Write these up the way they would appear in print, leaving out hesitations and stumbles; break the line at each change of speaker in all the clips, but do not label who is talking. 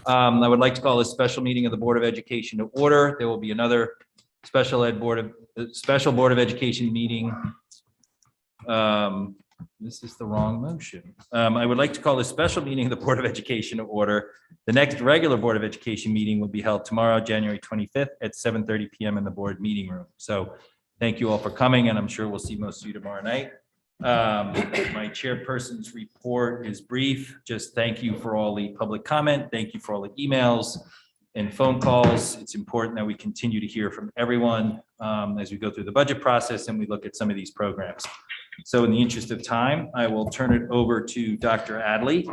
I would like to call this special meeting of the Board of Education to order. There will be another special Board of Education meeting. This is the wrong motion. I would like to call this special meeting of the Board of Education to order. The next regular Board of Education meeting will be held tomorrow, January 25th at 7:30 p.m. in the board meeting room. So thank you all for coming, and I'm sure we'll see most of you tomorrow night. My chairperson's report is brief. Just thank you for all the public comment. Thank you for all the emails and phone calls. It's important that we continue to hear from everyone as we go through the budget process and we look at some of these programs. So in the interest of time, I will turn it over to Dr. Adley.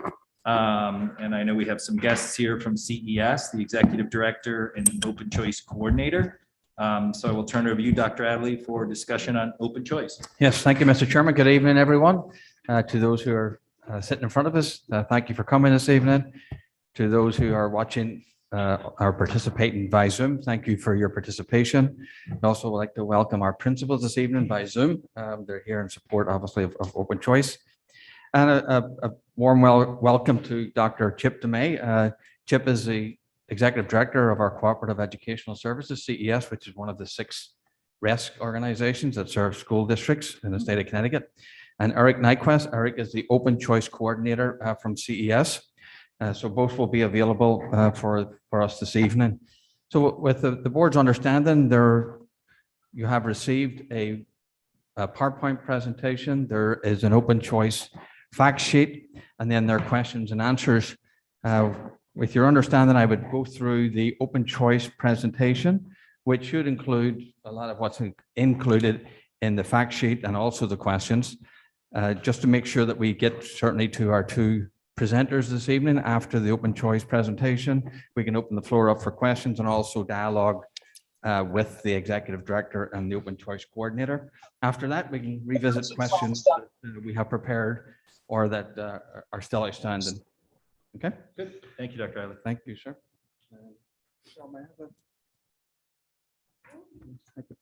And I know we have some guests here from CES, the Executive Director and Open Choice Coordinator. So I will turn it over to you, Dr. Adley, for discussion on open choice.
Yes, thank you, Mr. Chairman. Good evening, everyone. To those who are sitting in front of us, thank you for coming this evening. To those who are watching or participating by Zoom, thank you for your participation. I'd also like to welcome our principals this evening by Zoom. They're here in support, obviously, of open choice. And a warm welcome to Dr. Chip DeMay. Chip is the Executive Director of our Cooperative Educational Services, CES, which is one of the 6 RESC organizations that serve school districts in the state of Connecticut. And Eric Nyquist. Eric is the Open Choice Coordinator from CES. So both will be available for us this evening. So with the board's understanding, you have received a PowerPoint presentation. There is an open choice fact sheet, and then there are questions and answers. With your understanding, I would go through the open choice presentation, which should include a lot of what's included in the fact sheet and also the questions, just to make sure that we get certainly to our 2 presenters this evening. After the open choice presentation, we can open the floor up for questions and also dialogue with the Executive Director and the Open Choice Coordinator. After that, we can revisit questions that we have prepared or that are still outstanding. Okay.
Good. Thank you, Dr. Adley.
Thank you, sir. Thank you.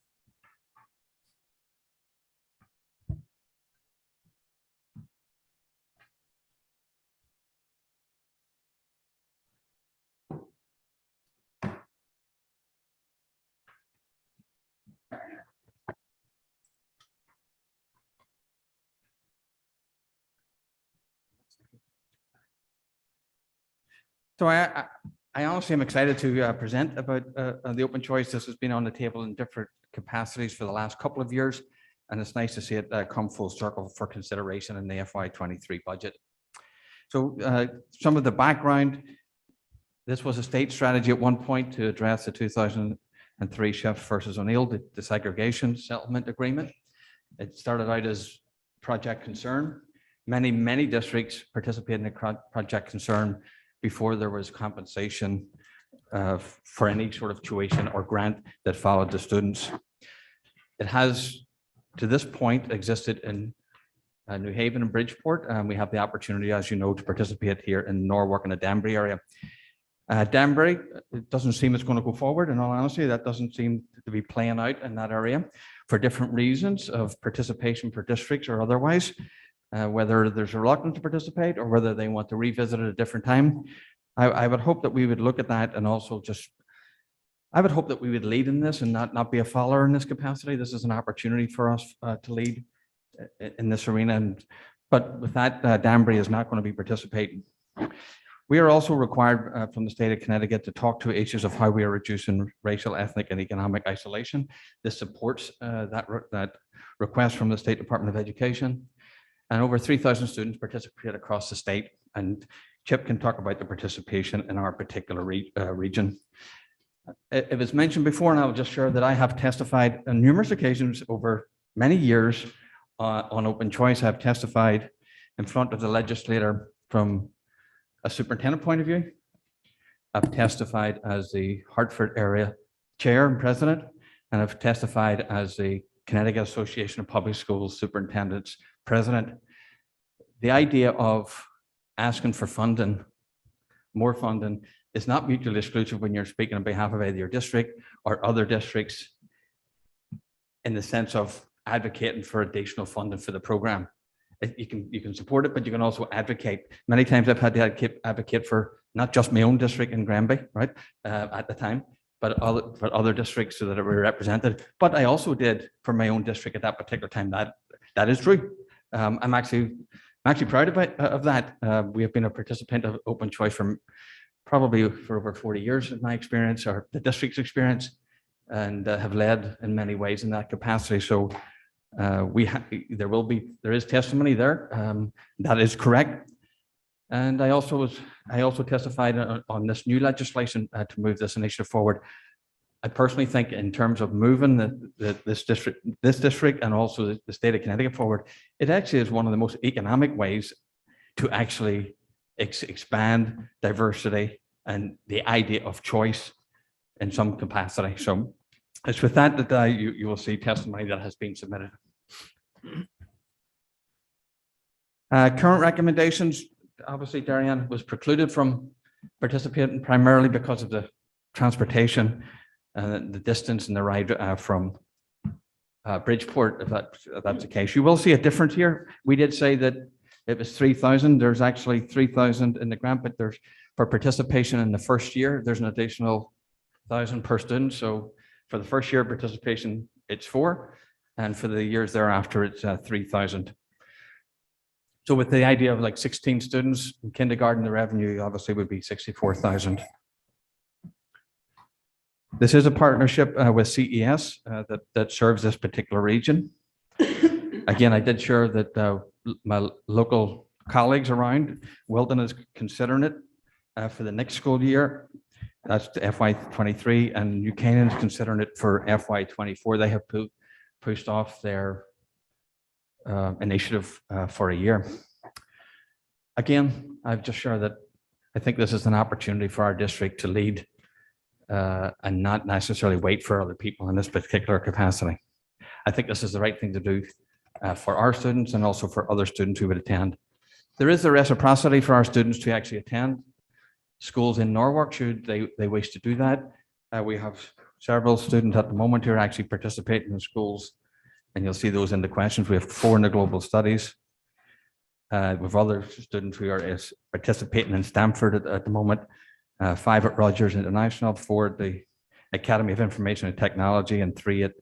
So I honestly am excited to present about the open choice. This has been on the table in different capacities for the last couple of years, and it's nice to see it come full circle for consideration in the FY23 budget. So some of the background: this was a state strategy at one point to address the 2003 Schiff versus O'Neill desegregation settlement agreement. It started out as Project Concern. Many districts participated in Project Concern before there was compensation for any sort of tuition or grant that followed the students. It has, to this point, existed in New Haven and Bridgeport, and we have the opportunity, as you know, to participate here in Norwalk and the Danbury area. Danbury, it doesn't seem it's going to go forward. In all honesty, that doesn't seem to be playing out in that area for different reasons of participation for districts or otherwise. Whether there's a reluctance to participate or whether they want to revisit at a different time. I would hope that we would look at that, and also I would hope that we would lead in this and not be a follower in this capacity. This is an opportunity for us to lead in this arena. But with that, Danbury is not going to be participating. We are also required from the state of Connecticut to talk to issues of how we are reducing racial, ethnic, and economic isolation. This supports that request from the State Department of Education. And over 3,000 students participate across the state, and Chip can talk about the participation in our particular region. It was mentioned before, and I'll just share that I have testified on numerous occasions over many years on open choice. I've testified in front of the legislator from a superintendent point of view. I've testified as the Hartford area chair and president, and I've testified as the Connecticut Association of Public Schools Superintendents president. The idea of asking for funding, more funding, is not mutually exclusive when you're speaking on behalf of either your district or other districts in the sense of advocating for additional funding for the program. You can support it, but you can also advocate. Many times I've had to advocate for not just my own district in Granby, right, at the time, but other districts so that were represented. But I also did for my own district at that particular time. That is true. I'm actually proud of that. We have been a participant of open choice probably for over 40 years in my experience, or the district's experience, and have led in many ways in that capacity. So there is testimony there. That is correct. And I also testified on this new legislation to move this initiative forward. I personally think in terms of moving this district and also the state of Connecticut forward, it actually is one of the most economic ways to actually expand diversity and the idea of choice in some capacity. So it's with that you will see testimony that has been submitted. Current recommendations, obviously Darien was precluded from participating primarily because of the transportation and the distance and the ride from Bridgeport, if that's the case. You will see a difference here. We did say that it was 3,000. There's actually 3,000 in the grant, but there's for participation in the first year, there's an additional 1,000 per student. So for the first year participation, it's 4, and for the years thereafter, it's 3,000. So with the idea of like 16 students in kindergarten, the revenue obviously would be 64,000. This is a partnership with CES that serves this particular region. Again, I did share that my local colleagues around, Wilton is considering it for the next school year. That's the FY23, and New Canaan is considering it for FY24. They have pushed off their initiative for a year. Again, I've just shared that I think this is an opportunity for our district to lead and not necessarily wait for other people in this particular capacity. I think this is the right thing to do for our students and also for other students who would attend. There is a reciprocity for our students to actually attend schools in Norwalk should they wish to do that. We have several students at the moment who are actually participating in schools, and you'll see those in the questions. We have 4 in the global studies. With other students who are participating in Stanford at the moment, 5 at Rogers International, 4 at the Academy of Information and Technology, and 3 at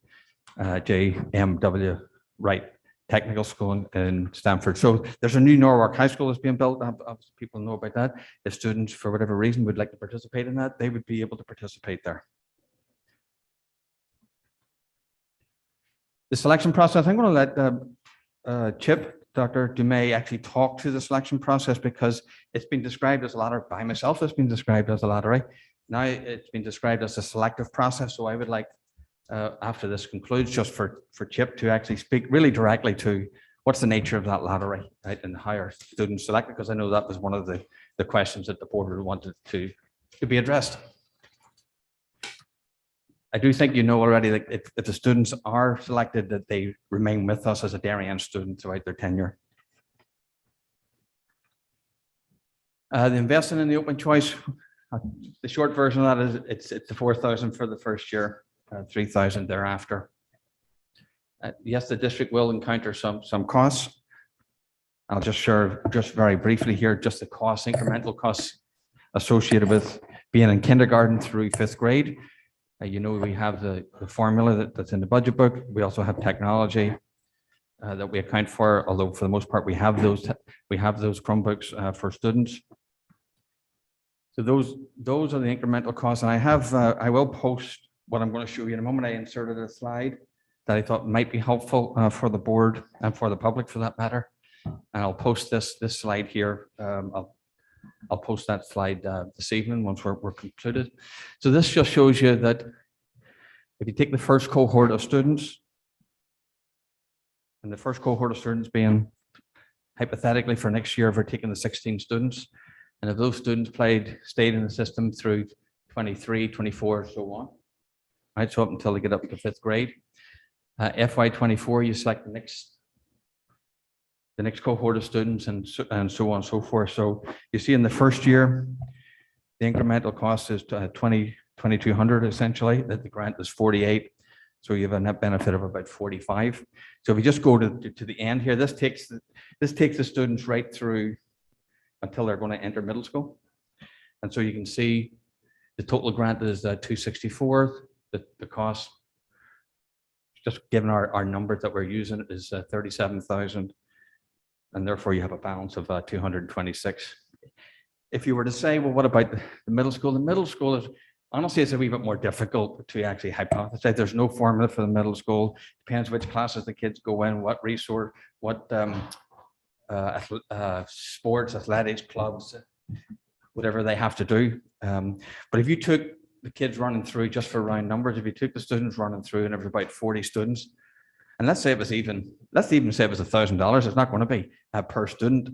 JMW Wright Technical School in Stanford. So there's a new Norwalk High School that's being built. Obviously, people know about that. If students, for whatever reason, would like to participate in that, they would be able to participate there. The selection process, I'm going to let Dr. Dumais actually talk to the selection process, because it's been described as a lottery. By myself, it's been described as a lottery. Now it's been described as a selective process. So I would like, after this concludes, just for Chip to actually speak really directly to what's the nature of that lottery, right, and how are students selected, because I know that was one of the questions that the board wanted to be addressed. I do think you know already that if the students are selected, that they remain with us as a Darien student throughout their tenure. The investing in the open choice, the short version of that is it's the 4,000 for the first year, 3,000 thereafter. Yes, the district will encounter some costs. I'll just share just very briefly here, just the costs, incremental costs associated with being in kindergarten through 5th grade. You know, we have the formula that's in the budget book. We also have technology that we account for, although for the most part we have those Chromebooks for students. So those are the incremental costs, and I will post what I'm going to show you in a moment. I inserted a slide that I thought might be helpful for the board and for the public, for that matter. And I'll post this slide here. I'll post that slide this evening once we're concluded. So this just shows you that if you take the first cohort of students, and the first cohort of students being hypothetically for next year, if we're taking the 16 students, and if those students stayed in the system through 23, 24, so on, right, so up until they get up to 5th grade, FY24, you select the next cohort of students, and so on and so forth. So you see in the first year, the incremental cost is 2,200 essentially, that the grant is 48. So you have a net benefit of about 45. So if you just go to the end here, this takes the students right through until they're going to enter middle school. And so you can see the total grant is 264. The cost, just given our numbers that we're using, is 37,000. And therefore you have a balance of 226. If you were to say, well, what about the middle school? The middle school is, honestly, it's a wee bit more difficult to actually hypothesize. There's no formula for the middle school. Depends which classes the kids go in, what resource, what sports, athletics, clubs, whatever they have to do. But if you took the kids running through, just for round numbers, if you took the students running through and there was about 40 students, and let's even say it was $1,000, it's not going to be per student. I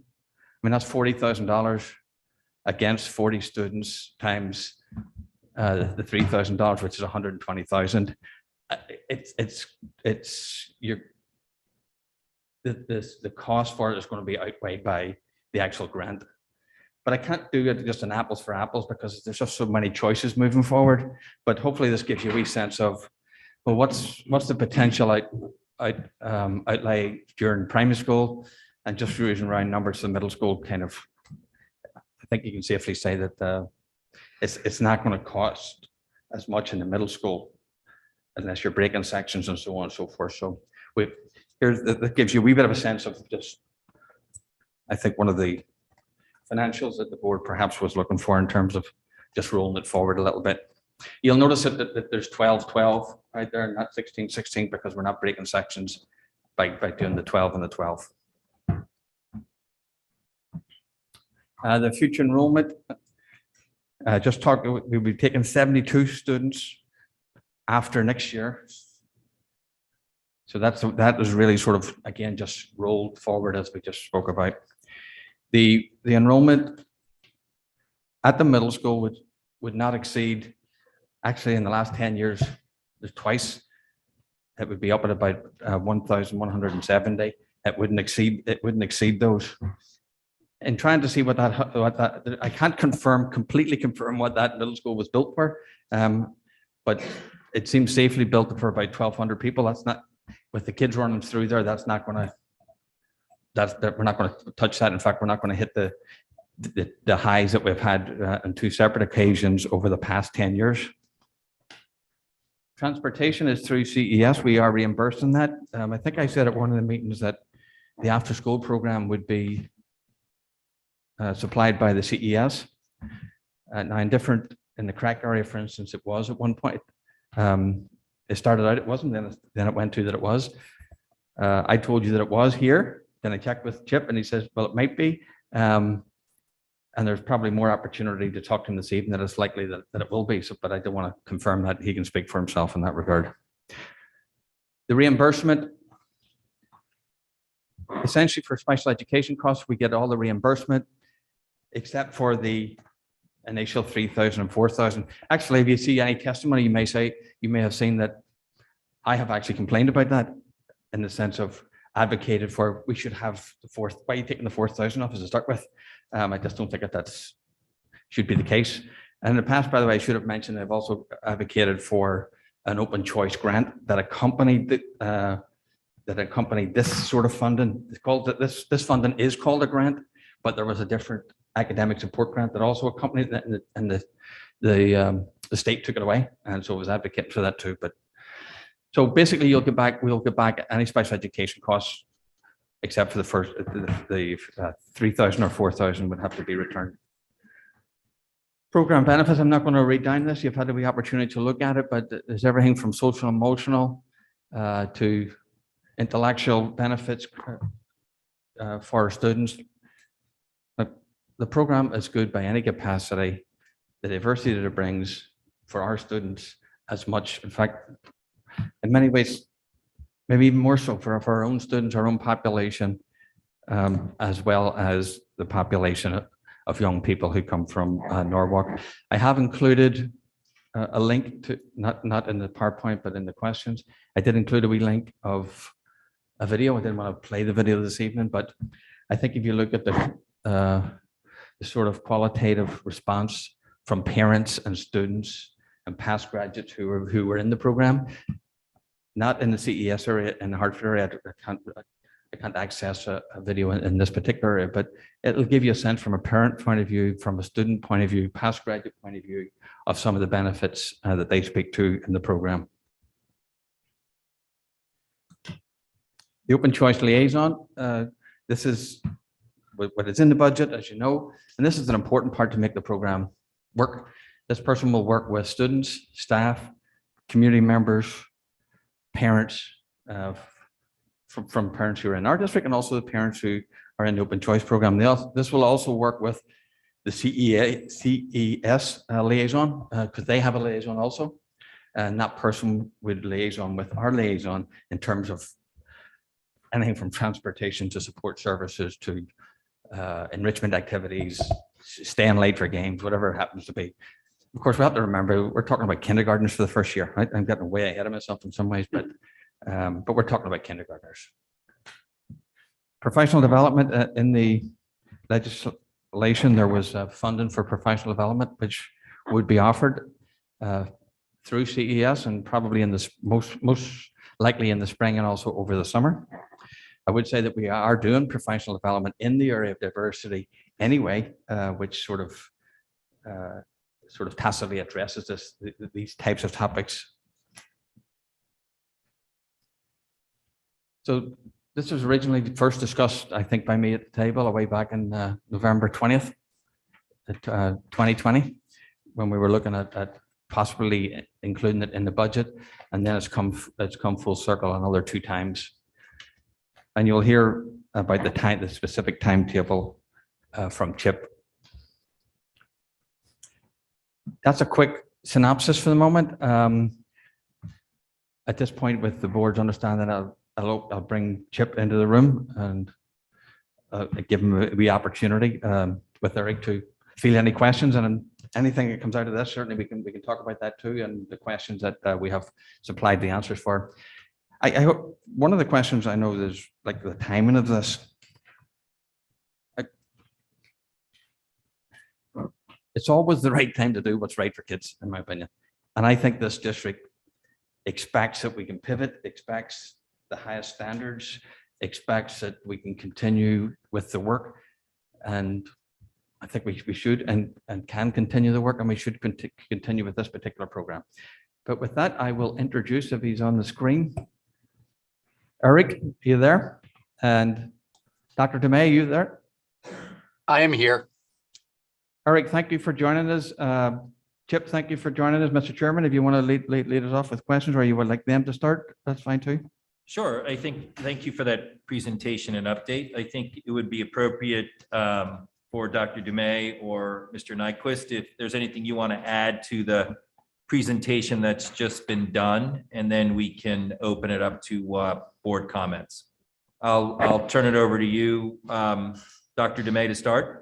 mean, that's $40,000 against 40 students times the $3,000, which is 120,000. The cost for it is going to be outweighed by the actual grant. But I can't do it just an apples for apples because there's just so many choices moving forward. But hopefully this gives you a wee sense of, well, what's the potential outlay during primary school, and just using round numbers to the middle school, kind of, I think you can safely say that it's not going to cost as much in the middle school unless you're breaking sections and so on and so forth. So that gives you a wee bit of a sense of just, I think, one of the financials that the board perhaps was looking for in terms of just rolling it forward a little bit. You'll notice that there's 12-12 right there, not 16-16, because we're not breaking sections by doing the 12 and the 12. The future enrollment, we'll be taking 72 students after next year. So that was really sort of, again, just rolled forward as we just spoke about. The enrollment at the middle school would not exceed, actually in the last 10 years, there's twice, it would be up at about 1,170. It wouldn't exceed those. And trying to see what that I can't completely confirm what that middle school was built for, but it seems safely built for about 1,200 people. That's not, with the kids running through there, we're not going to touch that. In fact, we're not going to hit the highs that we've had on two separate occasions over the past 10 years. Transportation is through CES. We are reimbursing that. I think I said at one of the meetings that the after-school program would be supplied by the CES. Now, in the crack area, for instance, it was at one point. It started out, it wasn't, then it went to that it was. I told you that it was here. Then I checked with Chip and he says, well, it might be. And there's probably more opportunity to talk to him this evening that it's likely that it will be. So, but I don't want to confirm that. He can speak for himself in that regard. The reimbursement, essentially for special education costs, we get all the reimbursement except for the initial 3,000 and 4,000. Actually, if you see any testimony, you may have seen that I have actually complained about that in the sense of advocated for, we should have the fourth, why are you taking the 4,000 off as a start with? I just don't think that should be the case. And in the past, by the way, I should have mentioned, I've also advocated for an open choice grant that accompanied this sort of funding. It's called, this funding is called a grant, but there was a different academic support grant that also accompanied that, and the state took it away, and so I was advocating for that too. But so basically, we'll get back any special education costs, except for the first, the 3,000 or 4,000 would have to be returned. Program benefits, I'm not going to read down this. You've had the opportunity to look at it, but there's everything from social and emotional to intellectual benefits for our students. The program is good by any capacity. The diversity that it brings for our students as much, in fact, in many ways, maybe even more so for our own students, our own population, as well as the population of young people who come from Norwalk. I have included a link to, not in the PowerPoint, but in the questions. I did include a wee link of a video. I didn't want to play the video this evening, but I think if you look at the sort of qualitative response from parents and students and past graduates who were in the program, not in the CES area, in the Hartford area, I can't access a video in this particular area, but it'll give you a sense from a parent point of view, from a student point of view, past graduate point of view, of some of the benefits that they speak to in the program. The Open Choice Liaison, this is what is in the budget, as you know, and this is an important part to make the program work. This person will work with students, staff, community members, parents, from parents who are in our district and also the parents who are in the Open Choice program. This will also work with the CES liaison, because they have a liaison also. And that person would liaison with our liaison in terms of anything from transportation to support services to enrichment activities, staying late for games, whatever it happens to be. Of course, we have to remember, we're talking about kindergartners for the first year, right? I'm getting way ahead of myself in some ways, but we're talking about kindergartners. Professional development, in the legislation, there was funding for professional development, which would be offered through CES and probably in this most likely in the spring and also over the summer. I would say that we are doing professional development in the area of diversity anyway, which sort of tacitly addresses these types of topics. So this was originally first discussed, I think, by me at the table way back in November 20th, 2020, when we were looking at possibly including it in the budget, and then it's come full circle another 2 times. And you'll hear about the specific timetable from Chip. That's a quick synopsis for the moment. At this point, with the board's understanding, I'll bring Chip into the room and give him the opportunity with Eric to field any questions, and anything that comes out of this, certainly we can talk about that too, and the questions that we have supplied the answers for. I hope one of the questions I know is like the timing of this. It's always the right time to do what's right for kids, in my opinion. And I think this district expects that we can pivot, expects the highest standards, expects that we can continue with the work. And I think we should and can continue the work, and we should continue with this particular program. But with that, I will introduce, if he's on the screen, Eric, are you there? And Dr. DeMay, are you there?
I am here.
Eric, thank you for joining us. Chip, thank you for joining us. Mr. Chairman, if you want to lead us off with questions, or you would like them to start, that's fine too.
Sure. Thank you for that presentation and update. I think it would be appropriate for Dr. Dumais or Mr. Nyquist, if there's anything you want to add to the presentation that's just been done, and then we can open it up to board comments. I'll turn it over to you, Dr. Dumais, to start.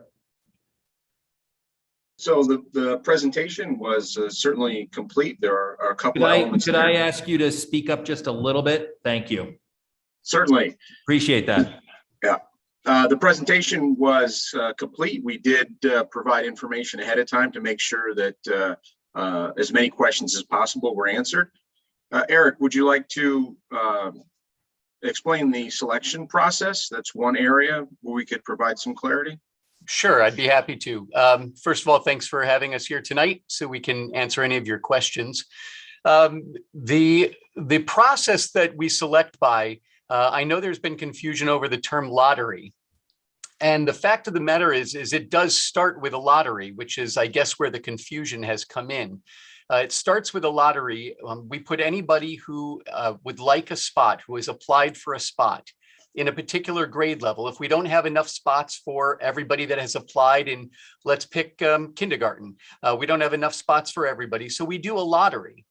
So the presentation was certainly complete. There are a couple of elements.
Could I ask you to speak up just a little bit? Thank you.
Certainly.
Appreciate that.
Yeah. The presentation was complete. We did provide information ahead of time to make sure that as many questions as possible were answered. Eric, would you like to explain the selection process? That's one area where we could provide some clarity.
Sure, I'd be happy to. First of all, thanks for having us here tonight so we can answer any of your questions. The process that we select by, I know there's been confusion over the term lottery. And the fact of the matter is it does start with a lottery, which is, I guess, where the confusion has come in. It starts with a lottery. We put anybody who would like a spot, who has applied for a spot in a particular grade level. If we don't have enough spots for everybody that has applied in, let's pick kindergarten, we don't have enough spots for everybody. So we do a lottery,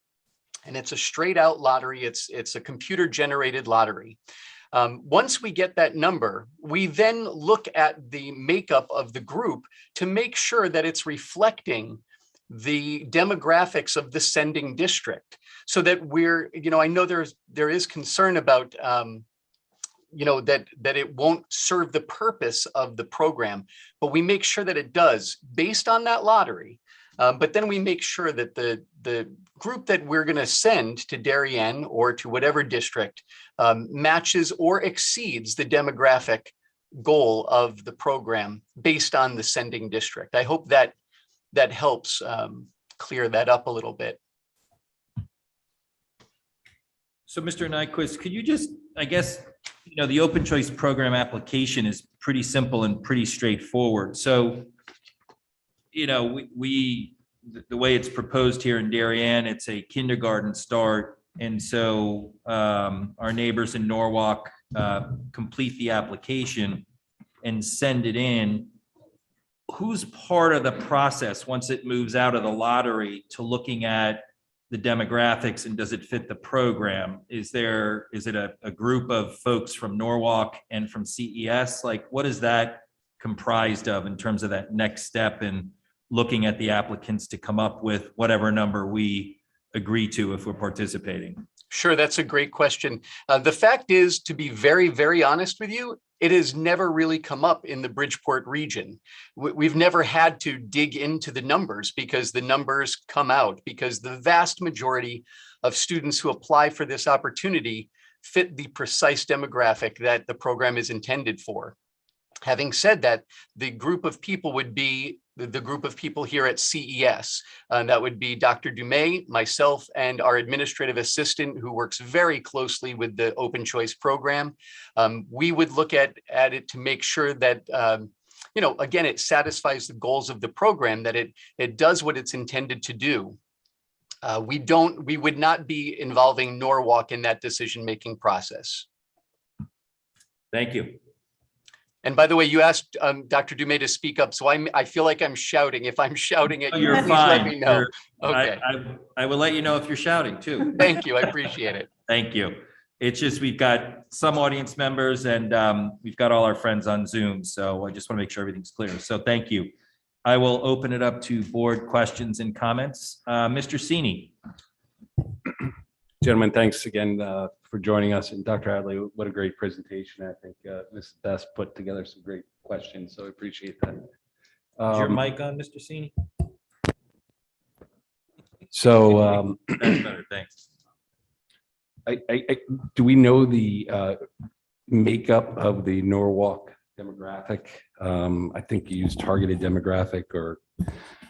and it's a straight out lottery. It's a computer generated lottery. Once we get that number, we then look at the makeup of the group to make sure that it's reflecting the demographics of the sending district, so that we're, I know there is concern about, that it won't serve the purpose of the program, but we make sure that it does based on that lottery. But then we make sure that the group that we're going to send to Darien or to whatever district matches or exceeds the demographic goal of the program based on the sending district. I hope that that helps clear that up a little bit.
So Mr. Nyquist, could you just, I guess, the open choice program application is pretty simple and pretty straightforward. So, the way it's proposed here in Darien, it's a kindergarten start. And so our neighbors in Norwalk complete the application and send it in. Who's part of the process once it moves out of the lottery to looking at the demographics and does it fit the program? Is it a group of folks from Norwalk and from CES? Like, what is that comprised of in terms of that next step in looking at the applicants to come up with whatever number we agree to if we're participating?
Sure, that's a great question. The fact is, to be very, very honest with you, it has never really come up in the Bridgeport region. We've never had to dig into the numbers because the numbers come out, because the vast majority of students who apply for this opportunity fit the precise demographic that the program is intended for. Having said that, the group of people would be the group of people here at CES. That would be Dr. Dumais, myself, and our administrative assistant who works very closely with the open choice program. We would look at it to make sure that, again, it satisfies the goals of the program, that it does what it's intended to do. We would not be involving Norwalk in that decision-making process.
Thank you.
And by the way, you asked Dr. Dumais to speak up, so I feel like I'm shouting. If I'm shouting at you,
You're
please
fine.
let me know. Okay.
I will let you know if you're shouting too.
Thank you. I appreciate it.
Thank you. It's just, we've got some audience members and we've got all our friends on Zoom. So I just want to make sure everything's clear. So thank you. I will open it up to board questions and comments. Mr. Sini.
Gentlemen, thanks again for joining us. And Dr. Hadley, what a great presentation. I think Mrs. Best put together some great questions, so I appreciate that.
Is your mic on, Mr. Sini?
So
That's better, thanks.
do we know the makeup of the Norwalk demographic? I think you used targeted demographic or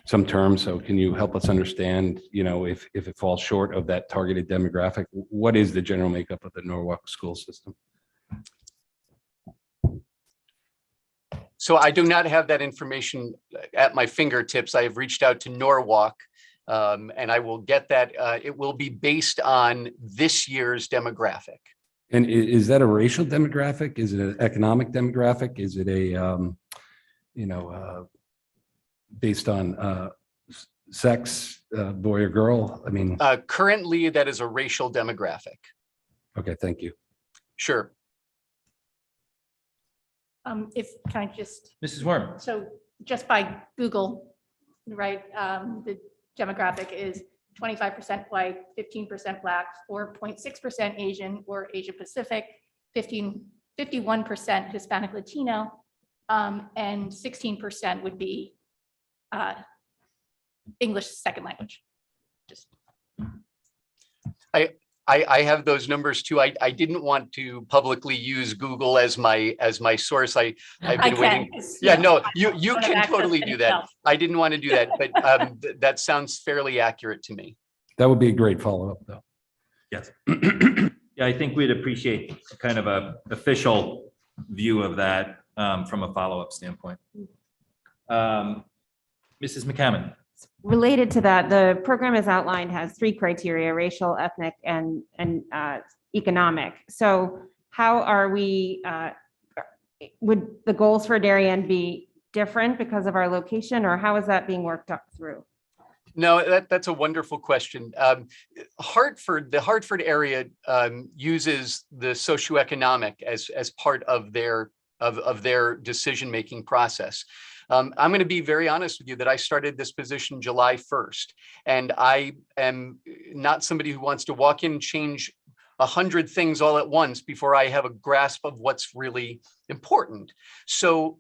some terms. So can you help us understand, if it falls short of that targeted demographic, what is the general makeup of the Norwalk school system?
So I do not have that information at my fingertips. I have reached out to Norwalk and I will get that. It will be based on this year's demographic.
And is that a racial demographic? Is it an economic demographic? Is it a, based on sex, boy or girl? I mean,
Currently, that is a racial demographic.
okay, thank you.
Sure.
Can I just,
Mrs. Worm.
so just by Google, right, the demographic is 25% white, 15% black, 4.6% Asian or Asia Pacific, 51% Hispanic Latino, and 16% would be English second language. Just
I have those numbers too. I didn't want to publicly use Google as my source. I've been waiting. Yeah, no, you can totally do that. I didn't want to do that, but that sounds fairly accurate to me.
That would be a great follow-up, though.
Yes. Yeah, I think we'd appreciate kind of a official view of that from a follow-up standpoint. Mrs. McCammon.
Related to that, the program as outlined has 3 criteria: racial, ethnic, and economic. So how are we, would the goals for Darien be different because of our location, or how is that being worked up through?
No, that's a wonderful question. The Hartford area uses the socioeconomic as part of their decision-making process. I'm going to be very honest with you that I started this position July 1st, and I am not somebody who wants to walk in and change 100 things all at once before I have a grasp of what's really important. So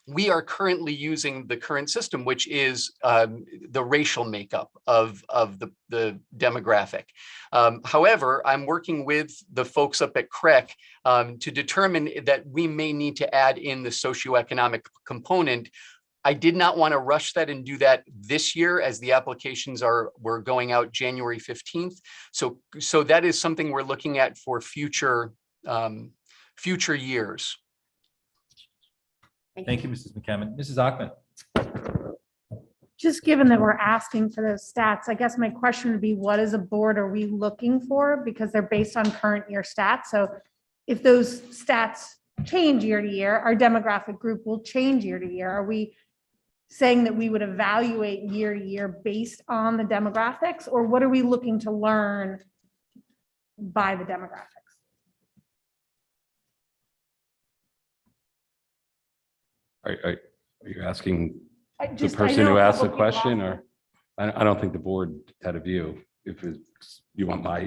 we are currently using the current system, which is the racial makeup of the demographic. However, I'm working with the folks up at CREC to determine that we may need to add in the socioeconomic component. I did not want to rush that and do that this year, as the applications were going out January 15th. So that is something we're looking at for future years.
Thank you, Mrs. McCammon. Mrs. Ackman.
Just given that we're asking for those stats, I guess my question would be, what as a board are we looking for? Because they're based on current year stats. So if those stats change year to year, our demographic group will change year to year. Are we saying that we would evaluate year to year based on the demographics, or what are we looking to learn by the demographics?
Are you asking
I
the
just- I
person
know
who
a
asked the
couple people
question,
asked
or I don't think the board had a view. If you want my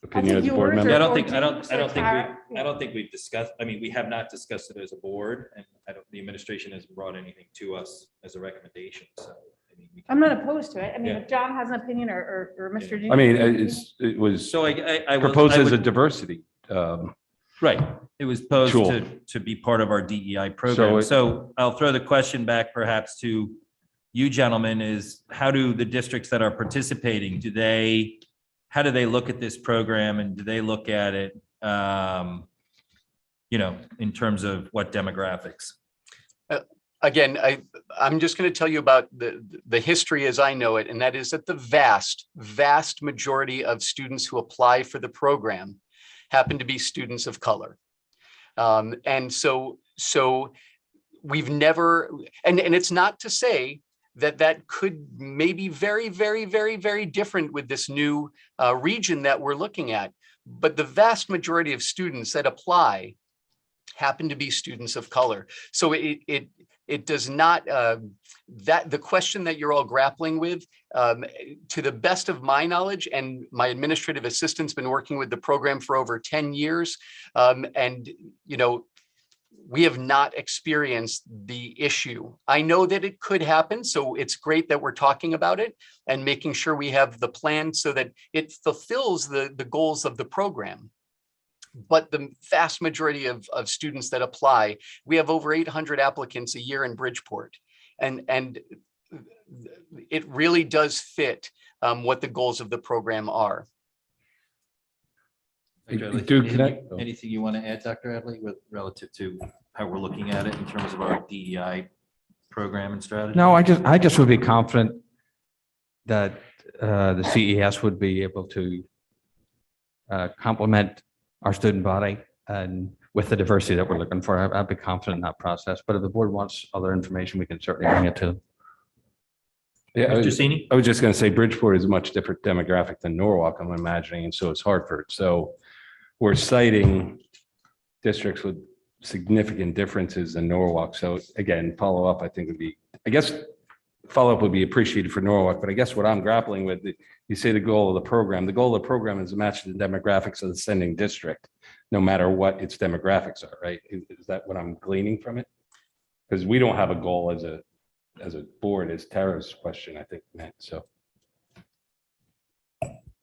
opinion
think
as a board
yours
member.
or-
I don't think
Tara,
I don't think we've discussed, I mean, we have not discussed it as a board, and the administration hasn't brought anything to us as a recommendation, so. I mean, we can-
I'm not opposed to it. I mean,
Yeah.
if John has an opinion or Mr.
Yeah.
I mean,
Duty-
it was
So I will-
proposed
I
as a
would-
diversity.
Right, it was posed
Tool.
to be part of our DEI program. So I'll throw the question back perhaps to you gentlemen, is how do the districts that are participating, how do they look at this program, and do they look at it, in terms of what demographics?
Again, I'm just going to tell you about the history as I know it, and that is that the vast majority of students who apply for the program happen to be students of color. And so we've never, and it's not to say that could maybe very, very, very, very different with this new region that we're looking at. But the vast majority of students that apply happen to be students of color. So it does not, that the question that you're all grappling with, to the best of my knowledge, and my administrative assistant's been working with the program for over 10 years. And, we have not experienced the issue. I know that it could happen, so it's great that we're talking about it and making sure we have the plan so that it fulfills the goals of the program. But the vast majority of students that apply, we have over 800 applicants a year in Bridgeport. And it really does fit what the goals of the program are.
Anything you want to add, Dr. Adley, relative to how we're looking at it in terms of our DEI program and strategy?
No, I just would be confident that the CES would be able to complement our student body and with the diversity that we're looking for. I'd be confident in that process. But if the board wants other information, we can certainly bring it to them.
Yeah,
Mr. Cini?
I was just going to say Bridgeport is a much different demographic than Norwalk, I'm imagining, and so is Hartford. So we're citing districts with significant differences in Norwalk. So again, follow-up, I think follow-up would be appreciated for Norwalk, but I guess what I'm grappling with, you say the goal of the program is to match the demographics of the sending district, no matter what its demographics are, right? Is that what I'm gleaning from it? Because we don't have a goal as a board, as Tara's question, I think, meant, so.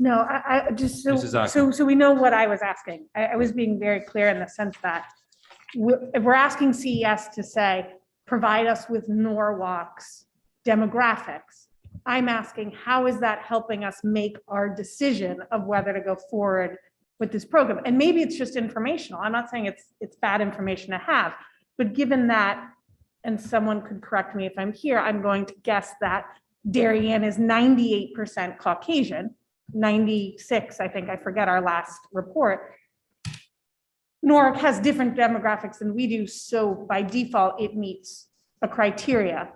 No, I just,
Mrs. Ackman.
so we know what I was asking. I was being very clear in the sense that if we're asking CES to say, provide us with Norwalk's demographics, I'm asking, how is that helping us make our decision of whether to go forward with this program? And maybe it's just informational. I'm not saying it's bad information to have, but given that, and someone could correct me if I'm here, I'm going to guess that Darien is 98% Caucasian, 96, I think, I forget our last report. Norwalk has different demographics than we do, so by default, it meets a criteria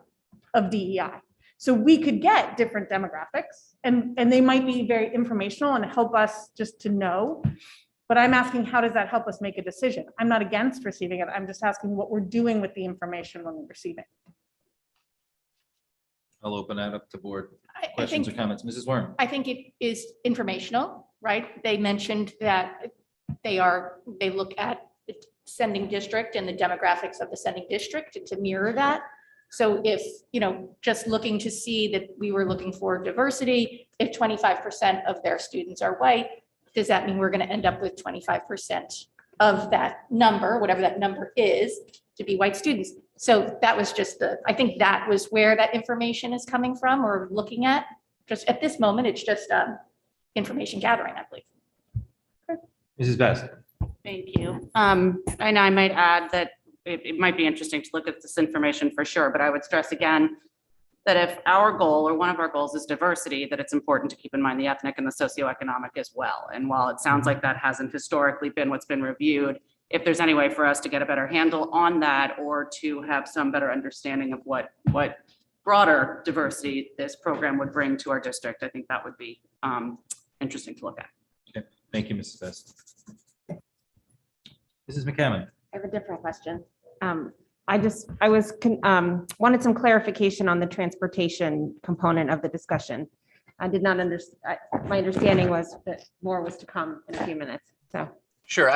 of DEI. So we could get different demographics, and they might be very informational and help us just to know. But I'm asking, how does that help us make a decision? I'm not against receiving it. I'm just asking what we're doing with the information when we receive it.
I'll open that up to board
I
questions or
think,
comments. Mrs. Worm?
I think it is informational, right? They mentioned that they look at sending district and the demographics of the sending district to mirror that. So if, just looking to see that we were looking for diversity, if 25% of their students are white, does that mean we're going to end up with 25% of that number, whatever that number is, to be white students? So that was just I think that was where that information is coming from or looking at. Just at this moment, it's just information gathering, I believe.
Mrs. Best.
Thank you. And I might add that it might be interesting to look at this information for sure, but I would stress again that if our goal or one of our goals is diversity, that it's important to keep in mind the ethnic and the socioeconomic as well. And while it sounds like that hasn't historically been what's been reviewed, if there's any way for us to get a better handle on that or to have some better understanding of what broader diversity this program would bring to our district, I think that would be interesting to look at.
Okay. Thank you, Mrs. Best. Mrs. McCammon.
I have a different question. Wanted some clarification on the transportation component of the discussion. I did not understand. My understanding was that more was to come in a few minutes. So.
Sure,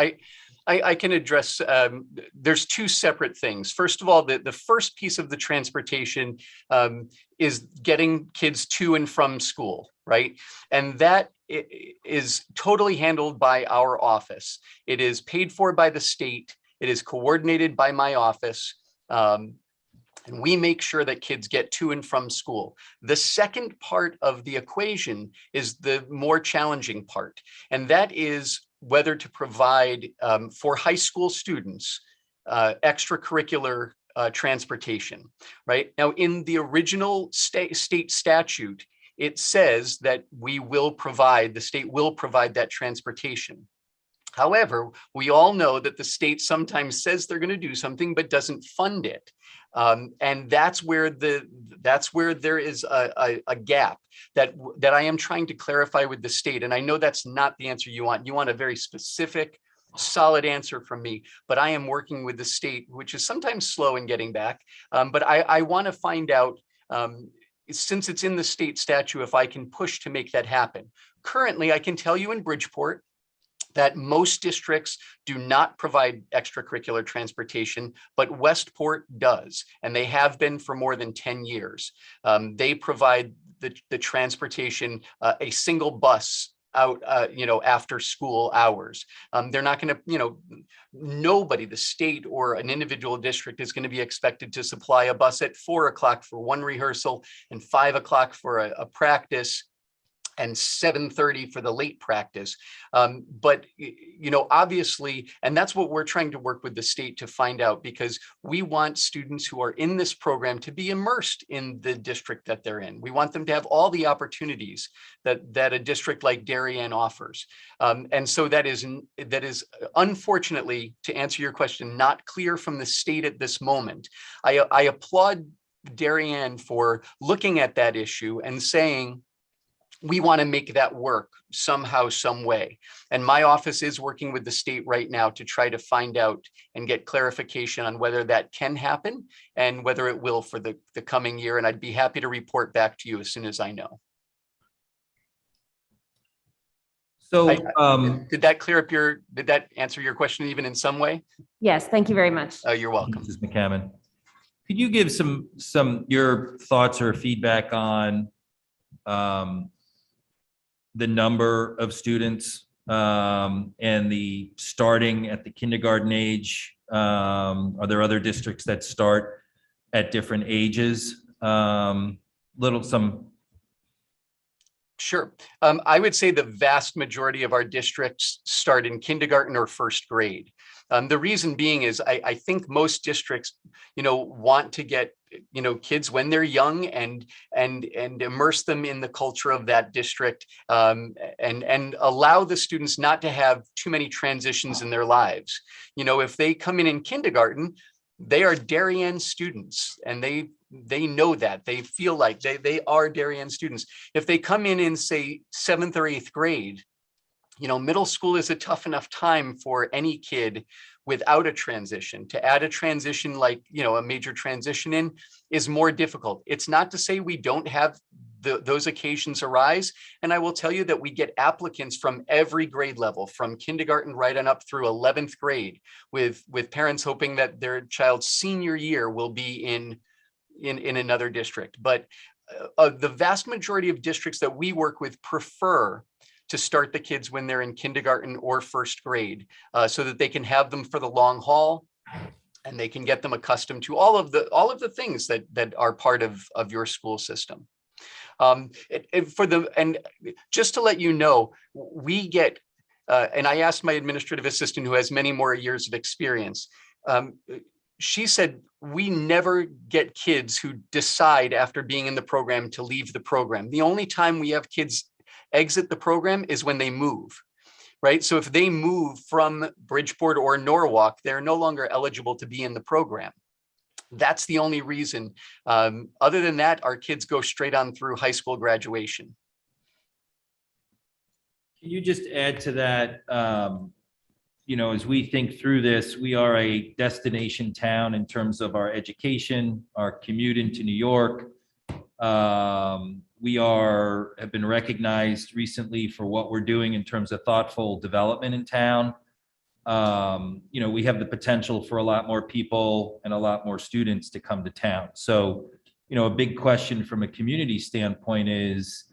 I can address, there's two separate things. First of all, the first piece of the transportation is getting kids to and from school, right? And that is totally handled by our office. It is paid for by the state. It is coordinated by my office. And we make sure that kids get to and from school. The second part of the equation is the more challenging part, and that is whether to provide for high school students extracurricular transportation, right? Now, in the original state statute, it says that the state will provide that transportation. However, we all know that the state sometimes says they're going to do something but doesn't fund it. And that's where there is a gap that I am trying to clarify with the state. And I know that's not the answer you want. You want a very specific, solid answer from me, but I am working with the state, which is sometimes slow in getting back. But I want to find out, since it's in the state statute, if I can push to make that happen. Currently, I can tell you in Bridgeport that most districts do not provide extracurricular transportation, but Westport does, and they have been for more than 10 years. They provide the transportation, a single bus out, after school hours. They're not going to, nobody, the state or an individual district is going to be expected to supply a bus at 4 o'clock for one rehearsal and 5 o'clock for a practice and 7:30 for the late practice. But, obviously, and that's what we're trying to work with the state to find out, because we want students who are in this program to be immersed in the district that they're in. We want them to have all the opportunities that a district like Darien offers. And so that is unfortunately, to answer your question, not clear from the state at this moment. I applaud Darien for looking at that issue and saying, we want to make that work somehow, some way. And my office is working with the state right now to try to find out and get clarification on whether that can happen and whether it will for the coming year. And I'd be happy to report back to you as soon as I know.
So
did that answer your question even in some way?
Yes, thank you very much.
You're welcome.
Mrs. McCammon, could you give some your thoughts or feedback on the number of students and the starting at the kindergarten age? Are there other districts that start at different ages?
Sure. I would say the vast majority of our districts start in kindergarten or first grade. The reason being is I think most districts, want to get, kids when they're young and immerse them in the culture of that district, and allow the students not to have too many transitions in their lives. If they come in kindergarten, they are Darien students, and they know that. They feel like they are Darien students. If they come in say 7th or 8th grade, middle school is a tough enough time for any kid without a transition. To add a transition like, a major transition in is more difficult. It's not to say we don't have those occasions arise. And I will tell you that we get applicants from every grade level, from kindergarten right on up through 11th grade, with parents hoping that their child's senior year will be in another district. But the vast majority of districts that we work with prefer to start the kids when they're in kindergarten or first grade, so that they can have them for the long haul, and they can get them accustomed to all of the things that are part of your school system. And just to let you know, we get, and I asked my administrative assistant, who has many more years of experience, she said, we never get kids who decide after being in the program to leave the program. The only time we have kids exit the program is when they move, right? So if they move from Bridgeport or Norwalk, they're no longer eligible to be in the program. That's the only reason. Other than that, our kids go straight on through high school graduation.
Can you just add to that, as we think through this, we are a destination town in terms of our education, our commute into New York. We have been recognized recently for what we're doing in terms of thoughtful development in town. We have the potential for a lot more people and a lot more students to come to town. So, a big question from a community standpoint is,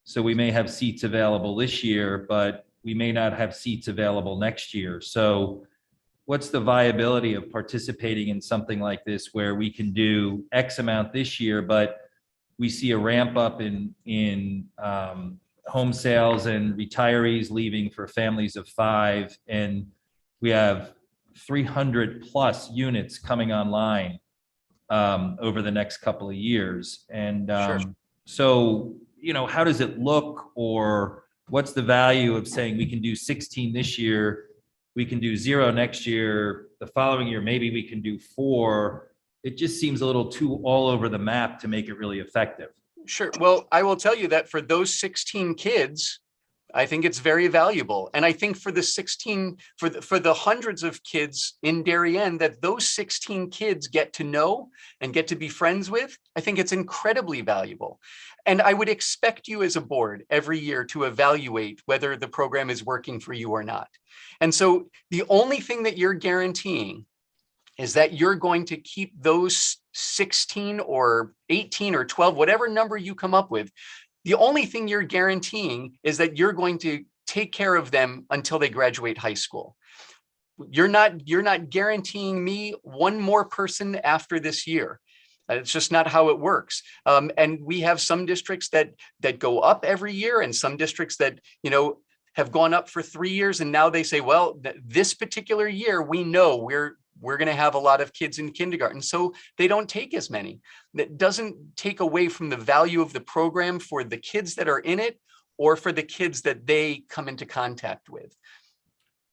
so we may have seats available this year, but we may not have seats available next year. So what's the viability of participating in something like this, where we can do X amount this year, but we see a ramp up in home sales and retirees leaving for families of 5, and we have 300 plus units coming online over the next couple of years. And
Sure.
so, how does it look, or what's the value of saying we can do 16 this year, we can do 0 next year, the following year, maybe we can do 4. It just seems a little too all over the map to make it really effective.
Sure. Well, I will tell you that for those 16 kids, I think it's very valuable. And I think for the 16, for the hundreds of kids in Darien that those 16 kids get to know and get to be friends with, I think it's incredibly valuable. And I would expect you as a board every year to evaluate whether the program is working for you or not. And so the only thing that you're guaranteeing is that you're going to keep those 16 or 18 or 12, whatever number you come up with. The only thing you're guaranteeing is that you're going to take care of them until they graduate high school. You're not guaranteeing me one more person after this year. It's just not how it works. And we have some districts that go up every year, and some districts that, have gone up for 3 years. And now they say, well, this particular year, we know we're going to have a lot of kids in kindergarten, so they don't take as many. That doesn't take away from the value of the program for the kids that are in it, or for the kids that they come into contact with.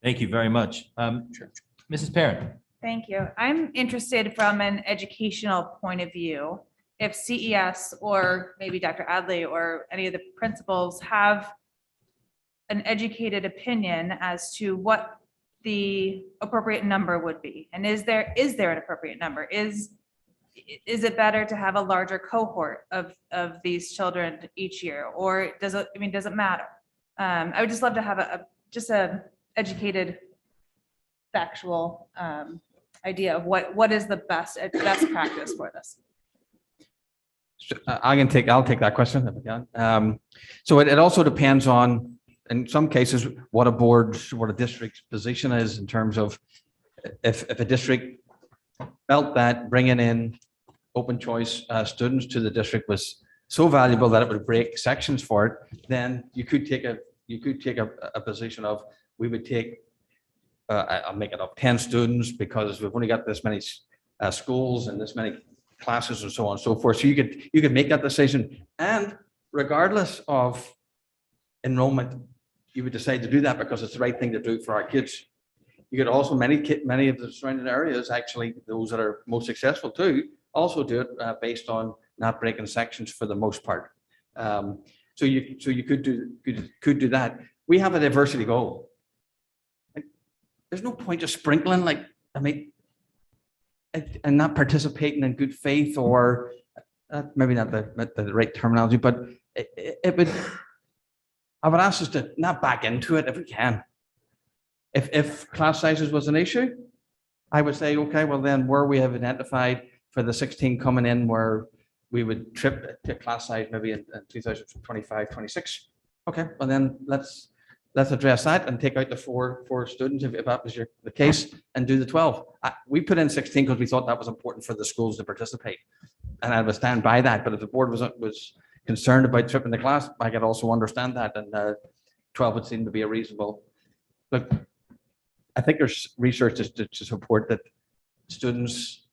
Thank you very much.
Sure.
Mrs. Parent.
Thank you. I'm interested from an educational point of view, if CES or maybe Dr. Adley or any of the principals have an educated opinion as to what the appropriate number would be. And is there an appropriate number? Is it better to have a larger cohort of these children each year, or does it matter? I would just love to have a educated, factual idea of what is the best practice for this.
I'll take that question if I can. So it also depends on, in some cases, what a district's position is in terms of if a district felt that bringing in open choice students to the district was so valuable that it would break sections for it, then you could take a position of, we would take, I'll make it up, 10 students because we've only got this many schools and this many classes and so on and so forth. So you could make that decision, and regardless of enrollment, you would decide to do that because it's the right thing to do for our kids. You could also, many of the surrounding areas, actually those that are most successful too, also do it based on not breaking sections for the most part. So you could do that. We have a diversity goal. There's no point just sprinkling and not participating in good faith, or maybe not the right terminology, but I would ask us to not back into it if we can. If class sizes was an issue, I would say, okay, well then where we have identified for the 16 coming in where we would trip to class size maybe in 2025, 26. Okay, well then let's address that and take out the four students if that was the case and do the 12. We put in 16 because we thought that was important for the schools to participate. And I would stand by that. But if the board was concerned about tripping the class, I could also understand that. And 12 would seem to be a reasonable. Look, I think there's research to support that students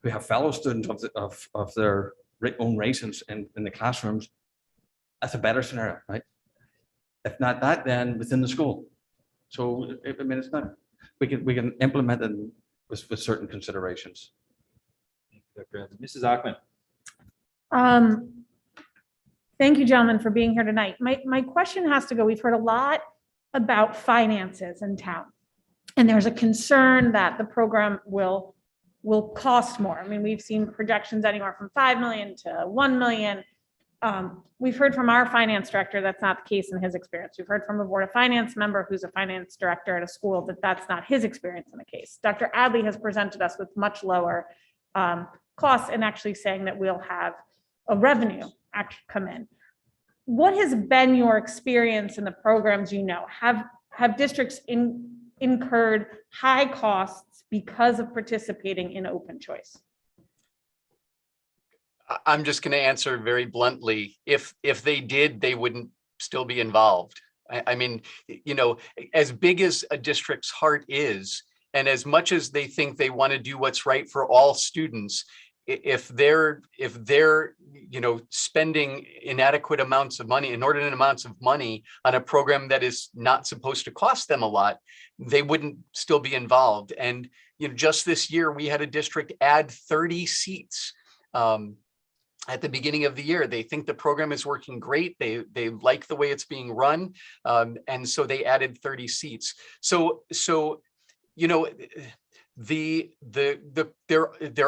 who have fellow students of their own race in the classrooms, that's a better scenario, right? If not that, then within the school. So, I mean, it's not, we can implement it with certain considerations.
Mrs. Ackman.
Thank you, gentlemen, for being here tonight. My question has to go, we've heard a lot about finances in town. And there's a concern that the program will cost more. I mean, we've seen projections anywhere from 5 million to 1 million. We've heard from our finance director, that's not the case in his experience. We've heard from a board of finance member who's a finance director at a school that that's not his experience in the case. Dr. Adley has presented us with much lower costs and actually saying that we'll have a revenue actually come in. What has been your experience in the programs you know? Have districts incurred high costs because of participating in open choice?
I'm just going to answer very bluntly. If they did, they wouldn't still be involved. I mean, you know, as big as a district's heart is, and as much as they think they want to do what's right for all students, if they're you know, spending inadequate amounts of money, inordinate amounts of money on a program that is not supposed to cost them a lot, they wouldn't still be involved. And you know, just this year we had a district add 30 seats at the beginning of the year. They think the program is working great. They like the way it's being run, and so they added 30 seats. So you know, there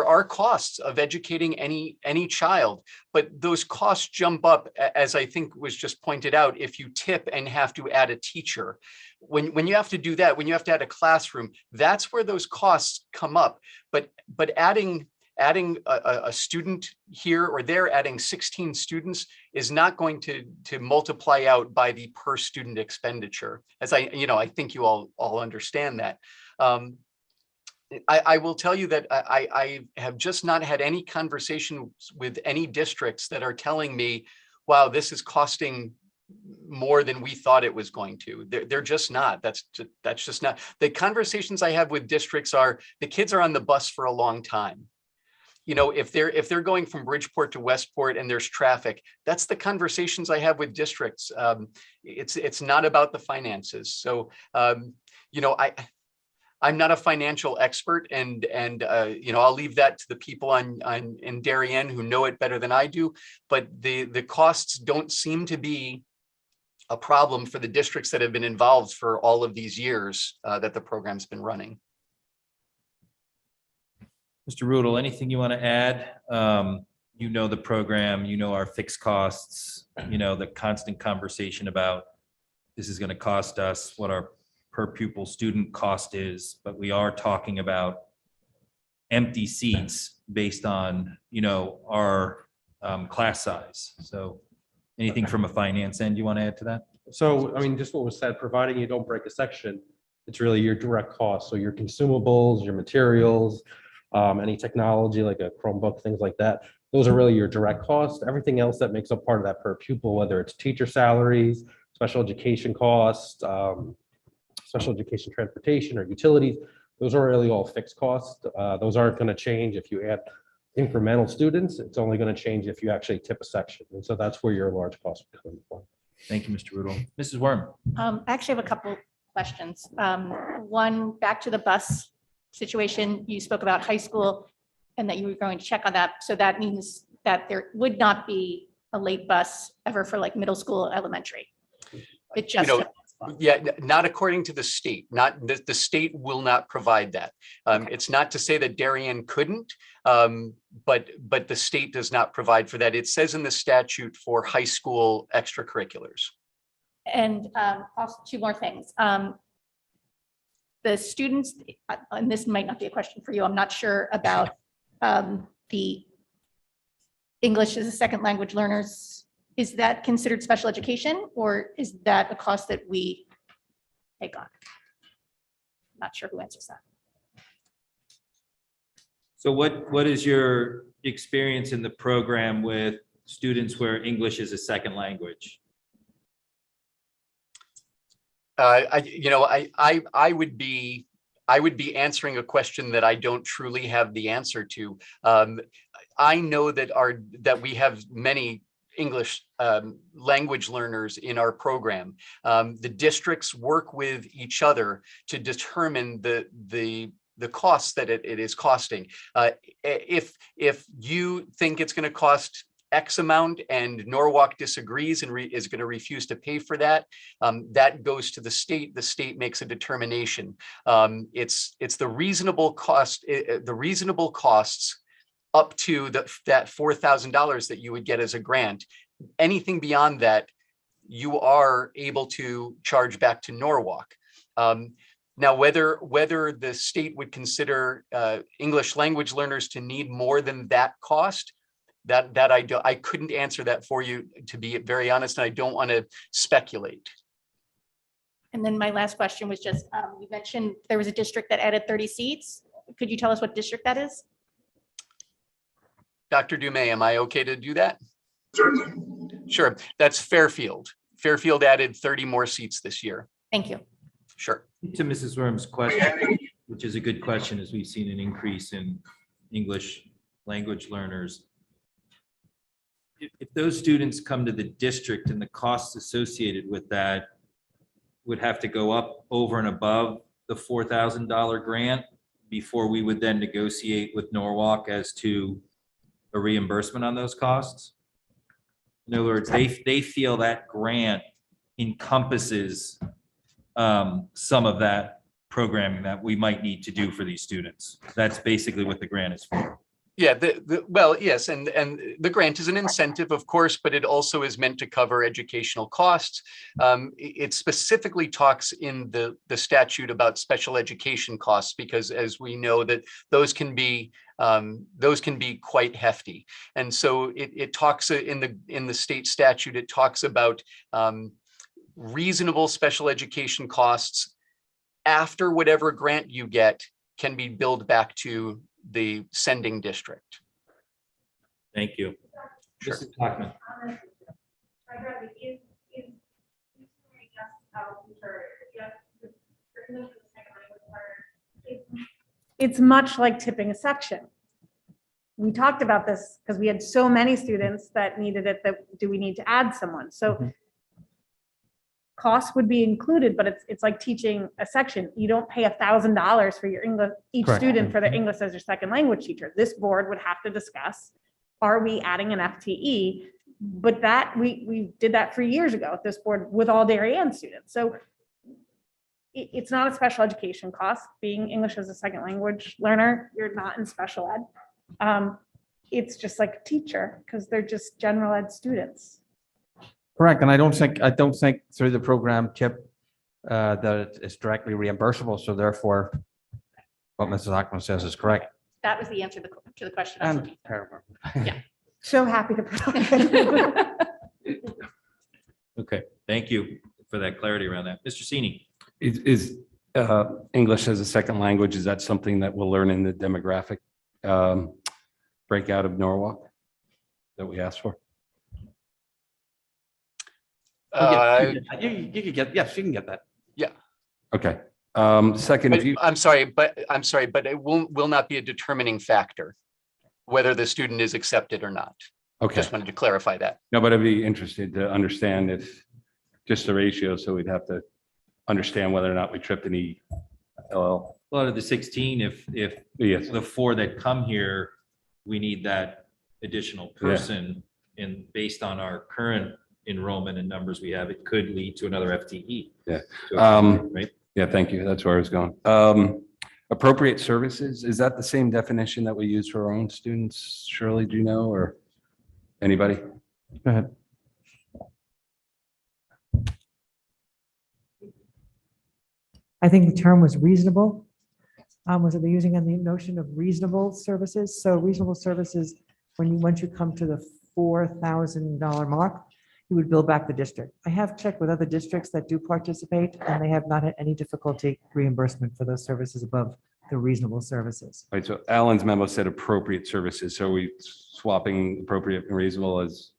are costs of educating any child, but those costs jump up, as I think was just pointed out, if you tip and have to add a teacher. When you have to do that, when you have to add a classroom, that's where those costs come up. But adding a student here or there, adding 16 students is not going to multiply out by the per student expenditure. As I think you all understand that. I will tell you that I have just not had any conversations with any districts that are telling me, wow, this is costing more than we thought it was going to. They're just not. That's just not. The conversations I have with districts are, the kids are on the bus for a long time. You know, if they're going from Bridgeport to Westport and there's traffic, that's the conversations I have with districts. It's not about the finances. So, you know, I'm not a financial expert, and you know, I'll leave that to the people in Darien who know it better than I do. But the costs don't seem to be a problem for the districts that have been involved for all of these years that the program's been running.
Mr. Rudel, anything you want to add? You know the program, you know our fixed costs, you know the constant conversation about this is going to cost us what our per pupil student cost is, but we are talking about empty seats based on, you know, our class size. So anything from a finance end you want to add to that?
So, I mean, just what was said, providing you don't break a section, it's really your direct cost. So your consumables, your materials, any technology like a Chromebook, things like that, those are really your direct costs. Everything else that makes up part of that per pupil, whether it's teacher salaries, special education costs, special education transportation or utilities, those are really all fixed costs. Those aren't going to change if you add incremental students. It's only going to change if you actually tip a section. And so that's where your large costs are coming from.
Thank you, Mr. Rudel. Mrs. Worm.
I actually have a couple questions. One, back to the bus situation. You spoke about high school and that you were going to check on that. So that means that there would not be a late bus ever for like middle school, elementary. It just,
Yeah, not according to the state, not, the state will not provide that. It's not to say that Darien couldn't, but the state does not provide for that. It says in the statute for high school extracurriculars.
And also two more things. The students, and this might not be a question for you, I'm not sure about the English as a second language learners. Is that considered special education, or is that a cost that we take on? Not sure who answers that.
So what is your experience in the program with students where English is a second language?
I would be answering a question that I don't truly have the answer to. I know that we have many English language learners in our program. The districts work with each other to determine the costs that it is costing. If you think it's going to cost X amount and Norwalk disagrees and is going to refuse to pay for that, that goes to the state. The state makes a determination. It's the reasonable cost, the reasonable costs up to that $4,000 that you would get as a grant. Anything beyond that, you are able to charge back to Norwalk. Now, whether the state would consider English language learners to need more than that cost, that I couldn't answer that for you, to be very honest, and I don't want to speculate.
And then my last question was just, you mentioned there was a district that added 30 seats. Could you tell us what district that is?
Dr. Dumais, am I okay to do that?
Certainly.
Sure, that's Fairfield. Fairfield added 30 more seats this year.
Thank you.
Sure.
To Mrs. Worm's question, which is a good question, as we've seen an increase in English language learners. If those students come to the district and the costs associated with that would have to go up over and above the $4,000 grant before we would then negotiate with Norwalk as to a reimbursement on those costs. In other words, they feel that grant encompasses some of that programming that we might need to do for these students. That's basically what the grant is for.
Yeah, well, yes, and the grant is an incentive, of course, but it also is meant to cover educational costs. It specifically talks in the statute about special education costs, because as we know that those can be quite hefty. And so it talks in the state statute, it talks about reasonable special education costs after whatever grant you get can be billed back to the sending district.
Thank you.
Sure.
Mrs. Blackman.
It's much like tipping a section. We talked about this because we had so many students that needed it, that do we need to add someone? So costs would be included, but it's like teaching a section. You don't pay $1,000 for your English, each
Correct.
student for their English as their second language teacher. This board would have to discuss, are we adding an FTE? But that we did that 3 years ago at this board with all Darien students. So it's not a special education cost. Being English as a second language learner, you're not in special ed. It's just like a teacher because they're just general ed students.
Correct, and I don't think through the program, Chip, that it's directly reimbursable, so therefore what Mrs. Ackman says is correct.
That was the answer to the question. I was
And
looking for.
So happy to provide.
Okay, thank you for that clarity around that. Mr. Sini.
Is English as a second language, is that something that we'll learn in the demographic breakout of Norwalk that we asked for?
You could get, yes, you can get that.
Okay. Second, if you,
I'm sorry, but it will not be a determining factor whether the student is accepted or not.
okay.
Just wanted to clarify that.
No, but I'd be interested to understand if just the ratio, so we'd have to understand whether or not we tripped any LL.
Well, out of the 16, if
Yes,
the 4 that come here, we need that additional person. And based on our current enrollment and numbers we have, it could lead to another FTE.
Yeah.
Right?
Yeah, thank you. That's where I was going. Appropriate services, is that the same definition that we use for our own students? Shirley, do you know, or anybody?
Go ahead.
I think the term was reasonable. Was it using the notion of reasonable services? So reasonable services, once you come to the $4,000 mark, you would bill back the district. I have checked with other districts that do participate, and they have not had any difficulty reimbursement for those services above the reasonable services.
Right, so Alan's memo said appropriate services. So are we swapping appropriate and reasonable as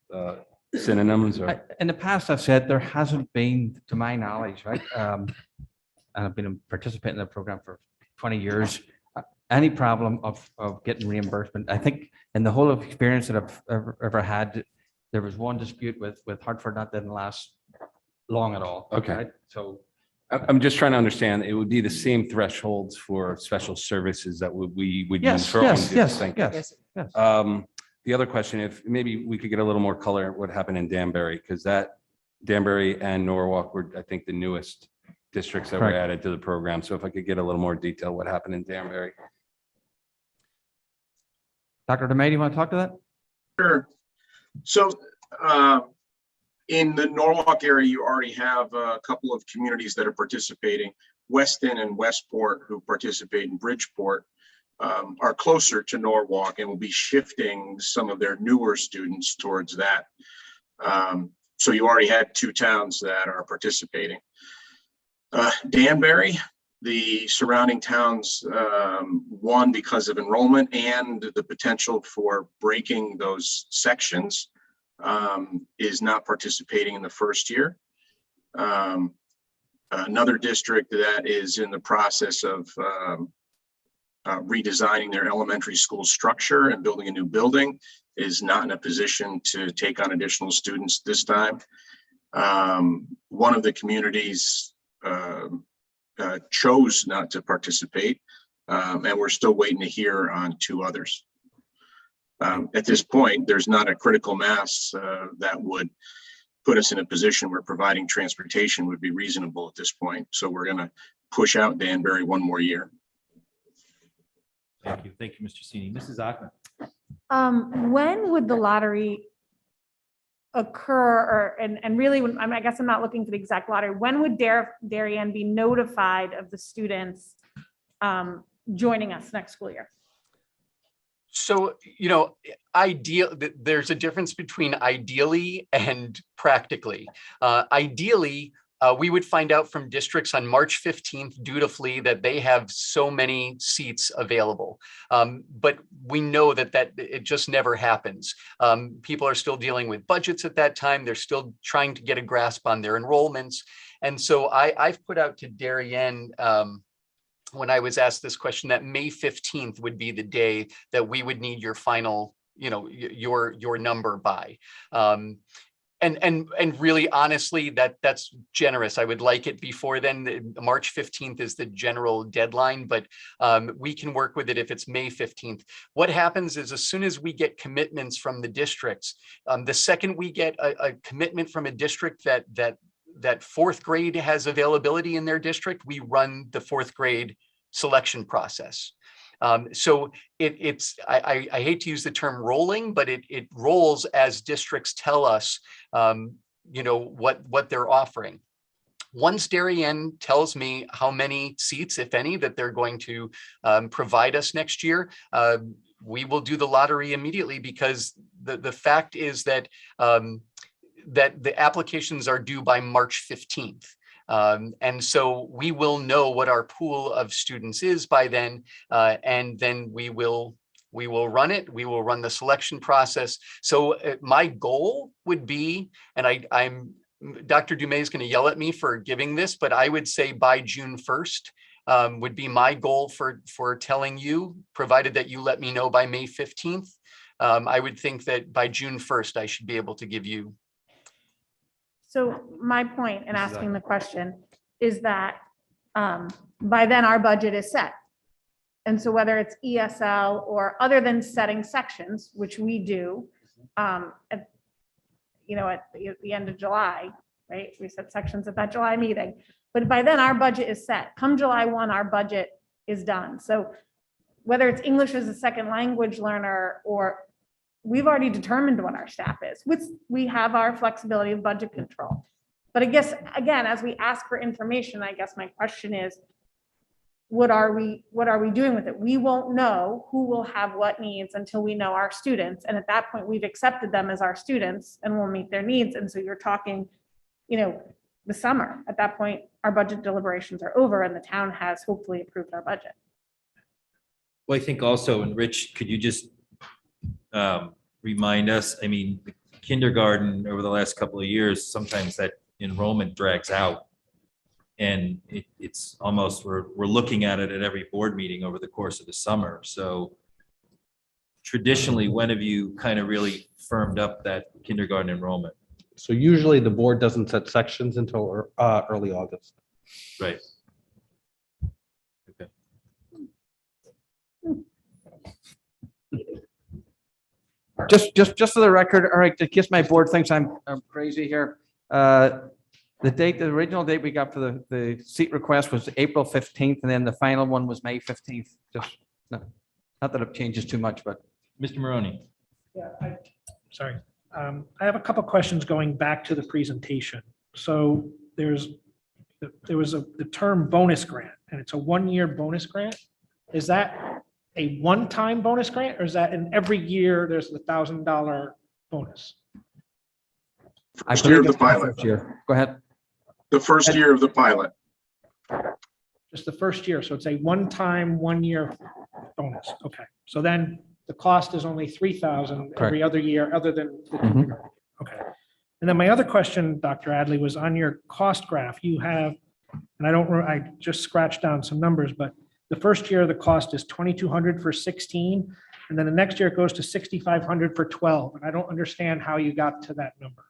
synonyms or?
In the past, I've said there hasn't been, to my knowledge, right? And I've been a participant in the program for 20 years. Any problem of getting reimbursement. I think in the whole experience that I've ever had, there was one dispute with Hartford that didn't last long at all.
Okay.
Right? So
I'm just trying to understand, it would be the same thresholds for special services that we would use
yes,
for our own
yes,
districts.
yes,
Thank you.
yes, yes.
The other question, if maybe we could get a little more color on what happened in Danbury, because that Danbury and Norwalk were, I think, the newest districts that were
Correct.
added to the program. So if I could get a little more detail, what happened in Danbury?
Dr. Demay, do you want to talk to that?
Sure. So in the Norwalk area, you already have a couple of communities that are participating. Weston and Westport, who participate in Bridgeport, are closer to Norwalk and will be shifting some of their newer students towards that. So you already had two towns that are participating. Danbury, the surrounding towns, one because of enrollment and the potential for breaking those sections, is not participating in the first year. Another district that is in the process of redesigning their elementary school structure and building a new building is not in a position to take on additional students this time. One of the communities chose not to participate, and we're still waiting to hear on two others. At this point, there's not a critical mass that would put us in a position where providing transportation would be reasonable at this point. So we're going to push out Danbury one more year.
Thank you. Thank you, Mr. Sini. Mrs. Ackman.
When would the lottery occur, and really, I guess I'm not looking for the exact lottery, when would Darien be notified of the students joining us next school year?
So, there's a difference between ideally and practically. Ideally, we would find out from districts on March 15th dutifully that they have so many seats available. But we know that it just never happens. People are still dealing with budgets at that time. They're still trying to get a grasp on their enrollments. And so I've put out to Darien, when I was asked this question, that May 15th would be the day that we would need your final, your number by. And really, honestly, that's generous. I would like it before then. March 15th is the general deadline, but we can work with it if it's May 15th. What happens is, as soon as we get commitments from the districts, the second we get a commitment from a district that fourth grade has availability in their district, we run the fourth grade selection process. So I hate to use the term rolling, but it rolls as districts tell us, what they're offering. Once Darien tells me how many seats, if any, that they're going to provide us next year, we will do the lottery immediately, because the fact is that that the applications are due by March 15th. And so we will know what our pool of students is by then, and then we will run it. We will run the selection process. So my goal would be, and I'm Dr. Dumais is going to yell at me for giving this, but I would say by June 1st would be my goal for telling you, provided that you let me know by May 15th. I would think that by June 1st, I should be able to give you.
So my point in asking the question is that by then our budget is set. And so whether it's ESL or other than setting sections, which we do, at the end of July, right? We set sections at that July meeting. But by then, our budget is set. Come July 1, our budget is done. So whether it's English as a second language learner, or we've already determined what our staff is, which we have our flexibility of budget control. But I guess, again, as we ask for information, I guess my question is, what are we doing with it? We won't know who will have what needs until we know our students. And at that point, we've accepted them as our students and we'll meet their needs. And so you're talking, the summer. At that point, our budget deliberations are over and the town has hopefully approved our budget.
Well, I think also, and Rich, could you just remind us, I mean, the kindergarten over the last couple of years, sometimes that enrollment drags out. And it's almost, we're looking at it at every board meeting over the course of the summer. So traditionally, when have you kind of really firmed up that kindergarten enrollment?
So usually the board doesn't set sections until early August.
Right. Okay.
Just for the record, all right, in case my board thinks I'm crazy here. The original date we got for the seat request was April 15th, and then the final one was May 15th. Just, not that it changes too much, but.
Mr. Maroney.
Yeah, sorry. I have a couple questions going back to the presentation. So there was the term bonus grant, and it's a one-year bonus grant. Is that a one-time bonus grant, or is that in every year there's the $1,000 bonus?
First year of the pilot.
Go ahead.
The first year of the pilot.
Just the first year. So it's a one-time, one-year bonus. Okay. So then the cost is only $3,000 every other year, other than the kindergarten. Okay. And then my other question, Dr. Adley, was on your cost graph. You have, and I just scratched down some numbers, but the first year the cost is $2,200 for 16, and then the next year it goes to $6,500 for 12. And I don't understand how you got to that number.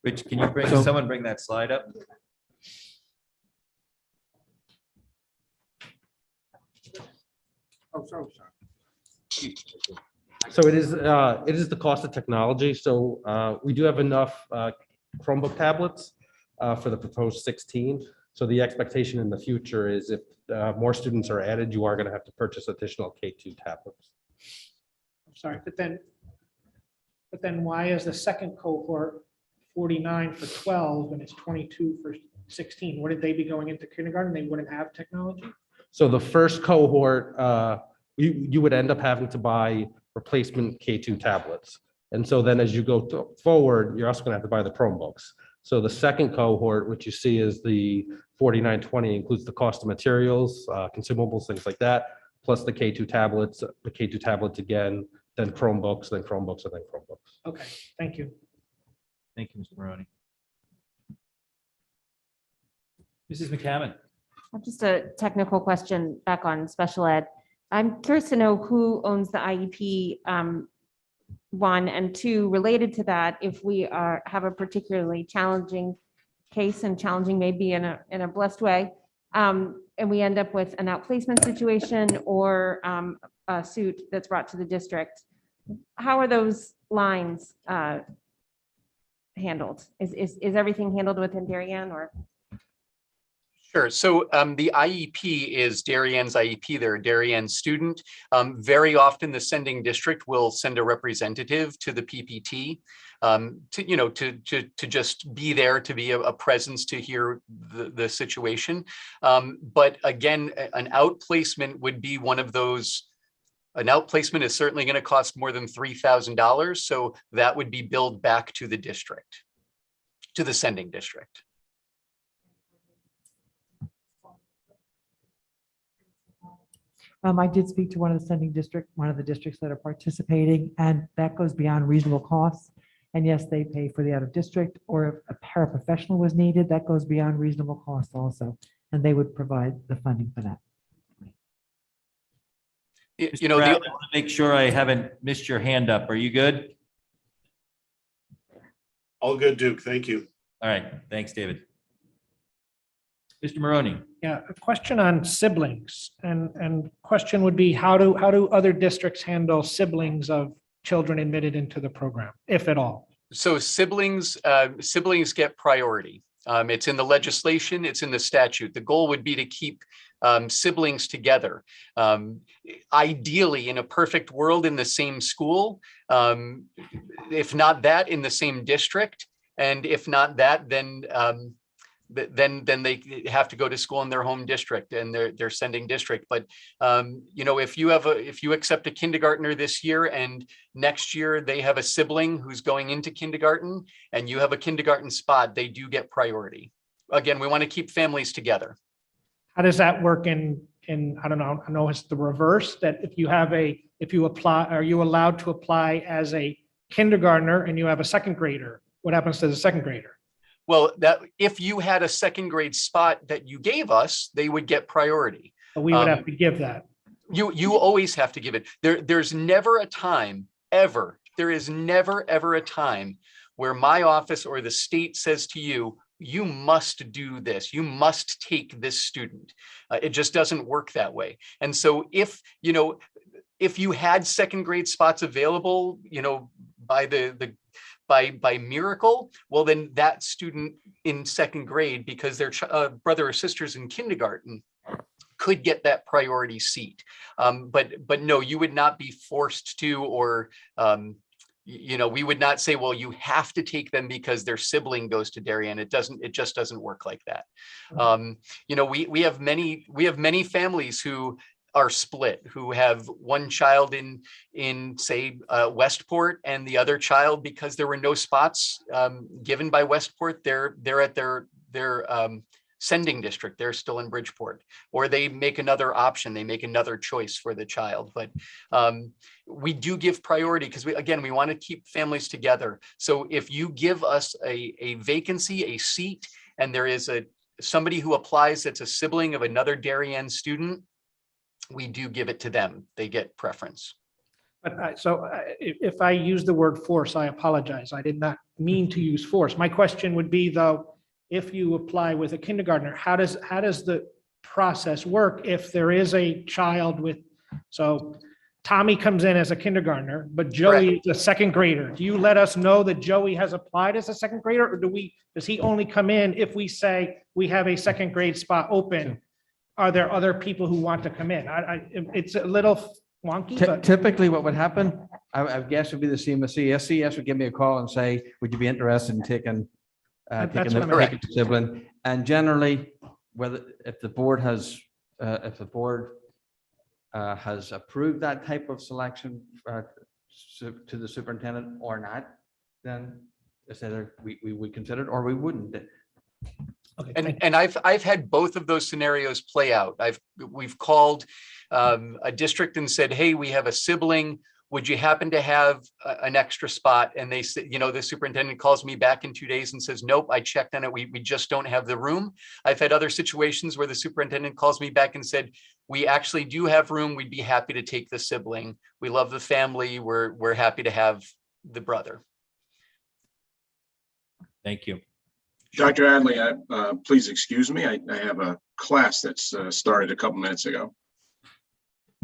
Rich, can you someone bring that slide up?
Oh, sorry. So it is the cost of technology. So we do have enough Chromebook tablets for the proposed 16. So the expectation in the future is if more students are added, you are going to have to purchase additional K2 tablets.
I'm sorry, but then why is the second cohort 49 for 12 and it's 22 for 16? Wouldn't they be going into kindergarten? They wouldn't have technology?
So the first cohort, you would end up having to buy replacement K2 tablets. And so then as you go forward, you're also going to have to buy the Chromebooks. So the second cohort, which you see is the 4920, includes the cost of materials, consumables, things like that, plus the K2 tablets again, then Chromebooks, and then Chromebooks.
Okay, thank you.
Thank you, Mr. Maroney. Mrs. McCammon.
Just a technical question back on special ed. I'm curious to know who owns the IEP, one, and two, related to that, if we have a particularly challenging case, and challenging maybe in a blessed way, and we end up with an outplacement situation or a suit that's brought to the district, how are those lines handled? Is everything handled within Darien, or?
Sure. So the IEP is Darien's IEP. They're a Darien student. Very often the sending district will send a representative to the PPT to just be there, to be a presence to hear the situation. But again, an outplacement would be one of those. An outplacement is certainly going to cost more than $3,000. So that would be billed back to the district, to the sending district.
I did speak to one of the districts that are participating, and that goes beyond reasonable costs. And yes, they pay for the out of district, or if a paraprofessional was needed, that goes beyond reasonable costs also. And they would provide the funding for that.
I want to make sure I haven't missed your hand up. Are you good?
All good, Duke. Thank you.
All right. Thanks, David. Mr. Maroney.
Yeah, a question on siblings, and question would be, how do other districts handle siblings of children admitted into the program, if at all?
So siblings get priority. It's in the legislation, it's in the statute. The goal would be to keep siblings together. Ideally, in a perfect world, in the same school, if not that, in the same district, and if not that, then they have to go to school in their home district and their sending district. But if you accept a kindergartner this year and next year they have a sibling who's going into kindergarten and you have a kindergarten spot, they do get priority. Again, we want to keep families together.
How does that work in, I don't know, I know it's the reverse, that if you apply, are you allowed to apply as a kindergartner and you have a second grader? What happens to the second grader?
Well, that if you had a second grade spot that you gave us, they would get priority.
But we would have to give that.
You always have to give it. There's never a time ever. There is never ever a time where my office or the state says to you, you must do this. You must take this student. It just doesn't work that way. And so if you had second grade spots available, by miracle, well, then that student in second grade, because their brother or sister's in kindergarten, could get that priority seat. But no, you would not be forced to, or we would not say, well, you have to take them because their sibling goes to Darien. It just doesn't work like that. We have many families who are split, who have one child in say Westport, and the other child, because there were no spots given by Westport, they're at their sending district. They're still in Bridgeport, or they make another option. They make another choice for the child. But we do give priority because we want to keep families together. So if you give us a vacancy, a seat, and there is somebody who applies that's a sibling of another Darien student, we do give it to them. They get preference.
But if I use the word force, I apologize. I did not mean to use force. My question would be, though, if you apply with a kindergartner, how does the process work if there is a child with, so Tommy comes in as a kindergartner, but Joey is a second grader. Do you let us know that Joey has applied as a second grader, or does he only come in if we say we have a second grade spot open? Are there other people who want to come in? It's a little wonky, but
Typically, what would happen, I guess, would be the CMSC. SCS would give me a call and say, would you be interested in taking the sibling? And generally, if the board has approved that type of selection to the superintendent or not, then it's either we would consider it or we wouldn't.
Okay, and I've had both of those scenarios play out. We've called a district and said, hey, we have a sibling. Would you happen to have an extra spot? And they said, the superintendent calls me back in 2 days and says, nope, I checked on it. We just don't have the room. I've had other situations where the superintendent calls me back and said, we actually do have room. We'd be happy to take the sibling. We love the family. We're happy to have the brother.
Thank you.
Dr. Adley, please excuse me. I have a class that's started a couple minutes ago.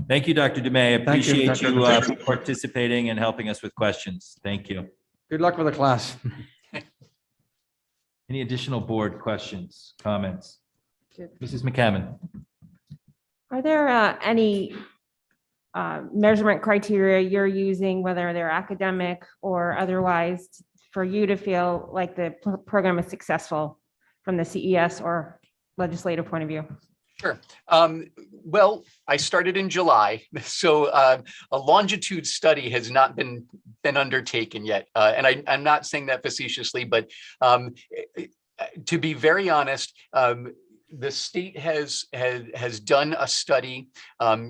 Thank you, Dr. Dumais. I
Thank you,
appreciate
Dr.
you participating and helping us with questions. Thank you.
Good luck with the class.
Any additional board questions, comments? Mrs. McCammon.
Are there any measurement criteria you're using, whether they're academic or otherwise, for you to feel like the program is successful from the CES or legislative point of view?
Sure. Well, I started in July, so a longitude study has not been undertaken yet. And I'm not saying that facetiously, but to be very honest, the state has done a study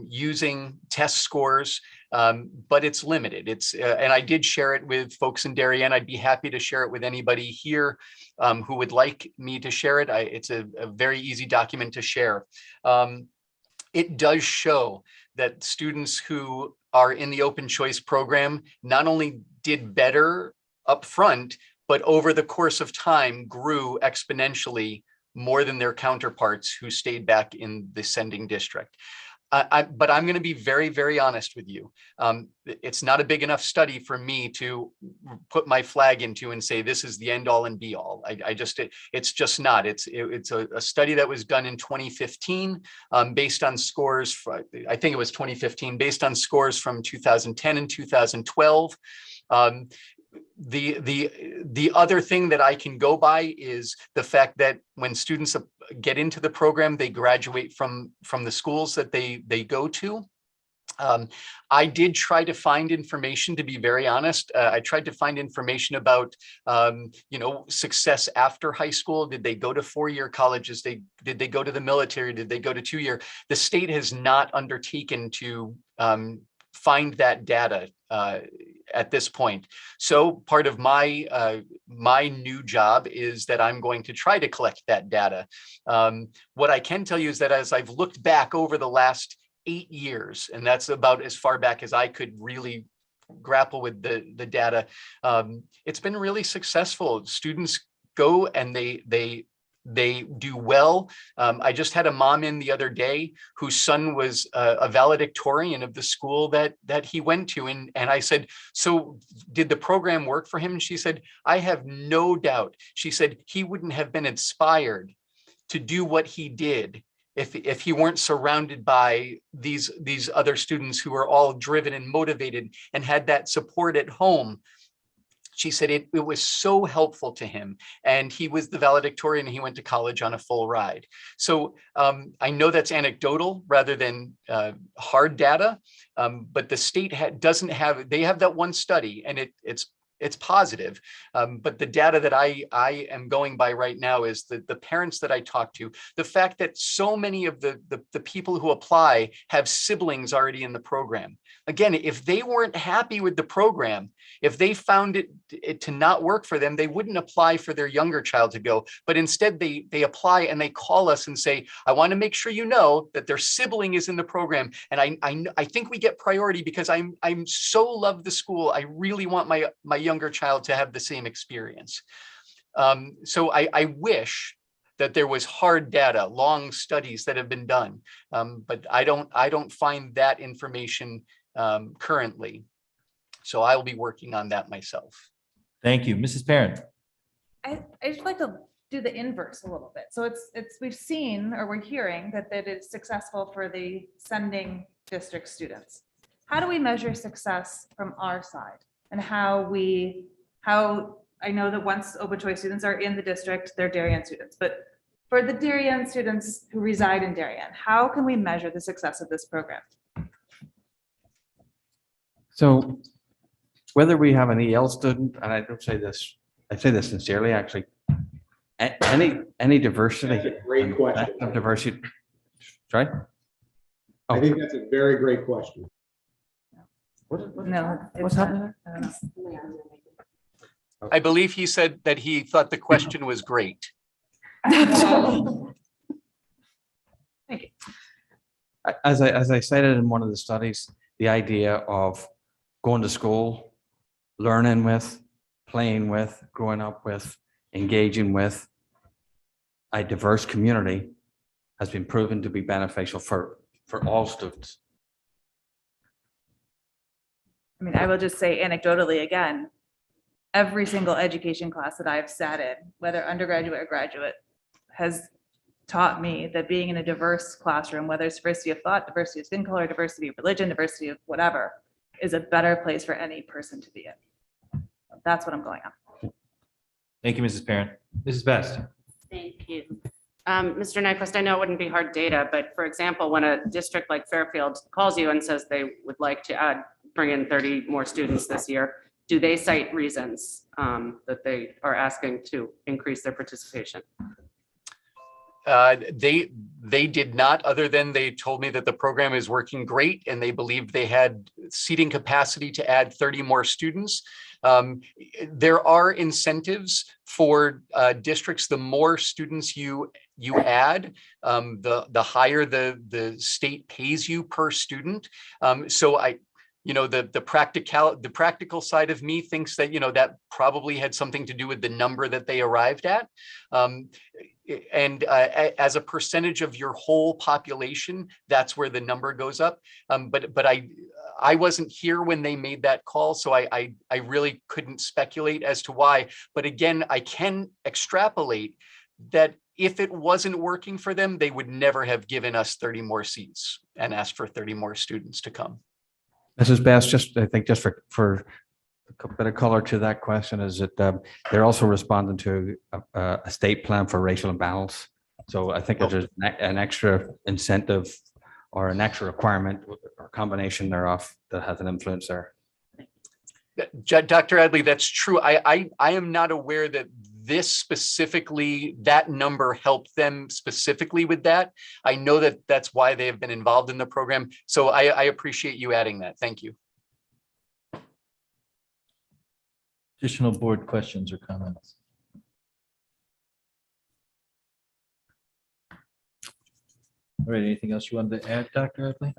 using test scores, but it's limited. And I did share it with folks in Darien. I'd be happy to share it with anybody here who would like me to share it. It's a very easy document to share. It does show that students who are in the open choice program not only did better up front, but over the course of time grew exponentially more than their counterparts who stayed back in the sending district. But I'm going to be very, very honest with you. It's not a big enough study for me to put my flag into and say, this is the end all and be all. It's just not. It's a study that was done in 2015 based on scores, I think it was 2015, based on scores from 2010 and 2012. The other thing that I can go by is the fact that when students get into the program, they graduate from the schools that they go to. I did try to find information, to be very honest. I tried to find information about, success after high school. Did they go to four-year colleges? Did they go to the military? Did they go to two-year? The state has not undertaken to find that data at this point. So part of my my new job is that I'm going to try to collect that data. What I can tell you is that as I've looked back over the last 8 years, and that's about as far back as I could really grapple with the data, it's been really successful. Students go and they do well. I just had a mom in the other day whose son was a valedictorian of the school that he went to. And I said, so did the program work for him? And she said, I have no doubt. She said he wouldn't have been inspired to do what he did if he weren't surrounded by these other students who are all driven and motivated and had that support at home. She said it was so helpful to him, and he was the valedictorian and he went to college on a full ride. So I know that's anecdotal rather than hard data, but the state doesn't have, they have that one study and it's positive. But the data that I am going by right now is the parents that I talk to, the fact that so many of the people who apply have siblings already in the program. Again, if they weren't happy with the program, if they found it to not work for them, they wouldn't apply for their younger child to go. But instead they apply and they call us and say, I want to make sure you know that their sibling is in the program. And I think we get priority because I'm so love the school. I really want my younger child to have the same experience. So I wish that there was hard data, long studies that have been done, but I don't find that information currently. So I will be working on that myself.
Thank you. Mrs. Parent.
I just like to do the inverse a little bit. So it's we've seen or we're hearing that it is successful for the sending district students. How do we measure success from our side? And how I know that once open choice students are in the district, they're Darien students, but for the Darien students who reside in Darien, how can we measure the success of this program?
So whether we have an EL student, and I don't say this, I say this sincerely, actually, any diversity.
That's a great question.
Of diversity. Sorry?
I think that's a very great question.
No.
What's happening there?
I believe he said that he thought the question was great.
As I cited in one of the studies, the idea of going to school, learning with, playing with, growing up with, engaging with a diverse community has been proven to be beneficial for all students.
I mean, I will just say anecdotally again, every single education class that I've sat in, whether undergraduate or graduate, has taught me that being in a diverse classroom, whether it's diversity of thought, diversity of skin color, diversity of religion, diversity of whatever, is a better place for any person to be in. That's what I'm going on.
Thank you, Mrs. Parent. Mrs. Best.
Thank you. Mr. Nyquist, I know it wouldn't be hard data, but for example, when a district like Fairfield calls you and says they would like to bring in 30 more students this year, do they cite reasons that they are asking to increase their participation?
They did not, other than they told me that the program is working great and they believed they had seating capacity to add 30 more students. There are incentives for districts. The more students you add, the higher the state pays you per student. So the practical side of me thinks that, that probably had something to do with the number that they arrived at. and as a percentage of your whole population, that's where the number goes up. But I wasn't here when they made that call, so I really couldn't speculate as to why. But again, I can extrapolate that if it wasn't working for them, they would never have given us 30 more seats and asked for 30 more students to come.
Mrs. Bass, just, I think just for a bit of color to that question is that they're also responding to a state plan for racial imbalance. So I think there's an extra incentive or an extra requirement or combination thereof that has an influence there.
Dr. Adley, that's true. I am not aware that this specifically, that number helped them specifically with that. I know that that's why they have been involved in the program. So I appreciate you adding that. Thank you.
Additional board questions or comments? All right, anything else you wanted to add, Dr. Adley?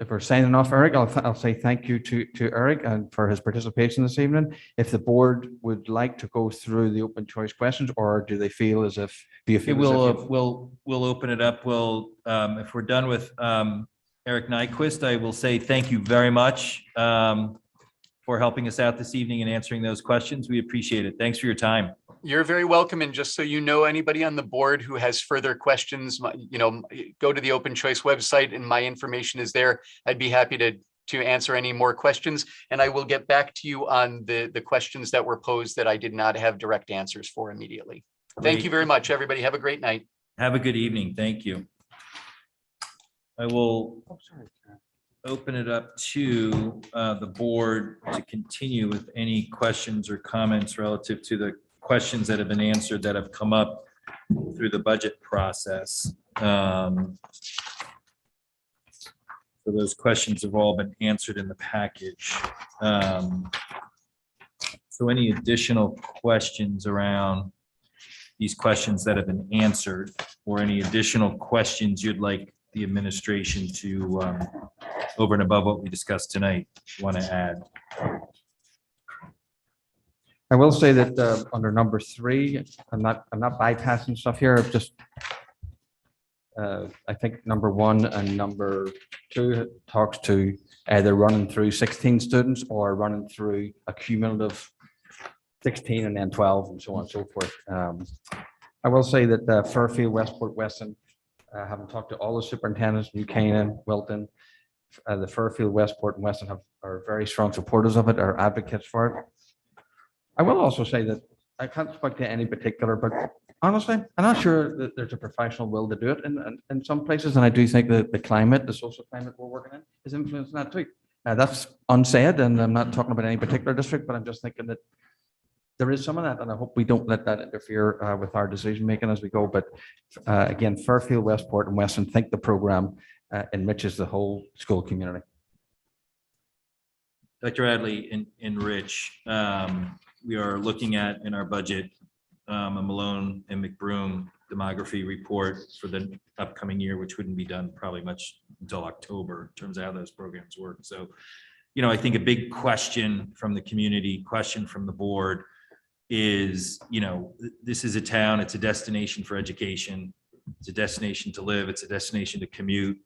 If we're signing off Eric, I'll say thank you to Eric and for his participation this evening. If the board would like to go through the open choice questions, or do they feel as if, do you feel?
We'll open it up. If we're done with Eric Nyquist, I will say thank you very much for helping us out this evening and answering those questions. We appreciate it. Thanks for your time.
You're very welcome. And just so you know, anybody on the board who has further questions, go to the Open Choice website and my information is there. I'd be happy to answer any more questions. And I will get back to you on the questions that were posed that I did not have direct answers for immediately. Thank you very much, everybody. Have a great night.
Have a good evening. Thank you. I will open it up to the board to continue with any questions or comments relative to the questions that have been answered that have come up through the budget process. So those questions have all been answered in the package. So any additional questions around these questions that have been answered, or any additional questions you'd like the administration to, over and above what we discussed tonight, want to add?
I will say that under number 3, I'm not bypassing stuff here. I've just I think number 1 and number 2 talks to either running through 16 students or running through a cumulative 16 and then 12 and so on and so forth. I will say that Fairfield, Westport, Weston, having talked to all the superintendents, New Canaan, Wilton, the Fairfield, Westport, and Weston are very strong supporters of it, are advocates for it. I will also say that I can't speak to any particular, but honestly, I'm not sure that there's a professional will to do it in some places. And I do think that the climate, the social climate we're working in is influencing that too. That's unsaid, and I'm not talking about any particular district, but I'm just thinking that there is some of that, and I hope we don't let that interfere with our decision making as we go. But again, Fairfield, Westport, and Weston think the program enriches the whole school community.
Dr. Adley and Rich, we are looking at in our budget a Malone and McBroom demography report for the upcoming year, which wouldn't be done probably much until October in terms of how those programs work. So, I think a big question from the community, question from the board is, this is a town, it's a destination for education, it's a destination to live, it's a destination to commute.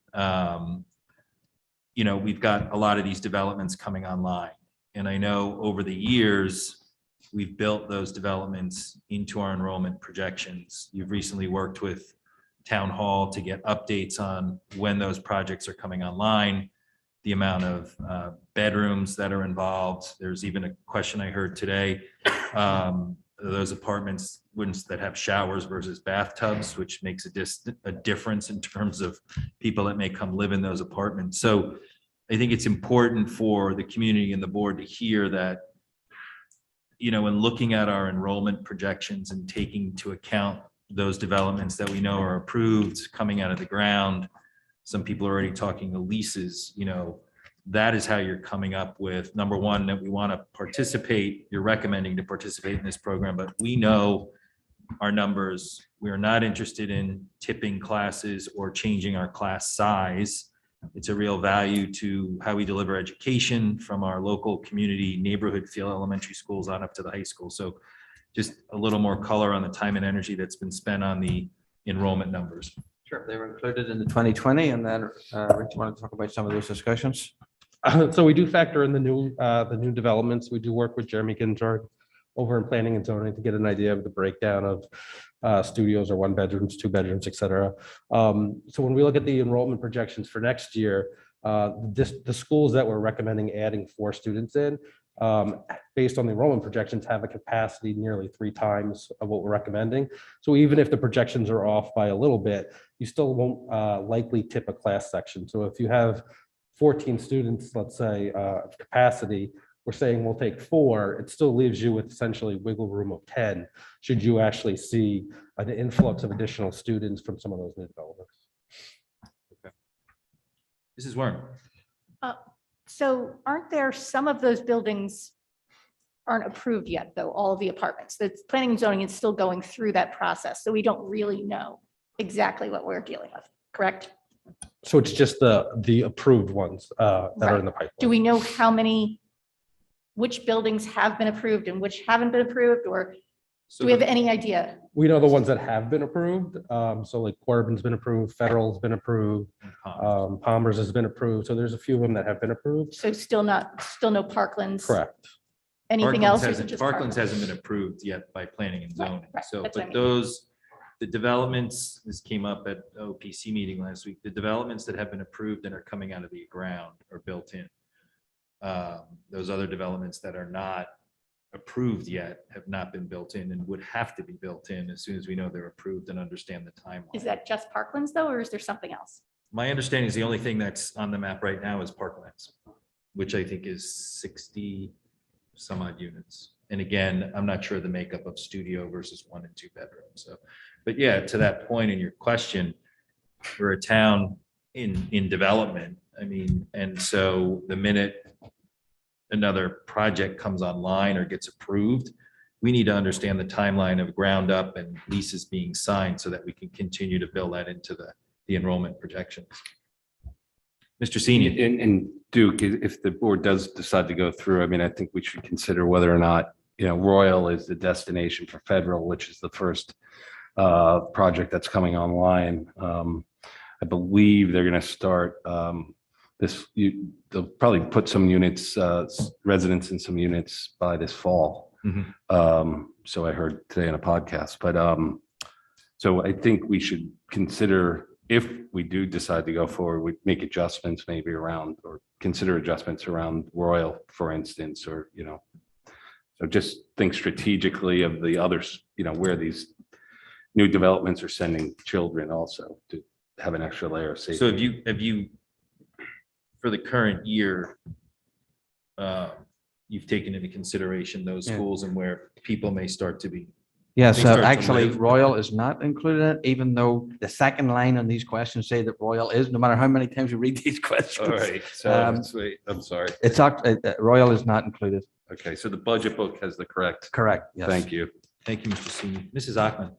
We've got a lot of these developments coming online. And I know over the years, we've built those developments into our enrollment projections. You've recently worked with Town Hall to get updates on when those projects are coming online, the amount of bedrooms that are involved. There's even a question I heard today, those apartments that have showers versus bathtubs, which makes a difference in terms of people that may come live in those apartments. So I think it's important for the community and the board to hear that, when looking at our enrollment projections and taking into account those developments that we know are approved, coming out of the ground, some people are already talking to leases, that is how you're coming up with, number one, that we want to participate. You're recommending to participate in this program, but we know our numbers. We are not interested in tipping classes or changing our class size. It's a real value to how we deliver education from our local community neighborhood feel elementary schools on up to the high school. So just a little more color on the time and energy that's been spent on the enrollment numbers.
Sure, they were included in the 2020, and then Rich, you want to talk about some of those discussions?
So we do factor in the new developments. We do work with Jeremy Ginsberg over in planning and zoning to get an idea of the breakdown of studios or 1 bedrooms, 2 bedrooms, et cetera. So when we look at the enrollment projections for next year, the schools that we're recommending adding 4 students in, based on the enrollment projections, have a capacity nearly 3 times of what we're recommending. So even if the projections are off by a little bit, you still won't likely tip a class section. So if you have 14 students, let's say, of capacity, we're saying we'll take 4, it still leaves you with essentially wiggle room of 10, should you actually see an influx of additional students from some of those new developments.
Mrs. Warren.
So aren't there some of those buildings aren't approved yet, though, all of the apartments? The planning and zoning is still going through that process, so we don't really know exactly what we're dealing with, correct?
So it's just the approved ones that are in the pipeline.
Do we know which buildings have been approved and which haven't been approved, or do we have any idea?
We know the ones that have been approved. So like Corbin's been approved, Federal's been approved, Palmer's has been approved. So there's a few of them that have been approved.
So still no Parklands?
Correct.
Anything else? Or is it just
Parklands hasn't been approved yet by planning and zoning.
right.
So,
That's what I
but
mean.
the developments, this came up at OPC meeting last week, the developments that have been approved and are coming out of the ground are built in. Those other developments that are not approved yet have not been built in and would have to be built in as soon as we know they're approved and understand the timeline.
Is that just Parklands though, or is there something else?
My understanding is the only thing that's on the map right now is Parklands, which I think is 60 some odd units. And again, I'm not sure the makeup of studio versus 1 and 2 bedrooms. So, but yeah, to that point in your question, we're a town in development. I mean, and so the minute another project comes online or gets approved, we need to understand the timeline of ground up and leases being signed so that we can continue to build that into the enrollment projections. Mr. Senior.
And Duke, if the board does decide to go through, I mean, I think we should consider whether or not, Royal is the destination for Federal, which is the first project that's coming online. I believe they're going to start they'll probably put some units, residents in some units by this fall. So I heard today on a podcast, but so I think we should consider, if we do decide to go forward, we make adjustments maybe around, or consider adjustments around Royal, for instance, or, so just think strategically of the others, where these new developments are sending children also to have an extra layer of safety.
So have you for the current year, you've taken into consideration those schools and where people may start to be?
Yeah,
they
so
start to
actually
live.
Royal is not included, in it, even though the second line on these questions say that Royal is, no matter how many times you read these questions.
All right, so wait, I'm sorry.
It's Royal is not included.
Okay, so the budget book has the correct.
Correct. Yes.
Thank you.
Thank you, Mr. Senior. Mrs. Ackman.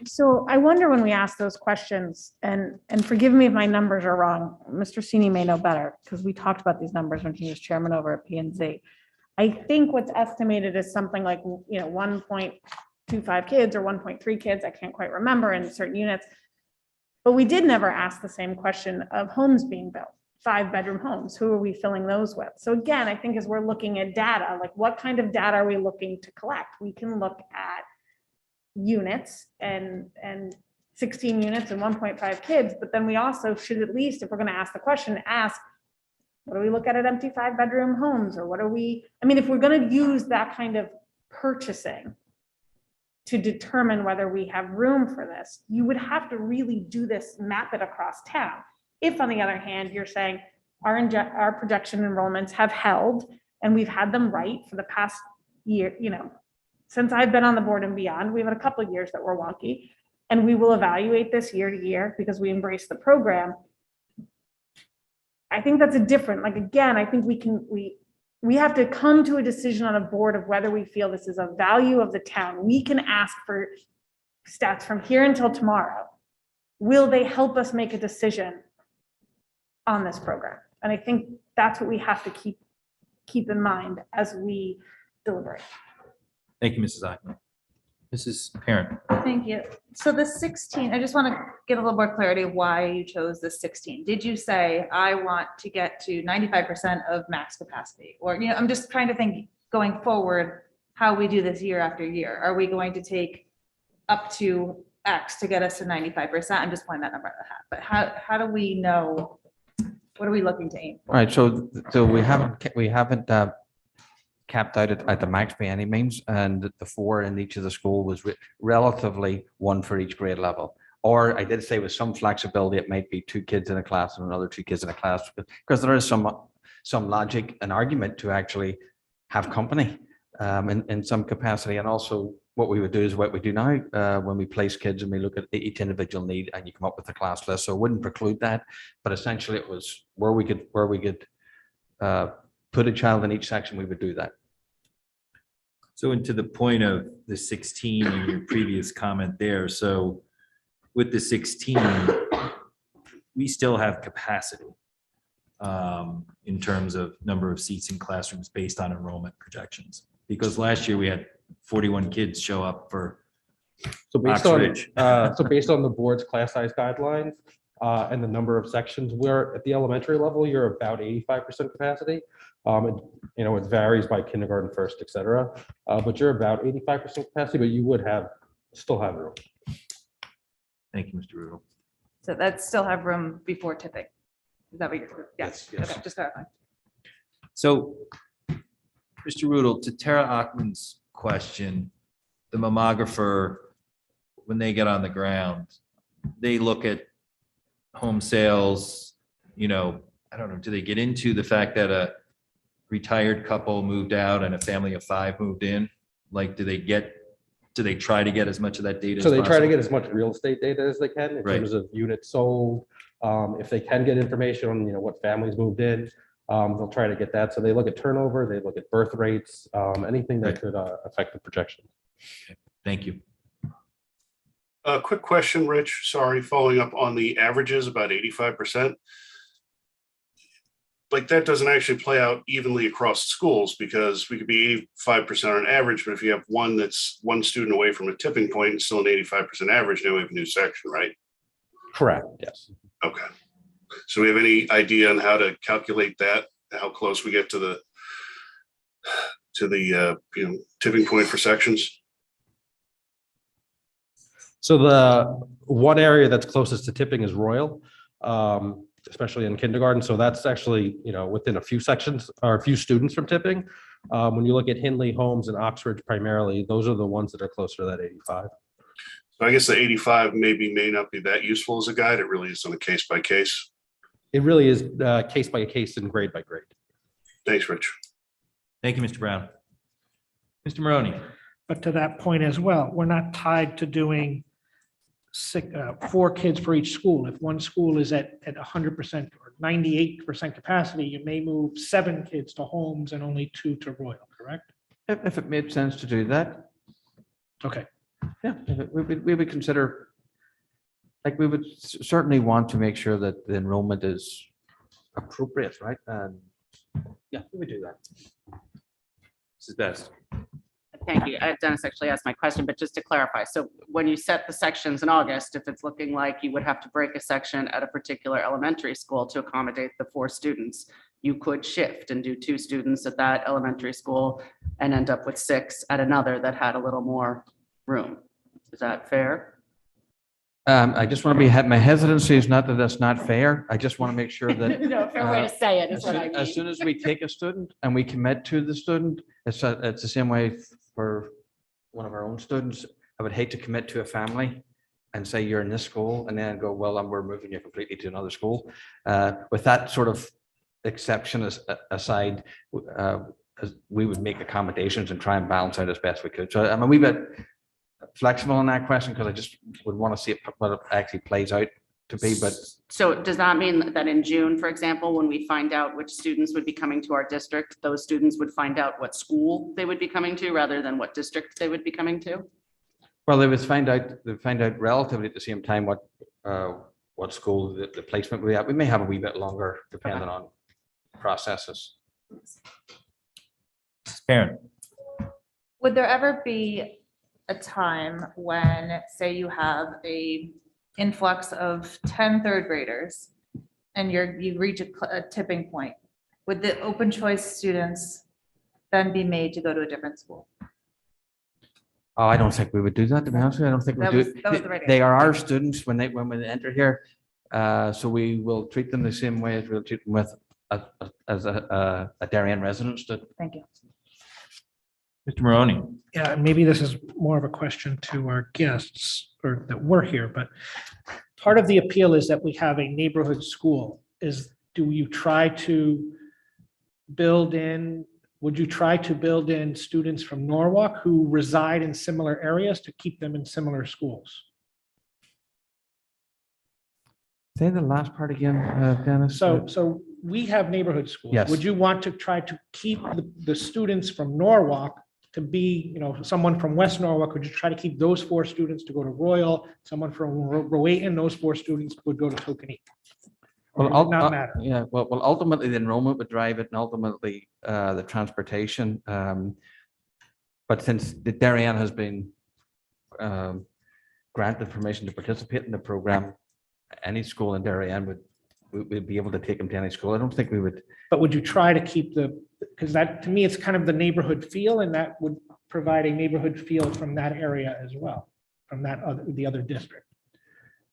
So I wonder when we ask those questions, and forgive me if my numbers are wrong, Mr. Sini may know better, because we talked about these numbers when he was chairman over at P and Z. I think what's estimated is something like, 1.25 kids or 1.3 kids. I can't quite remember in certain units. But we did never ask the same question of homes being built, 5-bedroom homes. Who are we filling those with? So again, I think as we're looking at data, like what kind of data are we looking to collect? We can look at units and 16 units and 1.5 kids, but then we also should, at least if we're going to ask the question, ask, what do we look at empty 5-bedroom homes? Or what are we, if we're going to use that kind of purchasing to determine whether we have room for this, you would have to really do this, map it across town. If on the other hand, you're saying our projection enrollments have held and we've had them right for the past year, since I've been on the board and beyond, we've had a couple of years that were wonky, and we will evaluate this year to year because we embrace the program. I think that's a different, again, I think we have to come to a decision on a board of whether we feel this is a value of the town. We can ask for stats from here until tomorrow. Will they help us make a decision on this program? And I think that's what we have to keep in mind as we deliberate.
Thank you, Mrs. Ackman. Mrs. Parent.
Thank you. So the 16, I just want to get a little more clarity of why you chose the 16. Did you say, I want to get to 95% of max capacity? Or, I'm just trying to think going forward, how we do this year after year. Are we going to take up to X to get us to 95%? I'm just pulling that number out of the hat. But how do we know, what are we looking to aim for?
All right, so we haven't capped out at the max by any means, and the 4 in each of the school was relatively 1 for each grade level. Or I did say with some flexibility, it might be 2 kids in a class and another 2 kids in a class, because there is some logic and argument to actually have company in some capacity. And also what we would do is what we do now when we place kids and we look at each individual need and you come up with a class list. So it wouldn't preclude that, but essentially it was where we could put a child in each section, we would do that.
So, and to the point of the 16 and your previous comment there, so with the 16, we still have capacity in terms of number of seats in classrooms based on enrollment projections. Because last year we had 41 kids show up for
So based
Oxbridge.
on, based on the board's class size guidelines and the number of sections, we're at the elementary level, you're about 85% capacity. It varies by kindergarten, first, et cetera. But you're about 85% capacity, but you would still have room.
Thank you, Mr. Rudel.
So that still have room before tipping? Is that what you're?
Yes.
Okay, just clarifying.
So, Mr. Rudel, to Tara Ackman's question, the mammographer, when they get on the ground, they look at home sales, I don't know, do they get into the fact that a retired couple moved out and a family of 5 moved in? Like, do they try to get as much of that data?
So they
as
try to
possible?
get as much real estate data as they can in
Right.
terms of units sold. If they can get information on, what families moved in, they'll try to get that. So they look at turnover, they look at birth rates, anything that could affect the projection.
Thank you.
A quick question, Rich. Sorry, following up on the averages, about 85%. Like that doesn't actually play out evenly across schools because we could be 85% on average, but if you have one that's one student away from a tipping point and still an 85% average, now we have a new section, right?
Correct, yes.
Okay. So we have any idea on how to calculate that, how close we get to the tipping point for sections?
So the one area that's closest to tipping is Royal, especially in kindergarten. So that's actually, within a few sections or a few students from tipping. When you look at Hindley, Holmes, and Oxford primarily, those are the ones that are closer to that 85.
So I guess the 85 may not be that useful as a guide. It really is on a case by case.
It really is case by case and grade by grade.
Thanks, Rich.
Thank you, Mr. Brown. Mr. Maroney.
But to that point as well, we're not tied to doing 4 kids for each school. If one school is at 100% or 98% capacity, you may move 7 kids to Holmes and only 2 to Royal, correct?
If it made sense to do that,
Okay.
yeah, we would consider, we would certainly want to make sure that the enrollment is appropriate, right? And yeah, we would do that.
This is best.
Thank you. Dennis actually asked my question, but just to clarify, so when you set the sections in August, if it's looking like you would have to break a section at a particular elementary school to accommodate the 4 students, you could shift and do 2 students at that elementary school and end up with 6 at another that had a little more room. Is that fair?
I just want to be, my hesitancy is not that that's not fair. I just want to make sure that
No, fair way to say it is what I mean.
as soon as we take a student and we commit to the student, it's the same way for one of our own students. I would hate to commit to a family and say you're in this school and then go, well, we're moving you completely to another school. With that sort of exception aside, we would make accommodations and try and balance out as best we could. So I'm a wee bit flexible on that question because I just would want to see what it actually plays out to be. But
So does that mean that in June, for example, when we find out which students would be coming to our district, those students would find out what school they would be coming to rather than what district they would be coming to?
well, they would find out relatively at the same time what school the placement would be at. We may have a wee bit longer depending on processes.
Mrs. Parent.
Would there ever be a time when, say you have a influx of 10 third graders and you reach a tipping point? Would the open choice students then be made to go to a different school?
Oh, I don't think we would do that, to be honest with you. I don't think we
That
do.
was the right
They are our students when they enter here. So we will treat them the same way as we'll treat them with as a Darien resident student.
Thank you.
Mr. Maroney.
Yeah, and maybe this is more of a question to our guests or that were here, but part of the appeal is that we have a neighborhood school. Do you try to would you try to build in students from Norwalk who reside in similar areas to keep them in similar schools?
Say the last part again, Dennis.
So we have neighborhood schools.
Yes.
Would you want to try to keep the students from Norwalk to be, someone from West Norwalk? Would you try to keep those 4 students to go to Royal? Someone from Rowayton, those 4 students would go to Tokenie? Or does it not matter?
Yeah, well, ultimately the enrollment would drive it and ultimately the transportation. But since the Darien has been granted permission to participate in the program, any school in Darien would be able to take them to any school. I don't think we would.
But would you try to keep because that, to me, it's kind of the neighborhood feel, and that would provide a neighborhood feel from that area as well, from the other district.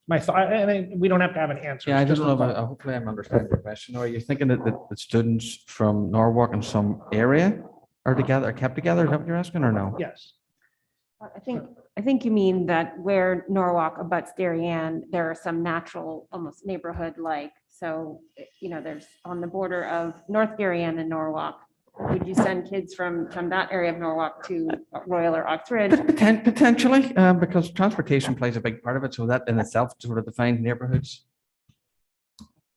My thought, and we don't have to have an answer.
Yeah, I
it's
don't
just
know
a thought.
if hopefully I'm understanding the question. Or are you thinking that the students from Norwalk in some area are kept together? Is that what you're asking, or no?
Yes.
I think you mean that where Norwalk abuts Darien, there are some natural, almost neighborhood-like. So, there's on the border of North Darien and Norwalk. Would you send kids from that area of Norwalk to Royal or Oxford?
Potentially, because transportation plays a big part of it. So that in itself sort of defines neighborhoods.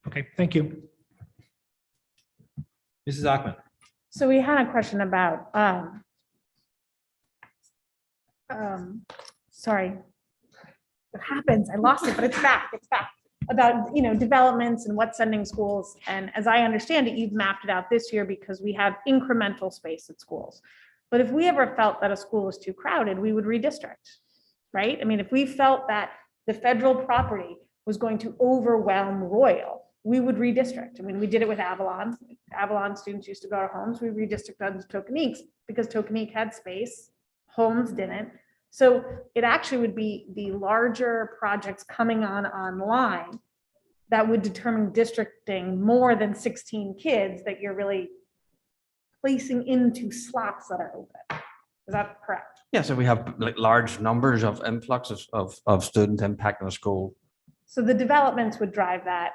Okay, thank you.
Mrs. Ackman.
So we had a question about, sorry, what happens? I lost it, but it's back. About, developments and what's sending schools. And as I understand it, you've mapped it out this year because we have incremental space at schools. But if we ever felt that a school is too crowded, we would redistrict, right? I mean, if we felt that the federal property was going to overwhelm Royal, we would redistrict. I mean, we did it with Avalon. Avalon students used to go to Holmes. We redistricted to Tokenique because Tokenique had space, Holmes didn't. So it actually would be the larger projects coming online that would determine districting more than 16 kids that you're really placing into slots that are open. Is that correct?
Yeah, so we have like large numbers of influxes of students impacting the school.
So the developments would drive that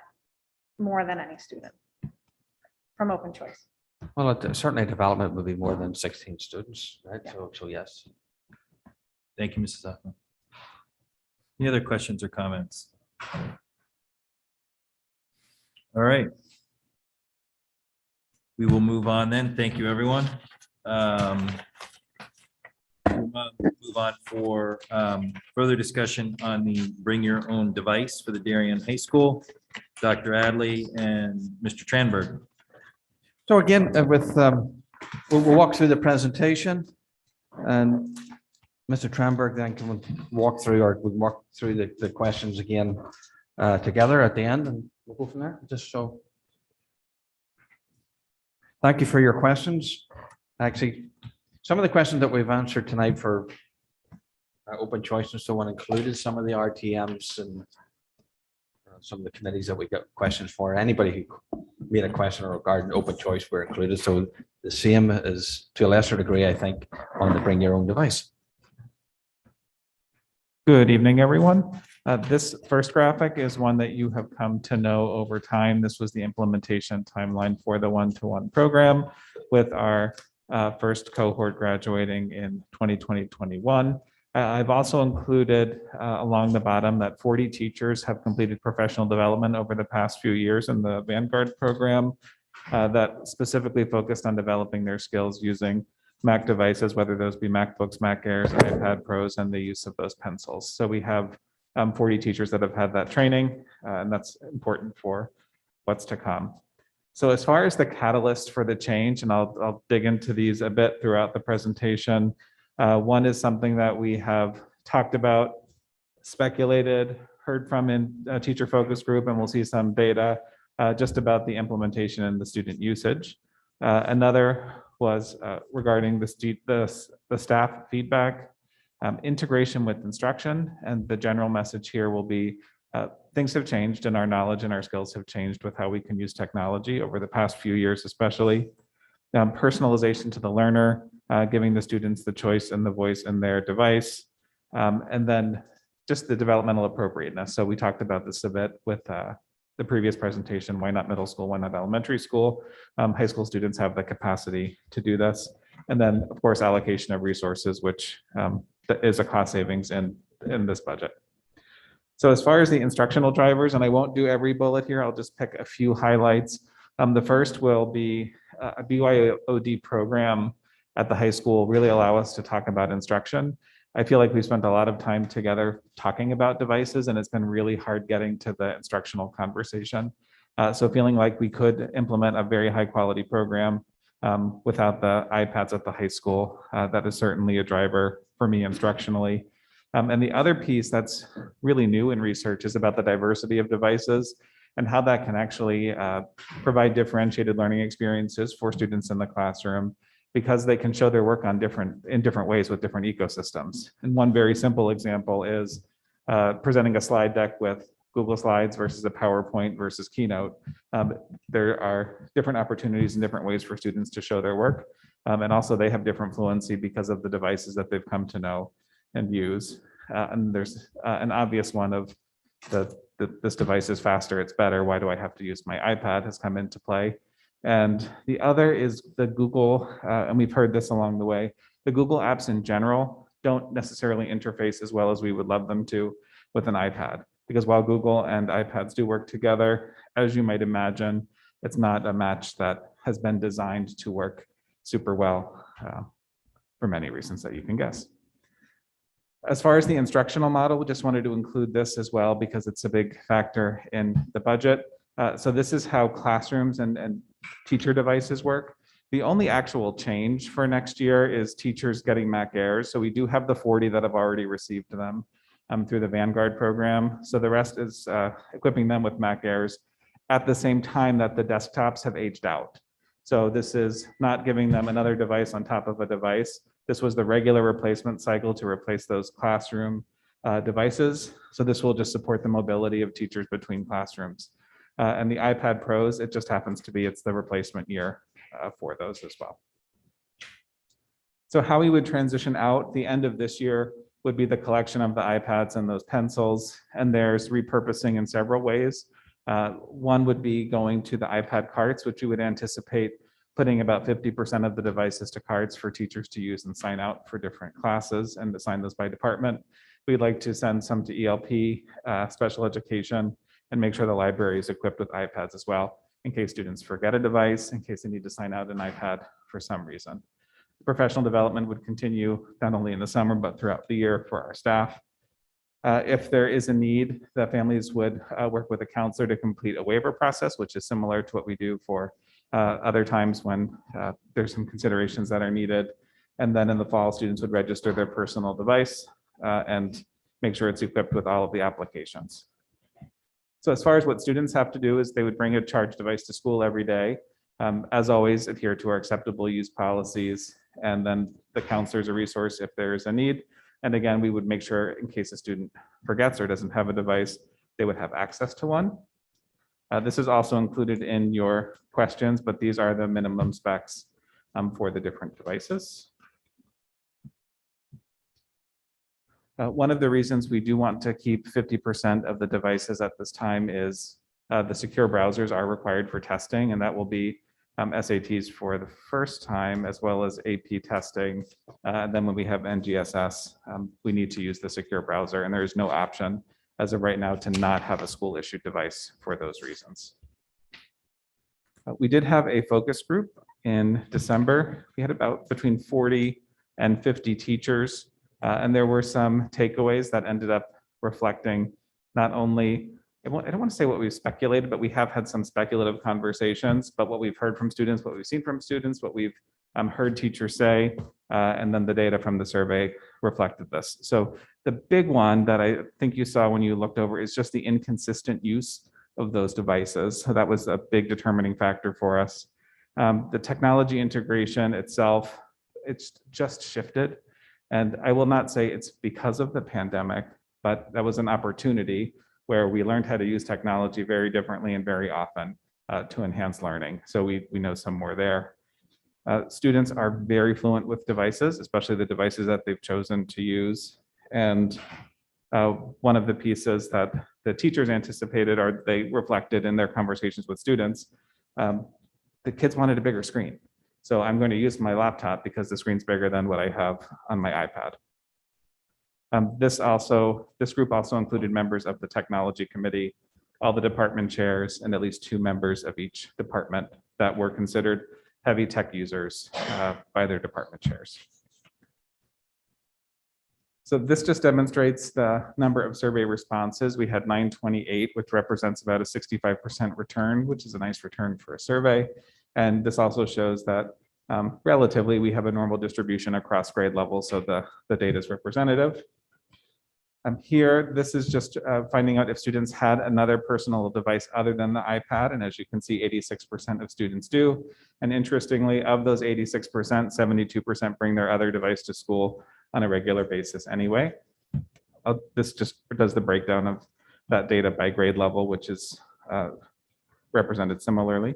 more than any student from open choice.
Well, certainly development would be more than 16 students, right?
Yeah.
So yes.
Thank you, Mrs. Ackman. Any other questions or comments? All right. We will move on then. Thank you, everyone. Move on for further discussion on the bring your own device for the Darien High School. Dr. Adley and Mr. Tranberg.
So again, we'll walk through the presentation and Mr. Tranberg then can walk through the questions again together at the end, and we'll go from there. Just so. Thank you for your questions. Actually, some of the questions that we've answered tonight for open choice and so on included some of the RTMs and some of the committees that we got questions for. Anybody who made a question regarding open choice were included. So the same is to a lesser degree, I think, on the bring your own device.
Good evening, everyone. This first graphic is one that you have come to know over time. This was the implementation timeline for the one-to-one program with our first cohort graduating in 2020-21. I've also included along the bottom that 40 teachers have completed professional development over the past few years in the Vanguard program that specifically focused on developing their skills using Mac devices, whether those be MacBooks, Mac Airs, iPad Pros, and the use of those pencils. So we have 40 teachers that have had that training, and that's important for what's to come. So as far as the catalyst for the change, and I'll dig into these a bit throughout the presentation, One is something that we have talked about, speculated, heard from in a teacher focus group, and we'll see some data just about the implementation and the student usage. Another was regarding the staff feedback, integration with instruction, and the general message here will be things have changed and our knowledge and our skills have changed with how we can use technology over the past few years, especially. Personalization to the learner, giving the students the choice and the voice in their device, and then just the developmental appropriateness. So we talked about this a bit with the previous presentation, why not middle school, why not elementary school? High school students have the capacity to do this. And then, of course, allocation of resources, which is a cost savings in this budget. So as far as the instructional drivers, and I won't do every bullet here, I'll just pick a few highlights. The first will be a BYOD program at the high school really allow us to talk about instruction. I feel like we spent a lot of time together talking about devices, and it's been really hard getting to the instructional conversation. So feeling like we could implement a very high quality program without the iPads at the high school, that is certainly a driver for me instructionally. And the other piece that's really new in research is about the diversity of devices and how that can actually provide differentiated learning experiences for students in the classroom, because they can show their work in different ways with different ecosystems. And one very simple example is presenting a slide deck with Google Slides versus a PowerPoint versus Keynote. There are different opportunities and different ways for students to show their work. And also they have different fluency because of the devices that they've come to know and use. And there's an obvious one of this device is faster, it's better. Why do I have to use my iPad has come into play. And the other is the Google, and we've heard this along the way, the Google apps in general don't necessarily interface as well as we would love them to with an iPad. Because while Google and iPads do work together, as you might imagine, it's not a match that has been designed to work super well for many reasons that you can guess. As far as the instructional model, we just wanted to include this as well because it's a big factor in the budget. So this is how classrooms and teacher devices work. The only actual change for next year is teachers getting Mac Airs. So we do have the 40 that have already received them through the Vanguard program. So the rest is equipping them with Mac Airs at the same time that the desktops have aged out. So this is not giving them another device on top of a device. This was the regular replacement cycle to replace those classroom devices. So this will just support the mobility of teachers between classrooms. And the iPad Pros, it just happens to be, it's the replacement year for those as well. So how we would transition out the end of this year would be the collection of the iPads and those pencils. And there's repurposing in several ways. One would be going to the iPad carts, which we would anticipate putting about 50% of the devices to carts for teachers to use and sign out for different classes and assign those by department. We'd like to send some to ELP, special education, and make sure the library is equipped with iPads as well, in case students forget a device, in case they need to sign out an iPad for some reason. Professional development would continue not only in the summer, but throughout the year for our staff. If there is a need, the families would work with a counselor to complete a waiver process, which is similar to what we do for other times when there's some considerations that are needed. And then in the fall, students would register their personal device and make sure it's equipped with all of the applications. So as far as what students have to do is they would bring a charged device to school every day. As always, adhere to our acceptable use policies, and then the counselor is a resource if there is a need. And again, we would make sure in case a student forgets or doesn't have a device, they would have access to one. This is also included in your questions, but these are the minimum specs for the different devices. One of the reasons we do want to keep 50% of the devices at this time is the secure browsers are required for testing, and that will be SATs for the first time, as well as AP testing. Then when we have NGSS, we need to use the secure browser, and there is no option as of right now to not have a school issued device for those reasons. We did have a focus group in December. We had about between 40 and 50 teachers, and there were some takeaways that ended up reflecting not only, I don't want to say what we've speculated, but we have had some speculative conversations, but what we've heard from students, what we've seen from students, what we've heard teachers say, And then the data from the survey reflected this. So the big one that I think you saw when you looked over is just the inconsistent use of those devices. So that was a big determining factor for us. The technology integration itself, it's just shifted. And I will not say it's because of the pandemic, but that was an opportunity where we learned how to use technology very differently and very often to enhance learning. So we know some more there. Students are very fluent with devices, especially the devices that they've chosen to use. And one of the pieces that the teachers anticipated, or they reflected in their conversations with students, the kids wanted a bigger screen. So I'm going to use my laptop because the screen's bigger than what I have on my iPad. This group also included members of the technology committee, all the department chairs, and at least 2 members of each department that were considered heavy tech users by their department chairs. So this just demonstrates the number of survey responses. We had 928, which represents about a 65% return, which is a nice return for a survey. And this also shows that relatively we have a normal distribution across grade levels, so the data is representative. Here, this is just finding out if students had another personal device other than the iPad. And as you can see, 86% of students do. And interestingly, of those 86%, 72% bring their other device to school on a regular basis anyway. This just does the breakdown of that data by grade level, which is represented similarly.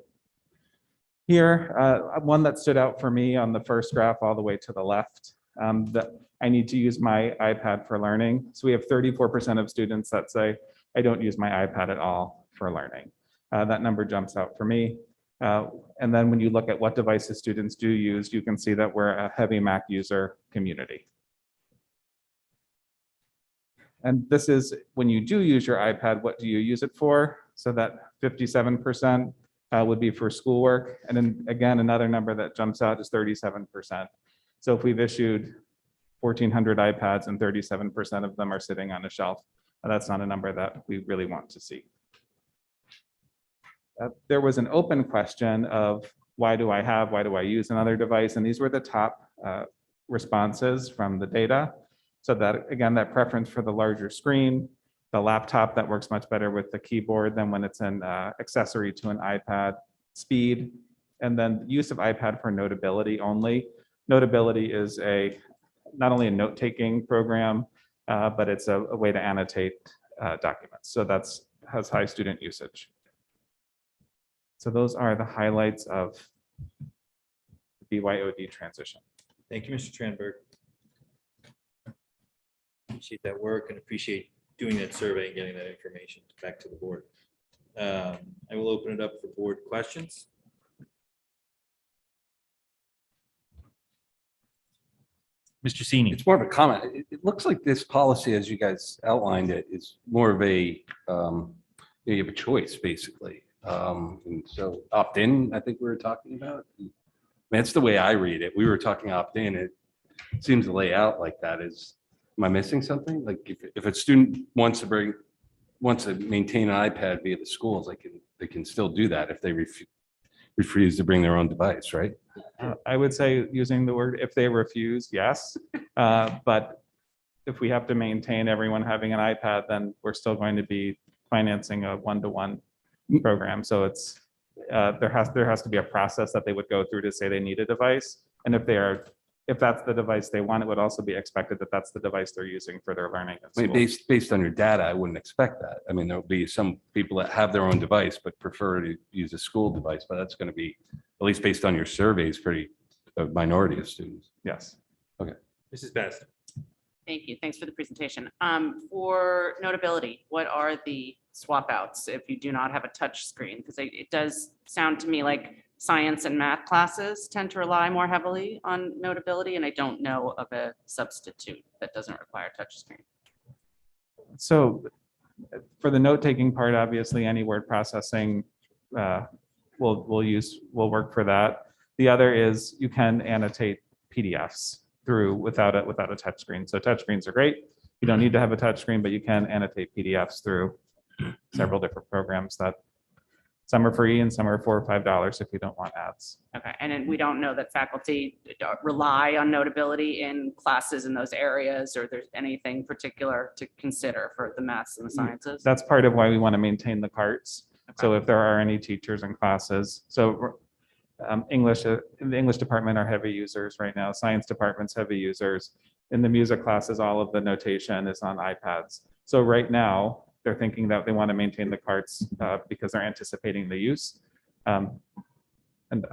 Here, one that stood out for me on the first graph all the way to the left, that I need to use my iPad for learning. So we have 34% of students that say, I don't use my iPad at all for learning. That number jumps out for me. And then when you look at what devices students do use, you can see that we're a heavy Mac user community. And this is when you do use your iPad, what do you use it for? So that 57% would be for schoolwork. And then again, another number that jumps out is 37%. So if we've issued 1,400 iPads and 37% of them are sitting on a shelf, that's not a number that we really want to see. There was an open question of why do I use another device? And these were the top responses from the data. So that, again, that preference for the larger screen, the laptop that works much better with the keyboard than when it's an accessory to an iPad, speed, and then use of iPad for notability only. Notability is not only a note-taking program, but it's a way to annotate documents. So has high student usage. So those are the highlights of the BYOD transition.
Thank you, Mr. Tranberg. Appreciate that work and appreciate doing that survey and getting that information back to the board. I will open it up for board questions. Mr. Sini.
It's more of a comment. It looks like this policy, as you guys outlined it, is more of a, you have a choice, basically. And so opt-in, I think we were talking about. That's the way I read it. We were talking opt-in. It seems to lay out like that. Am I missing something? Like if a student wants to maintain an iPad via the schools, they can still do that if they refuse to bring their own device, right?
I would say using the word if they refuse, yes. But if we have to maintain everyone having an iPad, then we're still going to be financing a one-to-one program. So it's there has to be a process that they would go through to say they need a device. And if that's the device they want, it would also be expected that that's the device they're using for their learning at
I
school.
mean, based on your data, I wouldn't expect that. I mean, there'll be some people that have their own device but prefer to use a school device, but that's going to be, at least based on your surveys, pretty a minority of students.
Yes.
Okay.
Mrs. Best.
Thank you. Thanks for the presentation. For notability, what are the swap outs if you do not have a touch screen? Because it does sound to me like science and math classes tend to rely more heavily on notability, and I don't know of a substitute that doesn't require touch screen.
So for the note-taking part, obviously any word processing will work for that. The other is you can annotate PDFs without a touch screen. So touch screens are great. You don't need to have a touch screen, but you can annotate PDFs through several different programs Some are free and some are $4 or $5 if you don't want ads.
Okay, and then we don't know that faculty rely on Notability in classes in those areas, or there's anything particular to consider for the maths and the sciences?
That's part of why we want to maintain the carts. So if there are any teachers in classes, so English, in the English department are heavy users right now, science department's heavy users. In the music classes, all of the notation is on iPads. So right now, they're thinking that they want to maintain the carts because they're anticipating the use. And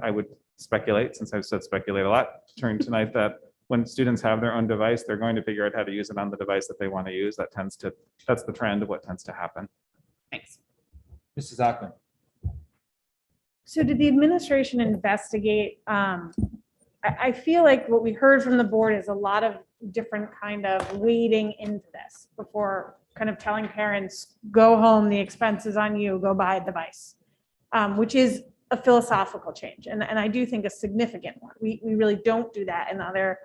I would speculate, since I've said speculate a lot during tonight, that when students have their own device, they're going to figure out how to use it on the device that they want to use. That's the trend of what tends to happen.
Thanks.
Mrs. Ackman.
So did the administration investigate? I feel like what we heard from the board is a lot of different kind of wading into this before kind of telling parents, go home, the expense is on you, go buy a device, which is a philosophical change. And I do think a significant one. We really don't do that in other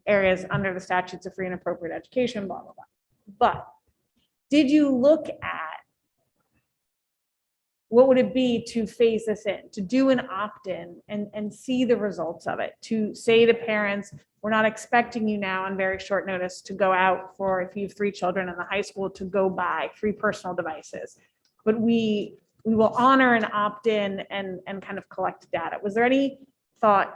areas under the statutes of free and appropriate education, blah, blah, blah. But did you look at what would it be to phase this in, to do an opt-in and see the results of it, to say to parents, we're not expecting you now on very short notice to go out for, if you have 3 children in the high school, to go buy 3 personal devices. But we will honor an opt-in and kind of collect data. Was there any thought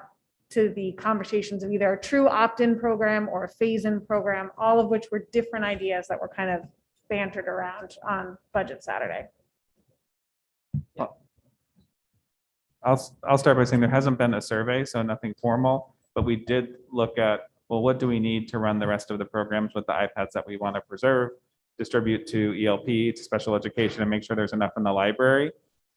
to the conversations of either a true opt-in program or a phase-in program, all of which were different ideas that were kind of bantered around on Budget Saturday?
I'll start by saying there hasn't been a survey, so nothing formal, but we did look at, well, what do we need to run the rest of the programs with the iPads that we want to preserve, distribute to ELP, to special education, and make sure there's enough in the library.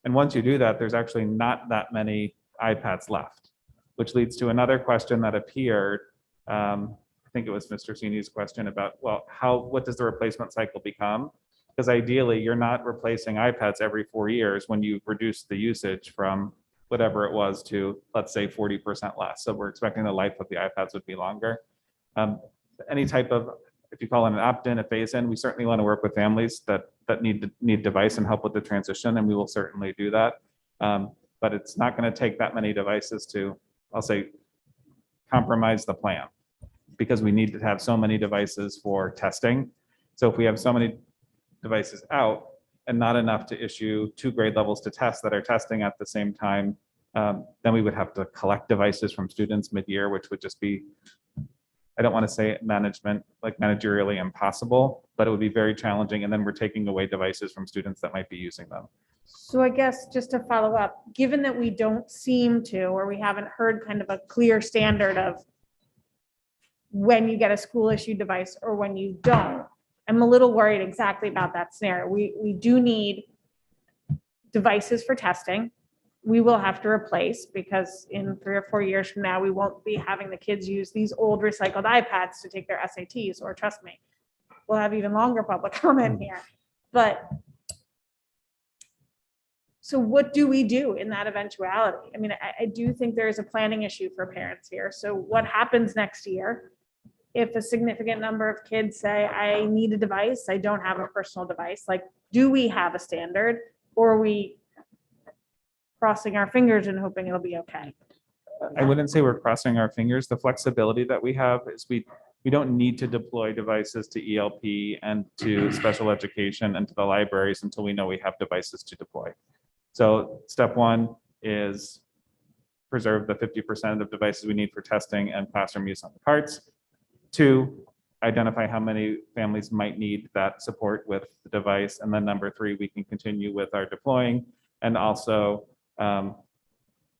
And once you do that, there's actually not that many iPads left, which leads to another question that appeared. I think it was Mr. Sini's question about, well, what does the replacement cycle become? Because ideally, you're not replacing iPads every 4 years when you've reduced the usage from whatever it was to, let's say, 40% less. So we're expecting the life of the iPads would be longer. Any type of, if you call it an opt-in, a phase-in, we certainly want to work with families that need device and help with the transition, and we will certainly do that. But it's not going to take that many devices to, I'll say, compromise the plan, because we need to have so many devices for testing. So if we have so many devices out and not enough to issue 2 grade levels to test that are testing at the same time, then we would have to collect devices from students mid-year, which would just be, I don't want to say managerially impossible, but it would be very challenging. And then we're taking away devices from students that might be using them.
So I guess just to follow up, given that we don't seem to, or we haven't heard kind of a clear standard of when you get a school issued device or when you don't, I'm a little worried exactly about that scenario. We do need devices for testing. We will have to replace, because in 3 or 4 years from now, we won't be having the kids use these old recycled iPads to take their SATs, or trust me, we'll have even longer public comment here. But so what do we do in that eventuality? I mean, I do think there is a planning issue for parents here. So what happens next year if a significant number of kids say, I need a device, I don't have a personal device? Like, do we have a standard, or are we crossing our fingers and hoping it'll be okay?
I wouldn't say we're crossing our fingers. The flexibility that we have is we don't need to deploy devices to ELP and to special education and to the libraries until we know we have devices to deploy. So step 1 is preserve the 50% of devices we need for testing and classroom use on the carts. 2, identify how many families might need that support with the device. And then number 3, we can continue with our deploying, and also the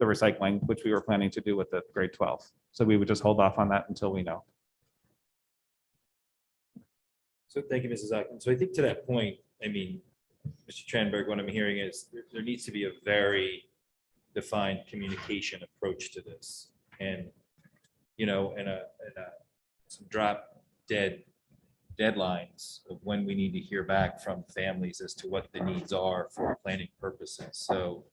recycling, which we were planning to do with the grade 12. So we would just hold off on that until we know.
So thank you, Mrs. Ackman. So I think to that point, I mean, Mr. Tranberg, what I'm hearing is there needs to be a very defined communication approach to this. And, you know, some drop dead deadlines of when we need to hear back from families as to what the needs are for planning purposes. So,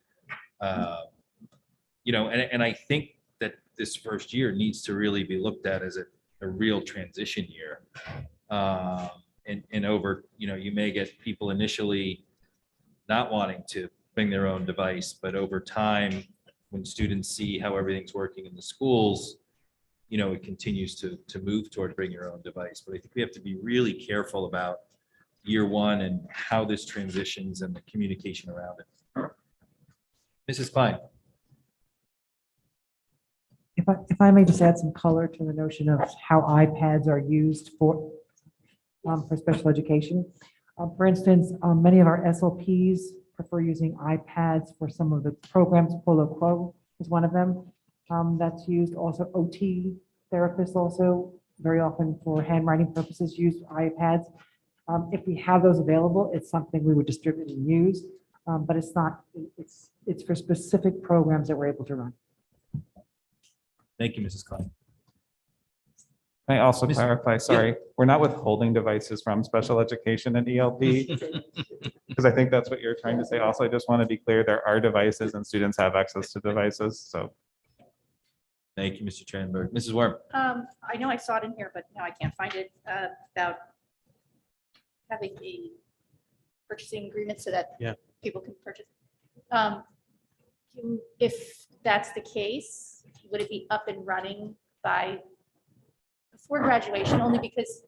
you know, and I think that this first year needs to really be looked at as a real transition year. And over, you know, you may get people initially not wanting to bring their own device, but over time, when students see how everything's working in the schools, it continues to move toward bring your own device. But I think we have to be really careful about year one and how this transitions and the communication around it. Mrs. Klein.
If I may just add some color to the notion of how iPads are used for special education. For instance, many of our SLPs prefer using iPads for some of the programs. Polo Quo is one of them that's used. Also, OT therapists also very often for handwriting purposes use iPads. If we have those available, it's something we would distribute and use, but it's not. It's for specific programs that we're able to run.
Thank you, Mrs. Klein.
Can I also clarify, sorry, we're not withholding devices from special education and ELP, because I think that's what you're trying to say. Also, I just want to be clear, there are devices and students have access to devices, so.
Thank you, Mr. Tranberg. Mrs. Worm.
I know I saw it in here, but now I can't find it, about having a purchasing agreement so that people can purchase. If that's the case, would it be up and running by before graduation? Only because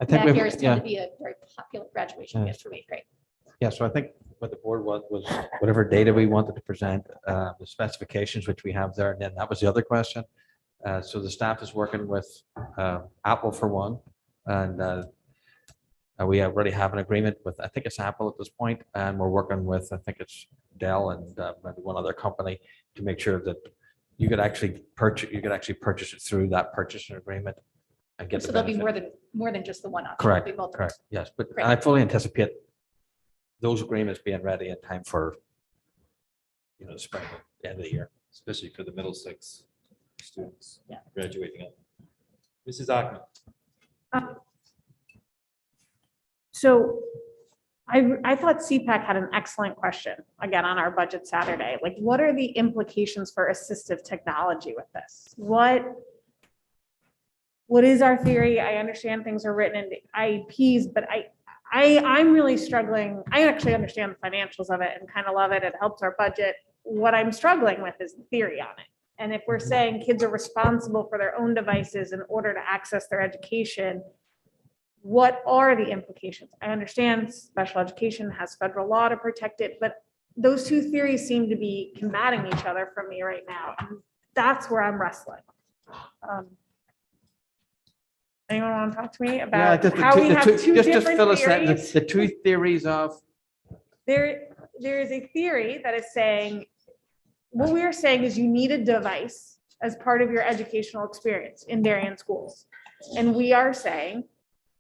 I think
that year is going to be a very popular graduation gift for 8th grade.
Yeah, so I think what the board was whatever data we wanted to present, the specifications which we have there, and then that was the other question. So the staff is working with Apple for one, and we already have an agreement with, I think it's Apple at this point, and we're working with, I think it's Dell and maybe one other company to make sure that you could actually purchase it through that purchasing agreement and get
So
the
there'll be
benefit.
more than just the one option.
Correct,
There'll be multiple.
correct, yes, but
Great.
I fully anticipate those agreements being ready in time for, the spring, the end of the year.
Especially for the Middlesex students graduating up. Mrs. Ackman.
So I thought CPAC had an excellent question, again, on our budget Saturday. Like, what are the implications for assistive technology with this? What is our theory? I understand things are written in the IEPs, but I'm really struggling. I actually understand the financials of it and kind of love it. It helps our budget. What I'm struggling with is the theory on it. And if we're saying kids are responsible for their own devices in order to access their education, what are the implications? I understand special education has federal law to protect it, but those two theories seem to be combating each other for me right now. And that's where I'm wrestling. Anyone want to talk to me about how we have two different theories?
The two theories of.
There is a theory that is saying, what we are saying is you need a device as part of your educational experience in Darien schools. And we are saying,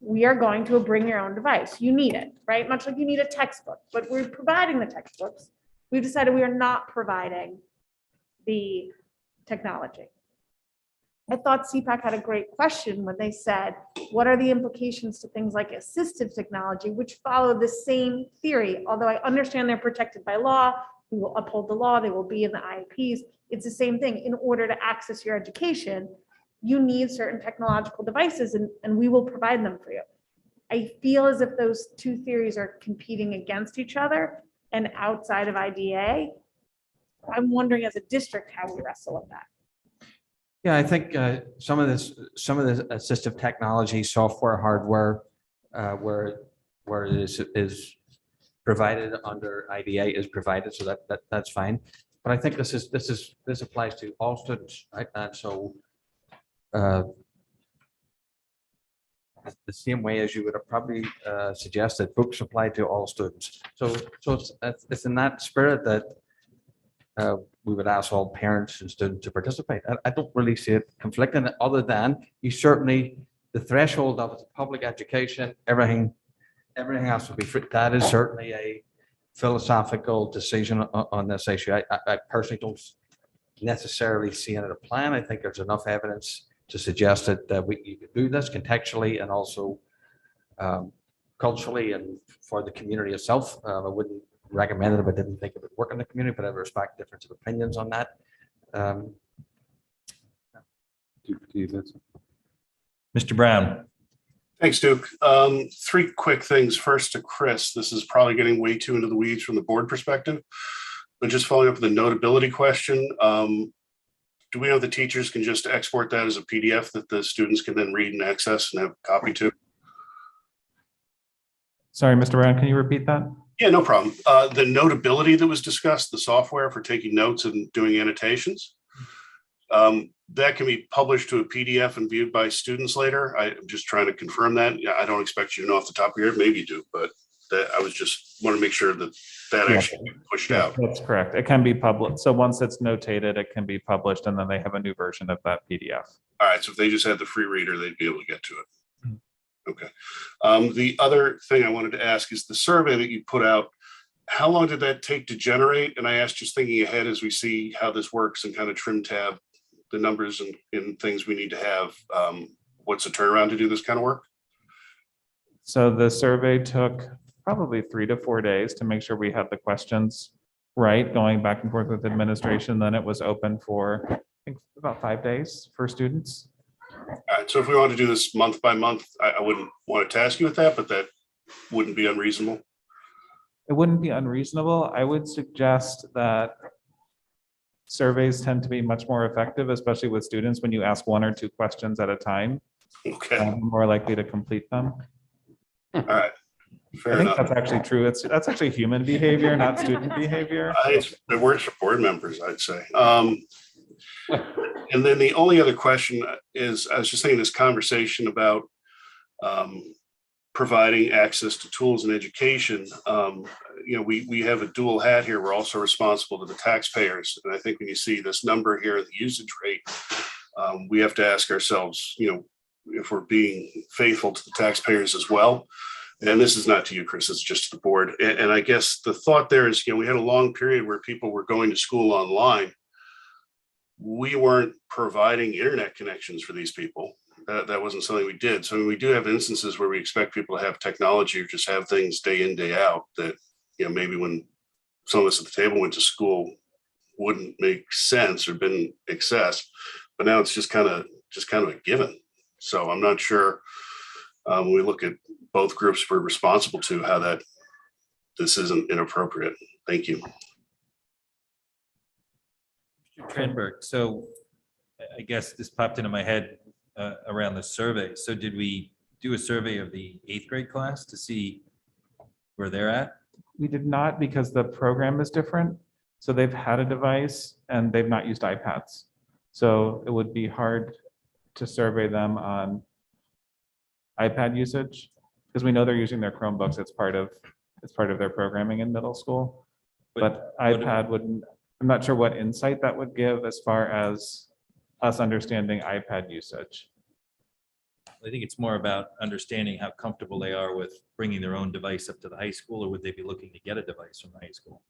we are going to bring your own device. You need it, right? Much like you need a textbook, but we're providing the textbooks. We've decided we are not providing the technology. I thought CPAC had a great question when they said, what are the implications to things like assistive technology, which follow the same theory? Although I understand they're protected by law, we will uphold the law, they will be in the IEPs. It's the same thing. In order to access your education, you need certain technological devices and we will provide them for you. I feel as if those two theories are competing against each other and outside of IDA. I'm wondering as a district how we wrestle with that.
Yeah, I think some of this assistive technology, software, hardware, where it is provided under IDA is provided, so that's fine. But I think this applies to all students, right? And so the same way as you would have probably suggested, books apply to all students. So it's in that spirit that we would ask all parents and students to participate. I don't really see it conflicting, other than you certainly, the threshold of public education, everything has to be free. That is certainly a philosophical decision on this issue. I personally don't necessarily see it in a plan. I think there's enough evidence to suggest that you could do this contextually and also culturally and for the community itself. I wouldn't recommend it if I didn't think it would work in the community, but I respect difference of opinions on that.
Mr. Brown.
Thanks, Duke. Three quick things. First to Chris, this is probably getting way too into the weeds from the board perspective, but just following up with the notability question. Do we know the teachers can just export that as a PDF that the students can then read and access and have a copy to?
Sorry, Mr. Brown, can you repeat that?
Yeah, no problem. The notability that was discussed, the software for taking notes and doing annotations, that can be published to a PDF and viewed by students later. I'm just trying to confirm that. Yeah, I don't expect you to know off the top of your head, maybe you do, but that I was just want to make sure that that
Yeah.
actually gets pushed out.
That's correct. It can be public. So once it's notated, it can be published and then they have a new version of that PDF.
All right, so if they just had the free reader, they'd be able to get to it. Okay. The other thing I wanted to ask is the survey that you put out, how long did that take to generate? And I asked just thinking ahead as we see how this works and kind of trim tab the numbers and things we need to have. What's the turnaround to do this kind of work?
So the survey took probably 3 to 4 days to make sure we had the questions right, going back and forth with administration. Then it was open for, I think, about 5 days for students.
All right, so if we want to do this month by month, I wouldn't want to task you with that, but that wouldn't be unreasonable.
It wouldn't be unreasonable. I would suggest that surveys tend to be much more effective, especially with students, when you ask 1 or 2 questions at a time.
Okay.
More likely to complete them.
All right. Fair
I think
enough.
that's actually true. That's actually human behavior, not student behavior.
It works for board members, I'd say. And then the only other question is, I was just thinking this conversation about providing access to tools and education. We have a dual hat here. We're also responsible to the taxpayers. And I think when you see this number here, the usage rate, we have to ask ourselves, if we're being faithful to the taxpayers as well. And this is not to you, Chris, it's just to the board. And I guess the thought there is, we had a long period where people were going to school online. We weren't providing internet connections for these people. That wasn't something we did. So we do have instances where we expect people to have technology or just have things day in, day out that, maybe when some of us at the table went to school wouldn't make sense or been excess, but now it's just kind of a given. So I'm not sure when we look at both groups we're responsible to how this isn't inappropriate. Thank you.
Tranberg, so I guess this popped into my head around the survey. So did we do a survey of the 8th grade class to see where they're at?
We did not, because the program is different. So they've had a device and they've not used iPads. So it would be hard to survey them on iPad usage, because we know they're using their Chromebooks. It's part of their programming in middle school. But iPad wouldn't, I'm not sure what insight that would give as far as us understanding iPad usage.
I think it's more about understanding how comfortable they are with bringing their own device up to the high school, or would they be looking to get a device from the high school?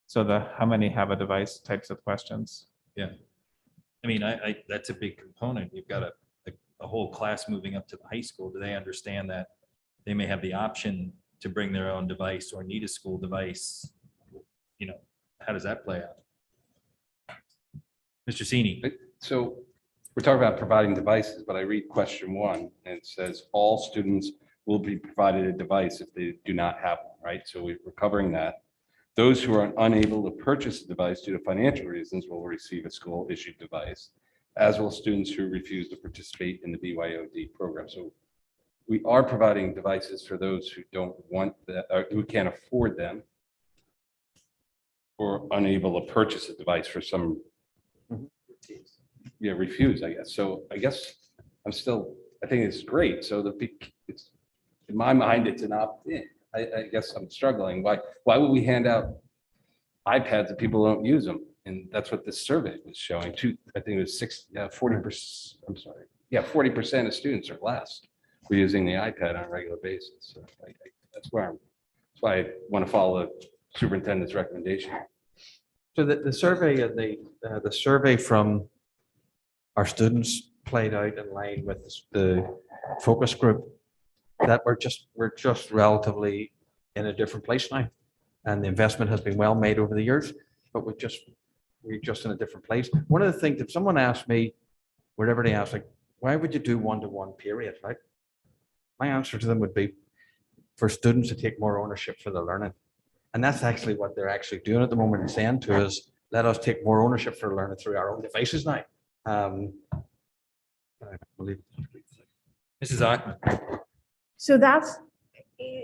So how many have a device types of questions.
Yeah. I mean, that's a big component. You've got a whole class moving up to the high school. Do they understand that they may have the option to bring their own device or need a school device? How does that play out? Mr. Sini.
So we're talking about providing devices, but I read question 1 and it says all students will be provided a device if they do not have one, right? So we're covering that. Those who are unable to purchase a device due to financial reasons will receive a school issued device, as will students who refuse to participate in the BYOD program. So we are providing devices for those who don't want that, or who can't afford them, or unable to purchase a device for some refuse, I guess. So I guess I think it's great. So it's, in my mind, it's an opt-in. I guess I'm struggling. Why would we hand out iPads if people don't use them? And that's what this survey was showing. I think it was 40%. I'm sorry. Yeah, 40% of students or less were using the iPad on a regular basis. So that's why I want to follow the superintendent's recommendation.
So the survey and the survey from our students played out in line with the focus group, that we're just relatively in a different place now. And the investment has been well made over the years, but we're just in a different place. One of the things, if someone asked me, whatever they ask, like, why would you do one-to-one period, right? my answer to them would be for students to take more ownership for their learning. And that's actually what they're actually doing at the moment and saying to us, let us take more ownership for learning through our own devices now. I believe.
Mrs. Ackman.
So that's,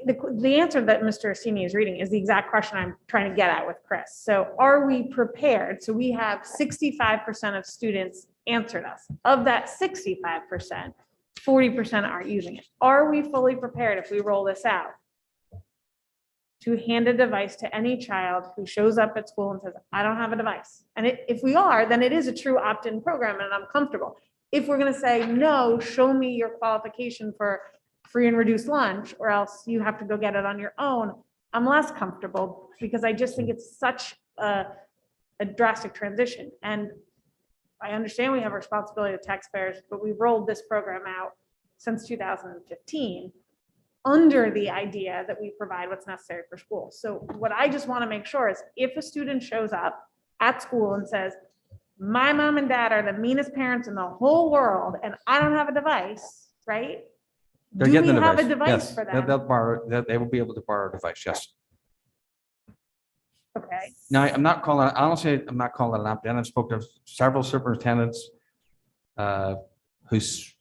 the answer that Mr. Assini is reading is the exact question I'm trying to get at with Chris. So are we prepared? So we have 65% of students answered us. Of that 65%, 40% aren't using it. Are we fully prepared if we roll this out to hand a device to any child who shows up at school and says, I don't have a device? And if we are, then it is a true opt-in program and I'm comfortable. If we're going to say, no, show me your qualification for free and reduced lunch, or else you have to go get it on your own, I'm less comfortable because I just think it's such a drastic transition. And I understand we have a responsibility to taxpayers, but we rolled this program out since 2015 under the idea that we provide what's necessary for school. So what I just want to make sure is if a student shows up at school and says, my mom and dad are the meanest parents in the whole world and I don't have a device, right?
They're
Do we
getting a
have a
device.
device for
They'll
them?
borrow, they will be able to borrow a device, yes.
Okay.
Now, I'm not calling, honestly, I'm not calling it an opt-in. I've spoken to several superintendents whose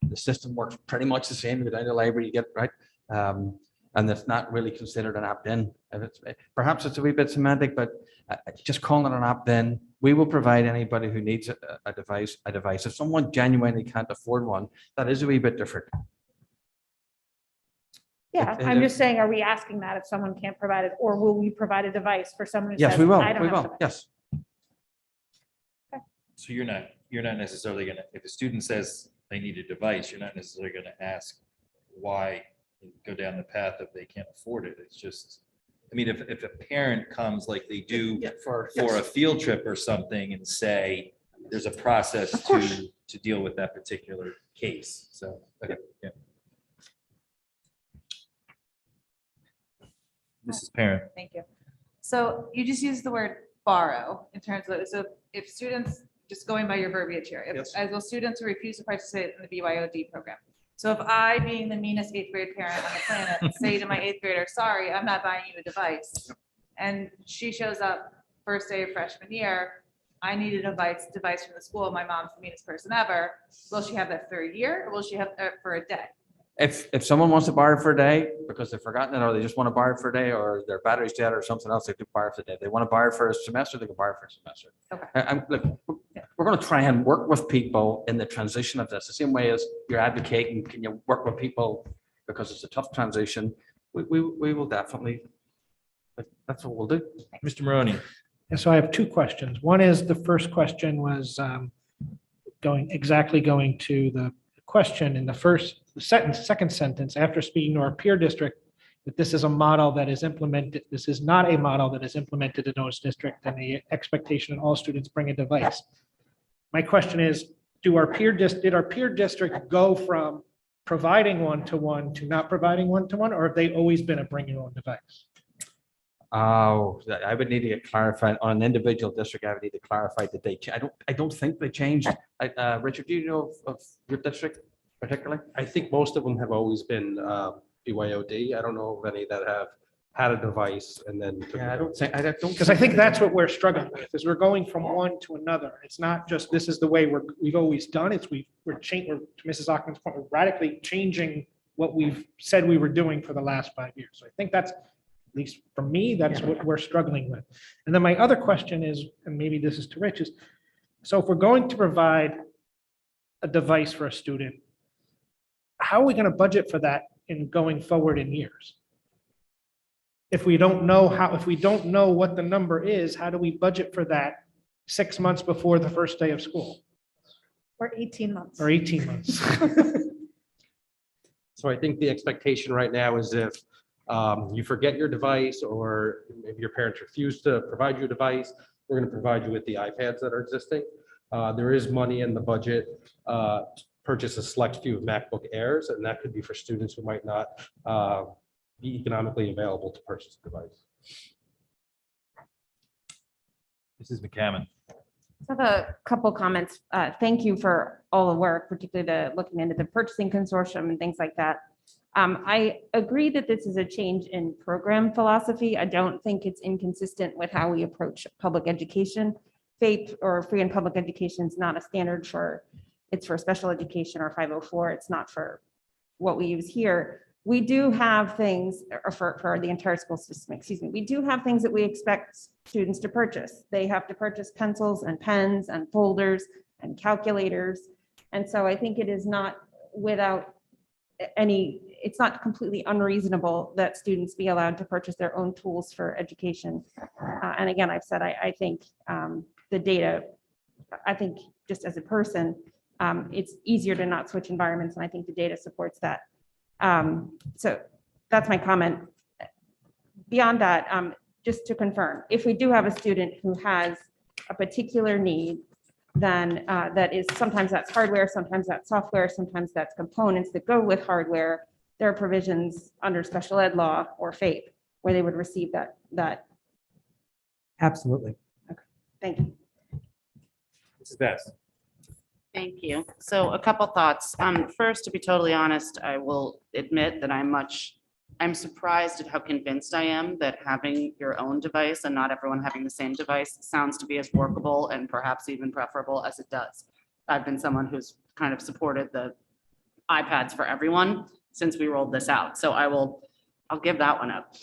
the system works pretty much the same. You go down to the library, you get, right? And it's not really considered an opt-in. Perhaps it's a wee bit semantic, but just calling it an opt-in, we will provide anybody who needs a device. If someone genuinely can't afford one, that is a wee bit different.
Yeah, I'm just saying, are we asking that if someone can't provide it, or will we provide a device for someone who
Yes,
says,
we will.
I don't
We
have a
will.
device?
Yes.
So you're not necessarily gonna, if a student says they need a device, you're not necessarily gonna ask why, and go down the path of they can't afford it. It's just, I mean, if a parent comes like they do for a field trip or something and say, there's a process to deal with that particular case. So, okay, yeah. Mrs. Parent.
Thank you. So you just used the word borrow in terms of, so if students, just going by your verbiage here, if, as well, students who refuse to participate in the BYOD program. So if I, being the meanest 8th grade parent on the planet, say to my 8th grader, sorry, I'm not buying you a device. And she shows up first day of freshman year, I need a device from the school. My mom's the meanest person ever. Will she have that third year, or will she have it for a day?
If someone wants to borrow it for a day because they've forgotten it, or they just want to borrow it for a day, or their battery's dead or something else, they can borrow it for a day. If they want to borrow it for a semester, they can borrow it for a semester.
Okay.
Look, we're going to try and work with people in the transition of this, the same way as you're advocating, can you work with people because it's a tough transition? We will definitely, that's what we'll do.
Mr. Maroney.
And so I have two questions. One is, the first question was going to the question in the second sentence, after speaking to our peer district, that this is a model that is implemented. This is not a model that is implemented in those district, and the expectation that all students bring a device. My question is, did our peer district go from providing one-to-one to not providing one-to-one, or have they always been a bring your own device?
Oh, I would need to get clarified on an individual district. I would need to clarify that they, I don't think they changed. Richard, do you know of your district particularly?
I think most of them have always been BYOD. I don't know of any that have had a device and then.
Yeah, I don't think,
Because I think that's what we're struggling with, is we're going from one to another. It's not just, this is the way we've always done it. We're changing, to Mrs. Ockman's point, we're radically changing what we've said we were doing for the last 5 years. So I think that's, at least for me, that's what we're struggling with. And then my other question is, and maybe this is to Rich, is, so if we're going to provide a device for a student, how are we going to budget for that in going forward in years? If we don't know what the number is, how do we budget for that 6 months before the first day of school?
Or 18 months.
Or 18 months.
So I think the expectation right now is if you forget your device, or maybe your parents refuse to provide you a device, we're going to provide you with the iPads that are existing. There is money in the budget to purchase a select few of MacBook Airs, and that could be for students who might not be economically available to purchase a device.
Mrs. McCammon.
I have a couple comments. Thank you for all the work, particularly looking into the purchasing consortium and things like that. I agree that this is a change in program philosophy. I don't think it's inconsistent with how we approach public education. FAPE or free and public education is not a standard it's for special education or 504. It's not for what we use here. We do have things, or for the entire school system, excuse me, we do have things that we expect students to purchase. They have to purchase pencils and pens and folders and calculators. And so I think it is not without it's not completely unreasonable that students be allowed to purchase their own tools for education. And again, I've said, I think the data, I think just as a person, it's easier to not switch environments. And I think the data supports that. So that's my comment. Beyond that, just to confirm, if we do have a student who has a particular need, then that is, sometimes that's hardware, sometimes that's software, sometimes that's components that go with hardware. There are provisions under special ed law or FAPE where they would receive that.
Absolutely.
Thank you.
Mrs. Best.
Thank you. So a couple thoughts. First, to be totally honest, I will admit that I'm surprised at how convinced I am that having your own device and not everyone having the same device sounds to be as workable and perhaps even preferable as it does. I've been someone who's kind of supported the iPads for everyone since we rolled this out. So I'll give that one up.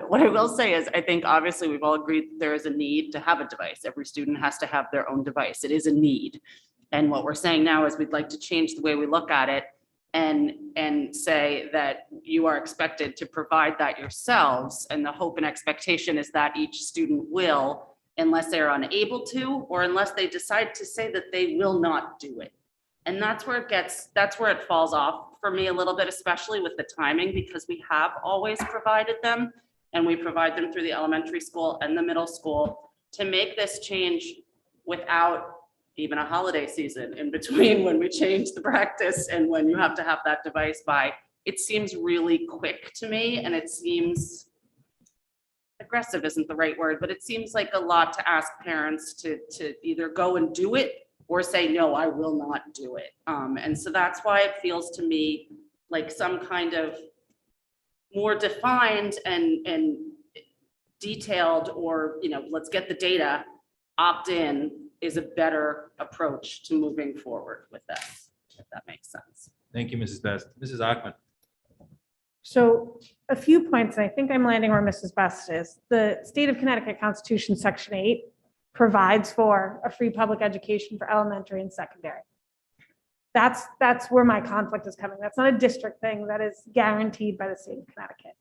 What I will say is, I think obviously we've all agreed that there is a need to have a device. Every student has to have their own device. It is a need. And what we're saying now is we'd like to change the way we look at it and say that you are expected to provide that yourselves. And the hope and expectation is that each student will, unless they're unable to, or unless they decide to say that they will not do it. And that's where it falls off for me a little bit, especially with the timing, because we have always provided them and we provide them through the elementary school and the middle school. To make this change without even a holiday season in between when we change the practice and when you have to have that device by, it seems really quick to me. And it seems aggressive isn't the right word, but it seems like a lot to ask parents to either go and do it or say, no, I will not do it. And so that's why it feels to me like some kind of more defined and detailed, or, let's get the data, opt-in is a better approach to moving forward with this, if that makes sense.
Thank you, Mrs. Best. Mrs. Ackman.
So a few points, and I think I'm landing where Mrs. Best is. The State of Connecticut Constitution, Section 8, provides for a free public education for elementary and secondary. That's where my conflict is coming. That's not a district thing. That is guaranteed by the state of Connecticut.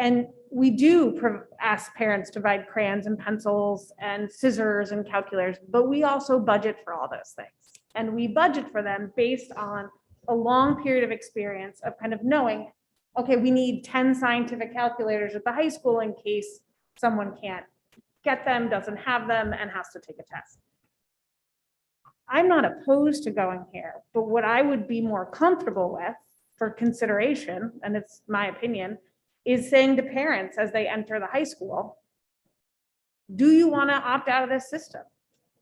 And we do ask parents to provide crayons and pencils and scissors and calculators, but we also budget for all those things. And we budget for them based on a long period of experience of kind of knowing, okay, we need 10 scientific calculators at the high school in case someone can't get them, doesn't have them, and has to take a test. I'm not opposed to going here, but what I would be more comfortable with for consideration, and it's my opinion, is saying to parents as they enter the high school, do you want to opt out of this system,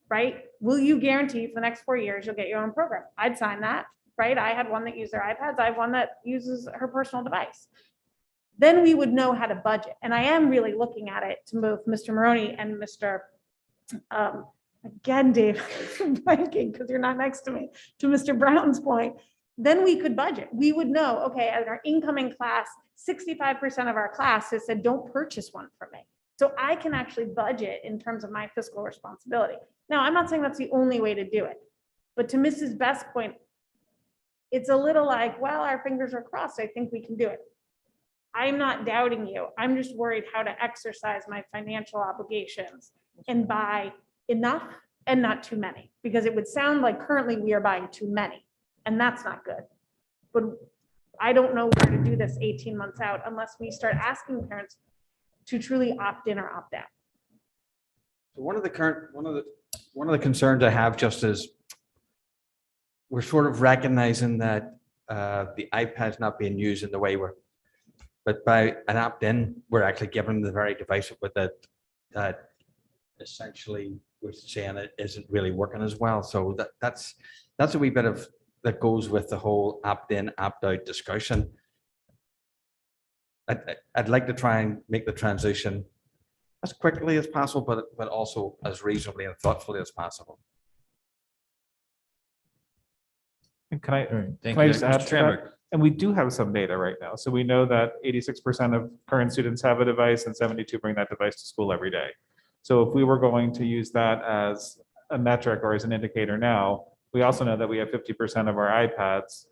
right? Will you guarantee for the next 4 years you'll get your own program? I'd sign that, right? I had one that used their iPads. I have one that uses her personal device. Then we would know how to budget. And I am really looking at it to both Mr. Maroney and Mr. Again, Dave, I'm blanking because you're not next to me, to Mr. Brown's point. Then we could budget. We would know, okay, at our incoming class, 65% of our class has said, don't purchase one for me. So I can actually budget in terms of my fiscal responsibility. Now, I'm not saying that's the only way to do it, but to Mrs. Best's point, it's a little like, well, our fingers are crossed. I think we can do it. I'm not doubting you. I'm just worried how to exercise my financial obligations and buy enough and not too many, because it would sound like currently we are buying too many, and that's not good. But I don't know where to do this 18 months out unless we start asking parents to truly opt in or opt out.
So one of the concerns I have just is we're sort of recognizing that the iPad's not being used in the way but by an opt-in, we're actually giving them the very device with that essentially we're saying it isn't really working as well. So that's a wee bit of, that goes with the whole opt-in, opt-out discussion. I'd like to try and make the transition as quickly as possible, but also as reasonably and thoughtfully as possible.
And can I,
Thank
can I
you.
just add
Mr.
to that? And we do have some data right now. So we know that 86% of current students have a device and 72 bring that device to school every day. So if we were going to use that as a metric or as an indicator now, we also know that we have 50% of our iPads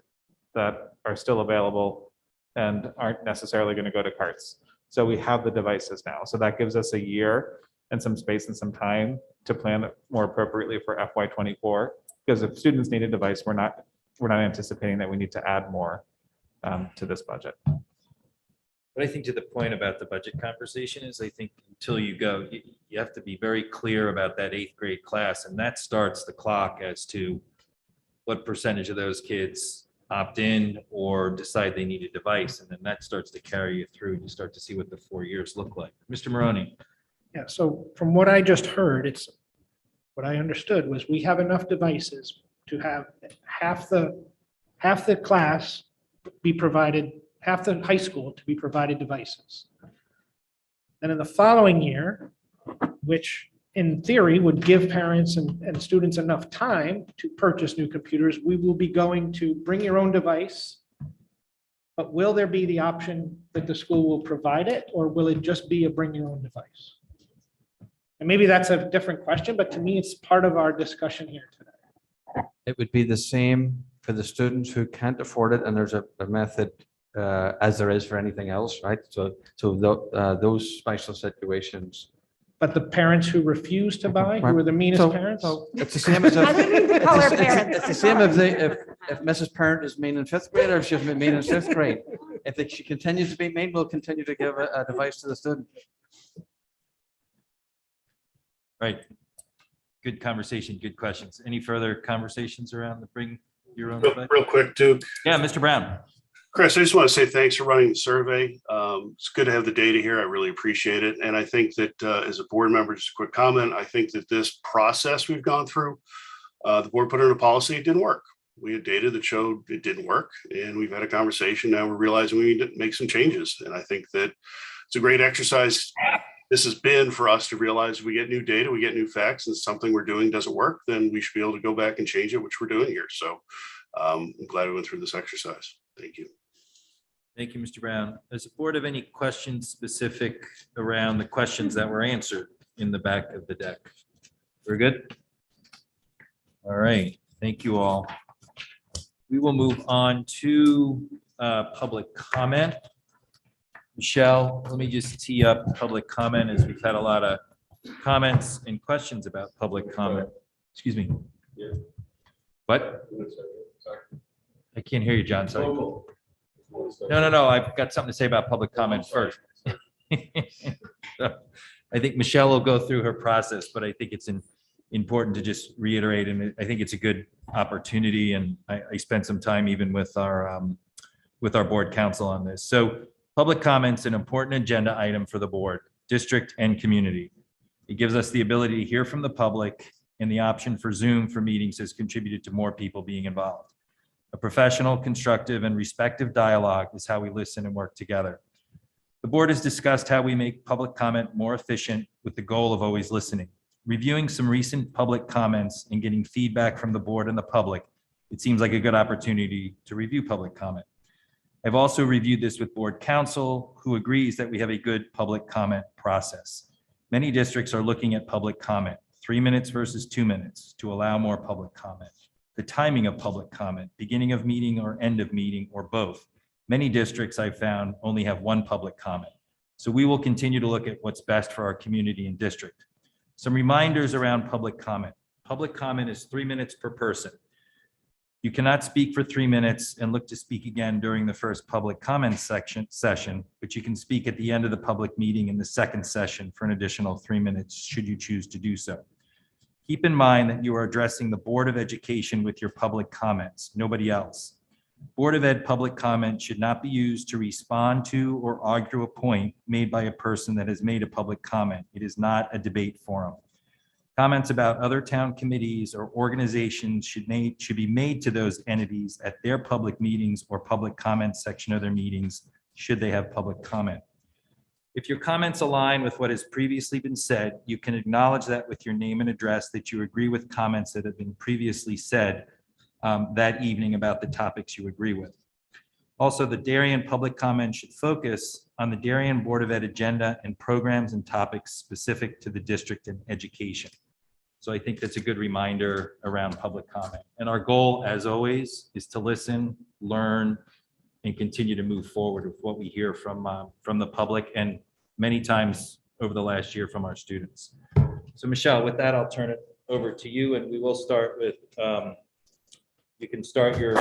that are still available and aren't necessarily going to go to carts. So we have the devices now. So that gives us a year and some space and some time to plan more appropriately for FY24. Because if students need a device, we're not anticipating that we need to add more to this budget.
But I think to the point about the budget conversation is, I think until you go, you have to be very clear about that 8th grade class, and that starts the clock as to what percentage of those kids opt in or decide they need a device, and then that starts to carry you through. You start to see what the 4 years look like. Mr. Maroney.
Yeah, so from what I just heard, what I understood was we have enough devices to have half the class be provided, half the high school to be provided devices. And in the following year, which in theory would give parents and students enough time to purchase new computers, we will be going to bring your own device. But will there be the option that the school will provide it, or will it just be a bring your own device? And maybe that's a different question, but to me, it's part of our discussion here today.
It would be the same for the students who can't afford it, and there's a method as there is for anything else, right? So those special situations.
But the parents who refuse to buy, who are the meanest parents?
So it's the same as
I think we need to call our parents.
it's the same if Mrs. Parent is mean in 5th grade, or if she's mean in 5th grade. If she continues to be mean, we'll continue to give a device to the student.
Right. Good conversation, good questions. Any further conversations around the bring your own?
Real quick, Duke.
Yeah, Mr. Brown.
Chris, I just want to say thanks for running the survey. It's good to have the data here. I really appreciate it. And I think that as a board member, just a quick comment, I think that this process we've gone through, the board put in a policy, it didn't work. We had data that showed it didn't work, and we've had a conversation. Now we're realizing we need to make some changes. And I think that it's a great exercise. This has been for us to realize we get new data, we get new facts, and something we're doing doesn't work, then we should be able to go back and change it, which we're doing here. So I'm glad we went through this exercise. Thank you.
Thank you, Mr. Brown. Does the board have any questions specific around the questions that were answered in the back of the deck? We're good? All right, thank you all. We will move on to public comment. Michelle, let me just tee up public comment, as we've had a lot of comments and questions about public comment. Excuse me. What? I can't hear you, John. Sorry. No. I've got something to say about public comment first. I think Michelle will go through her process, but I think it's important to just reiterate, and I think it's a good opportunity. And I spent some time even with our board council on this. So public comment's an important agenda item for the board, district, and community. It gives us the ability to hear from the public, and the option for Zoom for meetings has contributed to more people being involved. A professional, constructive, and respectful dialogue is how we listen and work together. The board has discussed how we make public comment more efficient with the goal of always listening. Reviewing some recent public comments and getting feedback from the board and the public, it seems like a good opportunity to review public comment. I've also reviewed this with board counsel, who agrees that we have a good public comment process. Many districts are looking at public comment, 3 minutes versus 2 minutes, to allow more public comment. The timing of public comment, beginning of meeting or end of meeting, or both. Many districts I've found only have one public comment. So we will continue to look at what's best for our community and district. Some reminders around public comment. Public comment is 3 minutes per person. You cannot speak for 3 minutes and look to speak again during the first public comment session, but you can speak at the end of the public meeting in the second session for an additional 3 minutes, should you choose to do so. Keep in mind that you are addressing the Board of Education with your public comments, nobody else. Board of Ed public comment should not be used to respond to or argue a point made by a person that has made a public comment. It is not a debate forum. Comments about other town committees or organizations should be made to those entities at their public meetings or public comment section of their meetings, should they have public comment. If your comments align with what has previously been said, you can acknowledge that with your name and address that you agree with comments that have been previously said that evening about the topics you agree with. Also, the Darien public comment should focus on the Darien Board of Ed agenda and programs and topics specific to the district and education. So I think that's a good reminder around public comment. And our goal, as always, is to listen, learn, and continue to move forward with what we hear from the public and many times over the last year from our students. So Michelle, with that, I'll turn it over to you, and we will start with, you can start your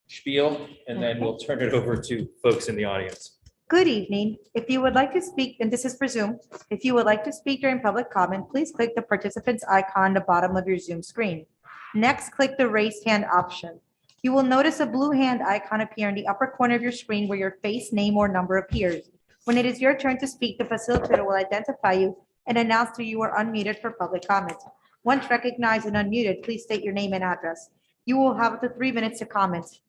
spiel, and then we'll turn it over to folks in the audience.
Good evening. If you would like to speak, and this is for Zoom, if you would like to speak during public comment, please click the participants icon at the bottom of your Zoom screen. Next, click the raise hand option. You will notice a blue hand icon appear in the upper corner of your screen where your face, name, or number appears. When it is your turn to speak, the facilitator will identify you and announce that you are unmuted for public comment. Once recognized and unmuted, please state your name and address. You will have up to 3 minutes to comment.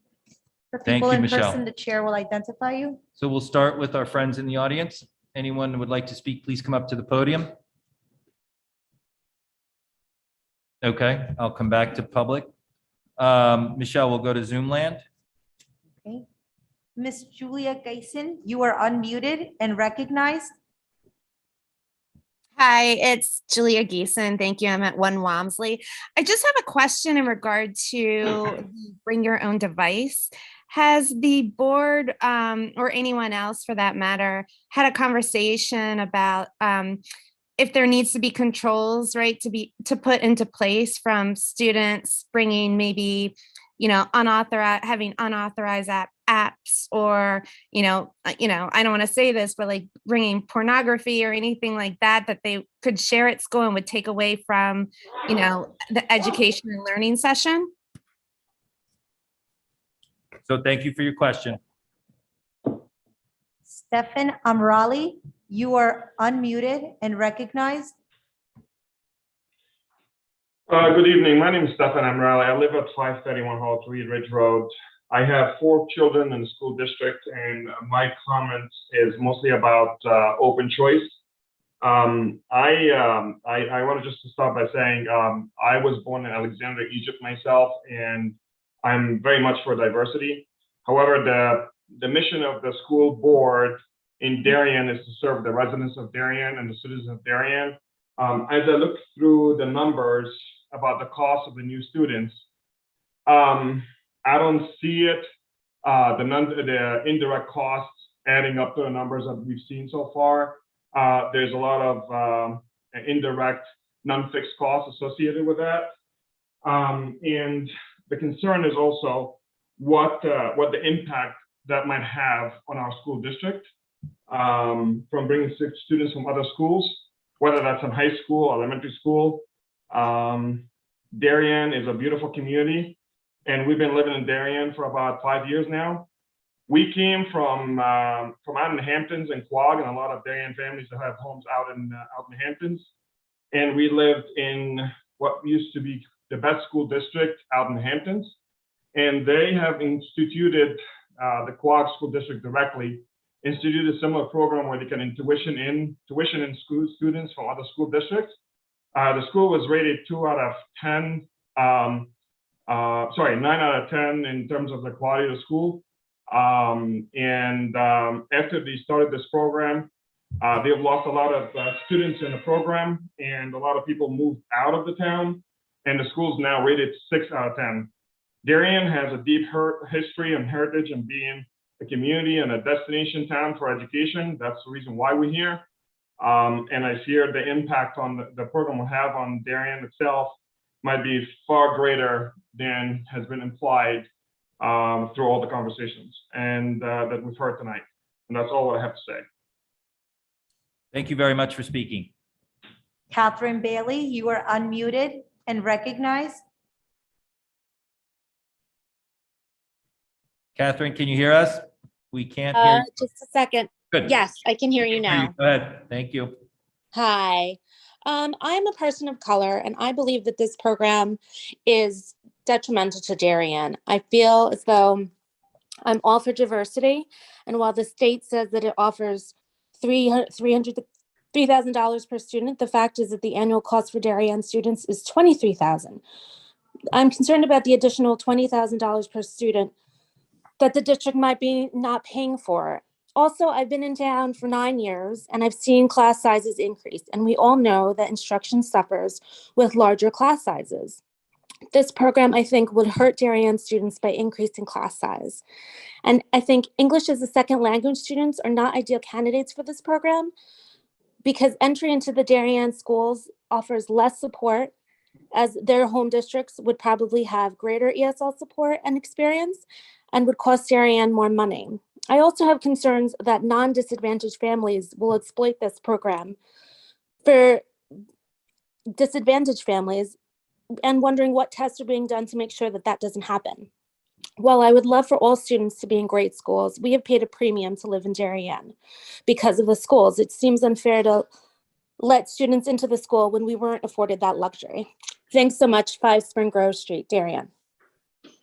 For
Thank
people
you,
in
Michelle.
person, the chair will identify you.
So we'll start with our friends in the audience. Anyone who would like to speak, please come up to the podium. Okay, I'll come back to public. Michelle, we'll go to Zoom land.
Okay. Miss Julia Geisen, you are unmuted and recognized.
Hi, it's Julia Geeson. Thank you. I'm at 1 Walmsley. I just have a question in regard to bring your own device. Has the board or anyone else for that matter had a conversation about if there needs to be controls, right, to put into place from students bringing maybe, having unauthorized apps or, I don't want to say this, but like bringing pornography or anything like that, that they could share at school and would take away from, the education and learning session?
So thank you for your question.
Stefan Amrali, you are unmuted and recognized.
Good evening. My name is Stefan Amrali. I live at 531 Hall 3 Ridge Road. I have 4 children in the school district, and my comment is mostly about open choice. I want to just start by saying I was born in Alexandria, Egypt myself, and I'm very much for diversity. However, the mission of the school board in Darien is to serve the residents of Darien and the citizens of Darien. As I look through the numbers about the cost of the new students, I don't see it, the indirect costs adding up to the numbers that we've seen so far. There's a lot of indirect non-fixed costs associated with that. And the concern is also what the impact that might have on our school district from bringing students from other schools, whether that's in high school, elementary school. Darien is a beautiful community, and we've been living in Darien for about 5 years now. We came from out in the Hamptons and Quogue, and a lot of Darien families that have homes out in the Hamptons. And we lived in what used to be the best school district out in the Hamptons. And they have instituted, the Quogue School District directly, instituted a similar program where they can tuition in school students from other school districts. The school was rated 2 out of 10, 9 out of 10 in terms of the quality of the school. After they started this program, they've lost a lot of students in the program, and a lot of people moved out of the town, and the school's now rated 6 out of 10. Darien has a deep history and heritage in being a community and a destination town for education. That's the reason why we're here. And I fear the impact on the program will have on Darien itself might be far greater than has been implied through all the conversations and that we've heard tonight. And that's all I have to say.
Thank you very much for speaking.
Catherine Bailey, you are unmuted and recognized.
Catherine, can you hear us? We can't hear you.
Just a second.
Good.
Yes, I can hear you now.
Go ahead. Thank you.
Hi. I'm a person of color, and I believe that this program is detrimental to Darien. I feel as though I'm all for diversity, and while the state says that it offers $3,000 per student, the fact is that the annual cost for Darien students is $23,000. I'm concerned about the additional $20,000 per student that the district might be not paying for. Also, I've been in town for 9 years and I've seen class sizes increase, and we all know that instruction suffers with larger class sizes. This program, I think, would hurt Darien students by increasing class size. And I think English as a second language students are not ideal candidates for this program because entry into the Darien schools offers less support, as their home districts would probably have greater ESL support and experience and would cost Darien more money. I also have concerns that non-disadvantaged families will exploit this program for disadvantaged families, and wondering what tests are being done to make sure that that doesn't happen. While I would love for all students to be in great schools, we have paid a premium to live in Darien because of the schools. It seems unfair to let students into the school when we weren't afforded that luxury. Thanks so much. 5 Spring Grove Street, Darien.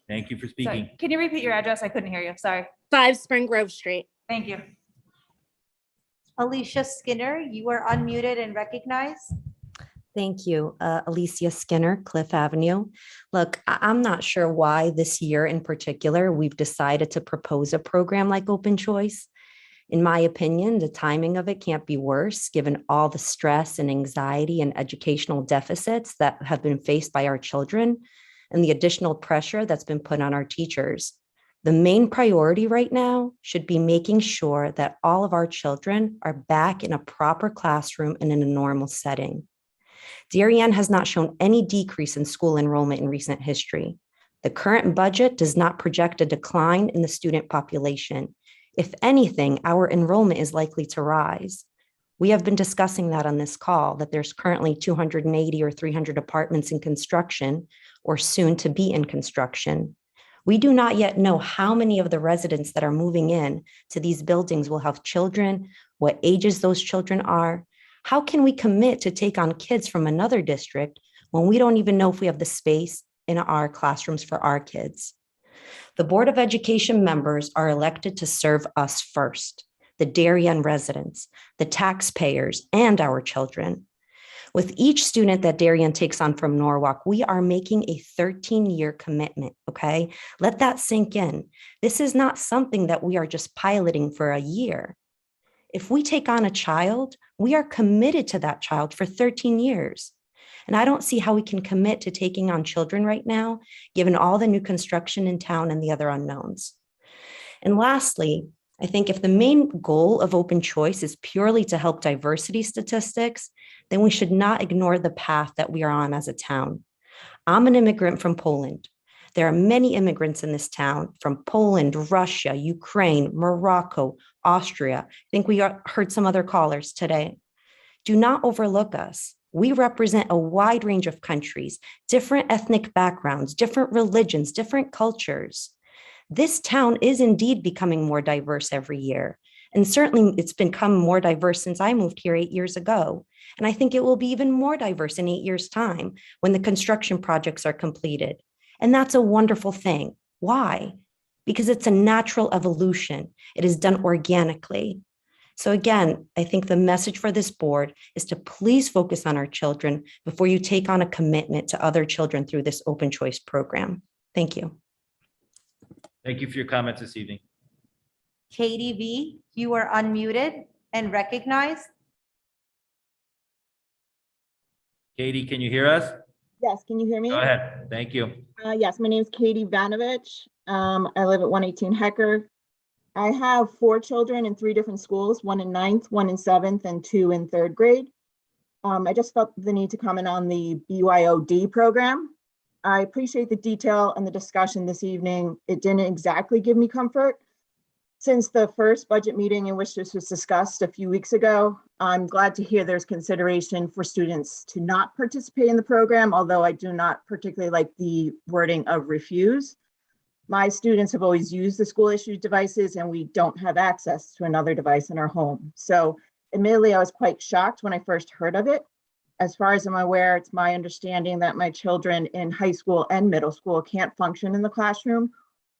Thank you for
Sorry,
speaking.
can you repeat your address? I couldn't hear you. Sorry.
5 Spring Grove Street.
Thank you.
Alicia Skinner, you are unmuted and recognized.
Thank you. Alicia Skinner, Cliff Avenue. Look, I'm not sure why this year in particular, we've decided to propose a program like Open Choice. In my opinion, the timing of it can't be worse, given all the stress and anxiety and educational deficits that have been faced by our children and the additional pressure that's been put on our teachers. The main priority right now should be making sure that all of our children are back in a proper classroom and in a normal setting. Darien has not shown any decrease in school enrollment in recent history. The current budget does not project a decline in the student population. If anything, our enrollment is likely to rise. We have been discussing that on this call, that there's currently 280 or 300 apartments in construction or soon to be in construction. We do not yet know how many of the residents that are moving in to these buildings will have children, what ages those children are. How can we commit to take on kids from another district when we don't even know if we have the space in our classrooms for our kids? The Board of Education members are elected to serve us first, the Darien residents, the taxpayers, and our children. With each student that Darien takes on from Norwalk, we are making a 13-year commitment, okay? Let that sink in. This is not something that we are just piloting for a year. If we take on a child, we are committed to that child for 13 years. And I don't see how we can commit to taking on children right now, given all the new construction in town and the other unknowns. And lastly, I think if the main goal of Open Choice is purely to help diversity statistics, then we should not ignore the path that we are on as a town. I'm an immigrant from Poland. There are many immigrants in this town from Poland, Russia, Ukraine, Morocco, Austria. I think we heard some other callers today. Do not overlook us. We represent a wide range of countries, different ethnic backgrounds, different religions, different cultures. This town is indeed becoming more diverse every year. And certainly it's become more diverse since I moved here 8 years ago. And I think it will be even more diverse in 8 years' time when the construction projects are completed. And that's a wonderful thing. Why? Because it's a natural evolution. It is done organically. So again, I think the message for this board is to please focus on our children before you take on a commitment to other children through this Open Choice program. Thank you.
Thank you for your comments this evening.
Katie V, you are unmuted and recognized.
Katie, can you hear us?
Yes, can you hear me?
Go ahead. Thank you.
Yes, my name is Katie Vanovich. I live at 118 Hecker. I have 4 children in 3 different schools, 1 in 9th, 1 in 7th, and 2 in 3rd grade. I just felt the need to comment on the BYOD program. I appreciate the detail and the discussion this evening. It didn't exactly give me comfort. Since the first budget meeting in which this was discussed a few weeks ago, I'm glad to hear there's consideration for students to not participate in the program, although I do not particularly like the wording of refuse. My students have always used the school issued devices and we don't have access to another device in our home. So admittedly, I was quite shocked when I first heard of it. As far as I'm aware, it's my understanding that my children in high school and middle school can't function in the classroom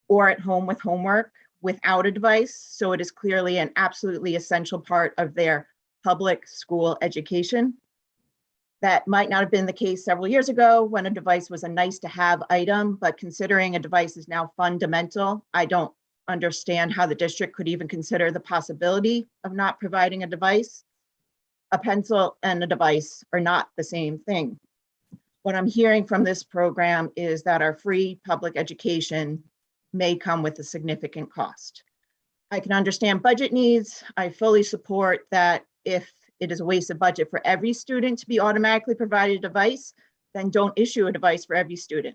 or at home with homework without a device. So it is clearly an absolutely essential part of their public school education. That might not have been the case several years ago when a device was a nice to have item, but considering a device is now fundamental, I don't understand how the district could even consider the possibility of not providing a device. A pencil and a device are not the same thing. What I'm hearing from this program is that our free public education may come with a significant cost. I can understand budget needs. I fully support that if it is a waste of budget for every student to be automatically provided a device, then don't issue a device for every student.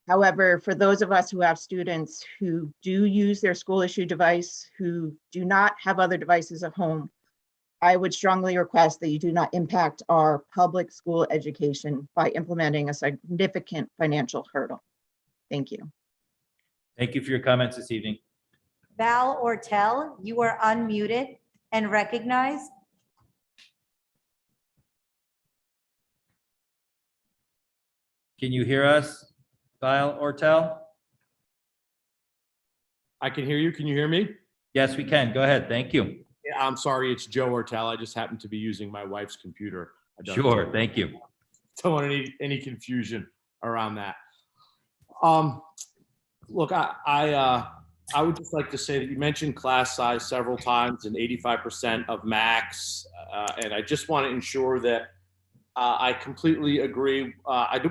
However, for those of us who have students who do use their school issued device, who do not have other devices at home, I would strongly request that you do not impact our public school education by implementing a significant financial hurdle. Thank you.
Thank you for your comments this evening.
Val Ortel, you are unmuted and recognized.
Can you hear us, Val Ortel?
I can hear you. Can you hear me?
Yes, we can. Go ahead. Thank you.
Yeah, I'm sorry. It's Joe Ortel. I just happen to be using my wife's computer.
Sure. Thank you.
Don't want any confusion around that. Look, I would just like to say that you mentioned class size several times and 85% of max. And I just want to ensure that I completely agree.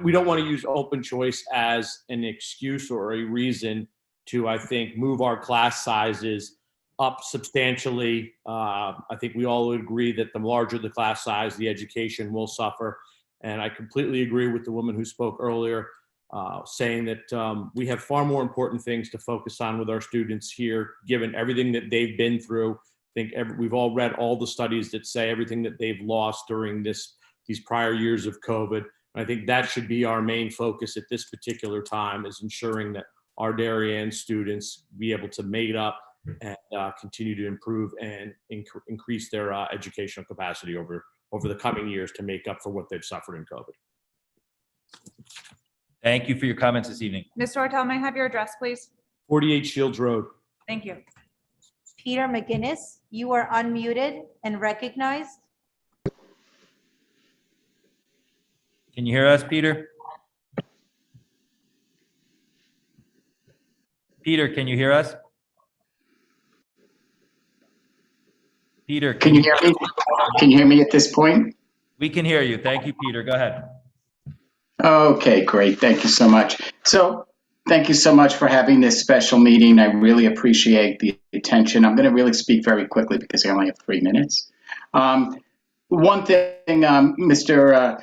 We don't want to use open choice as an excuse or a reason to, I think, move our class sizes up substantially. I think we all agree that the larger the class size, the education will suffer. And I completely agree with the woman who spoke earlier, saying that we have far more important things to focus on with our students here, given everything that they've been through. I think we've all read all the studies that say everything that they've lost during these prior years of COVID. And I think that should be our main focus at this particular time, is ensuring that our Darien students be able to make it up and continue to improve and increase their educational capacity over the coming years to make up for what they've suffered in COVID.
Thank you for your comments this evening.
Mr. Ortel, may I have your address, please?
48 Shields Road.
Thank you.
Peter McGinnis, you are unmuted and recognized.
Can you hear us, Peter? Peter, can you hear us? Peter,
can you hear me? Can you hear me at this point?
We can hear you. Thank you, Peter. Go ahead.
Okay, great. Thank you so much. So thank you so much for having this special meeting. I really appreciate the attention. I'm going to really speak very quickly because I only have 3 minutes. One thing Mr.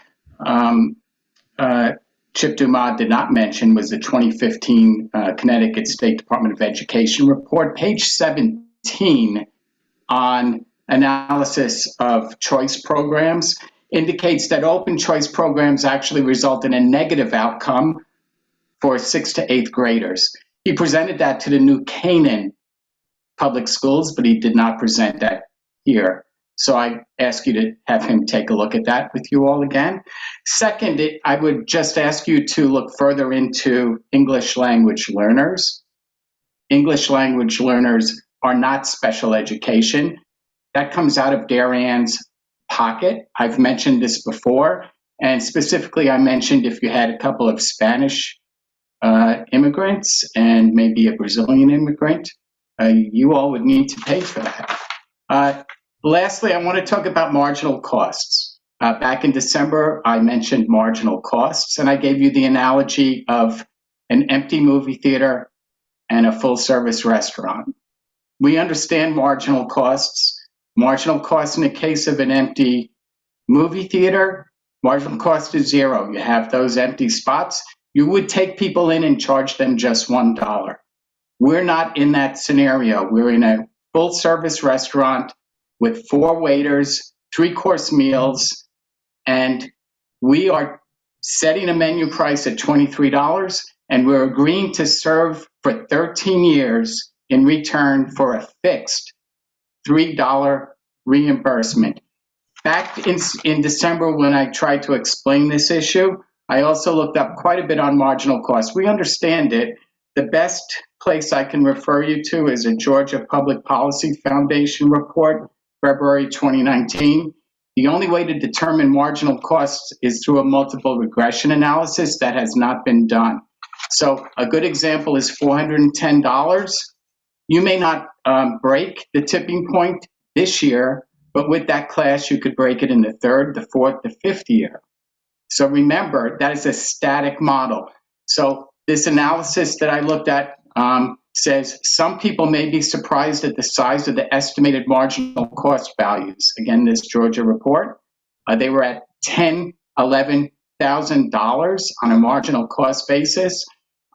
Chip Dumas did not mention was the 2015 Connecticut State Department of Education report, page 17, on analysis of choice programs, indicates that open choice programs actually result in a negative outcome for 6th to 8th graders. He presented that to the New Canaan public schools, but he did not present that here. So I ask you to have him take a look at that with you all again. Second, I would just ask you to look further into English language learners. English language learners are not special education. That comes out of Darien's pocket. I've mentioned this before, and specifically I mentioned if you had a couple of Spanish immigrants and maybe a Brazilian immigrant, you all would need to pay for that. Lastly, I want to talk about marginal costs. Back in December, I mentioned marginal costs, and I gave you the analogy of an empty movie theater and a full-service restaurant. We understand marginal costs. Marginal costs in the case of an empty movie theater, marginal cost is zero. You have those empty spots. You would take people in and charge them just $1. We're not in that scenario. We're in a full-service restaurant with 4 waiters, 3-course meals, and we are setting a menu price at $23, and we're agreeing to serve for 13 years in return for a fixed $3 reimbursement. Back in December, when I tried to explain this issue, I also looked up quite a bit on marginal cost. We understand it. The best place I can refer you to is a Georgia Public Policy Foundation report, February 2019. The only way to determine marginal costs is through a multiple regression analysis that has not been done. So a good example is $410. You may not break the tipping point this year, but with that class, you could break it in the third, the fourth, the fifth year. So remember, that is a static model. So this analysis that I looked at says some people may be surprised at the size of the estimated marginal cost values. Again, this Georgia report, they were at $10,000, $11,000 on a marginal cost basis.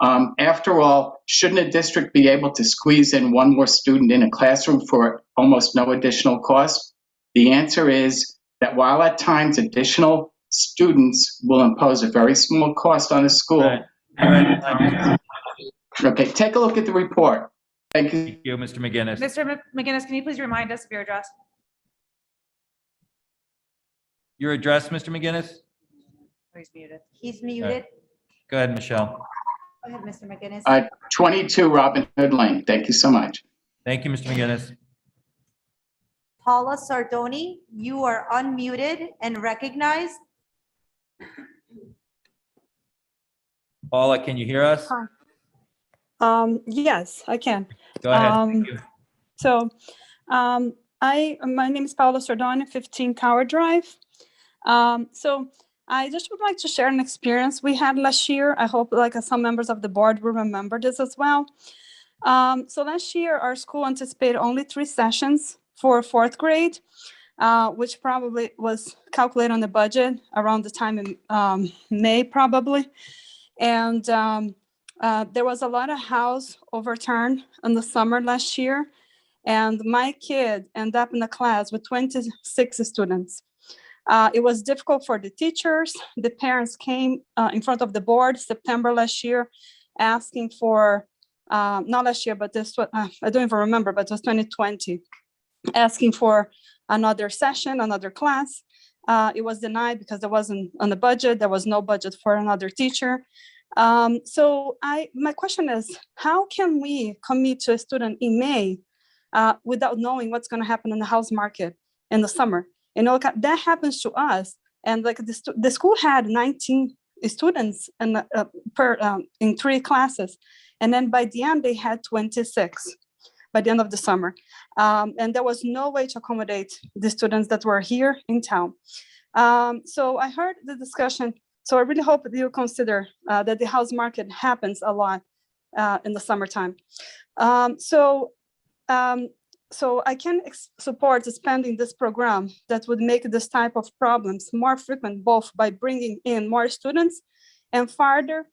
After all, shouldn't a district be able to squeeze in one more student in a classroom for almost no additional cost? The answer is that while at times additional students will impose a very small cost on a school. Okay, take a look at the report. Thank you.
Thank you, Mr. McGinnis.
Mr. McGinnis, can you please remind us of your address?
Your address, Mr. McGinnis?
He's muted.
He's muted.
Go ahead, Michelle.
Go ahead, Mr. McGinnis.
22 Robin Hood Lane. Thank you so much.
Thank you, Mr. McGinnis.
Paula Sardoni, you are unmuted and recognized.
Paula, can you hear us?
Yes, I can.
Go ahead. Thank you.
So, my name is Paula Sardoni, 15 Tower Drive. So I just would like to share an experience we had last year. I hope some members of the board will remember this as well. So last year, our school anticipated only 3 sessions for 4th grade, which probably was calculated on the budget around the time in May, probably. And there was a lot of house overturned in the summer last year. And my kid ended up in a class with 26 students. It was difficult for the teachers. The parents came in front of the board September last year, asking for, not last year, but this, I don't even remember, but it was 2020, asking for another session, another class. It was denied because there wasn't on the budget. There was no budget for another teacher. So my question is, how can we commit to a student in May without knowing what's going to happen in the house market in the summer? You know, that happens to us. And the school had 19 students in 3 classes. And then by the end, they had 26 by the end of the summer. And there was no way to accommodate the students that were here in town. So I heard the discussion. So I really hope that you consider that the house market happens a lot in the summertime. So I can support expanding this program that would make this type of problems more frequent, both by bringing in more students and further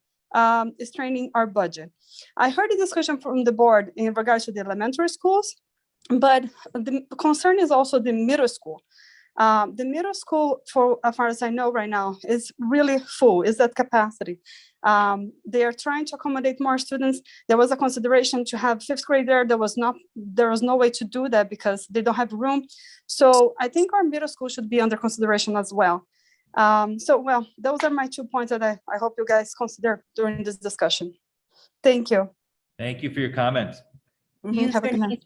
straining our budget. I heard a discussion from the board in regards to the elementary schools, but the concern is also the middle school. The middle school, for as far as I know right now, is really full, is at capacity. They are trying to accommodate more students. There was a consideration to have 5th grade there. There was no way to do that because they don't have room. So I think our middle school should be under consideration as well. Well, those are my 2 points that I hope you guys consider during this discussion. Thank you.
Thank you for your comments.
Have a good night.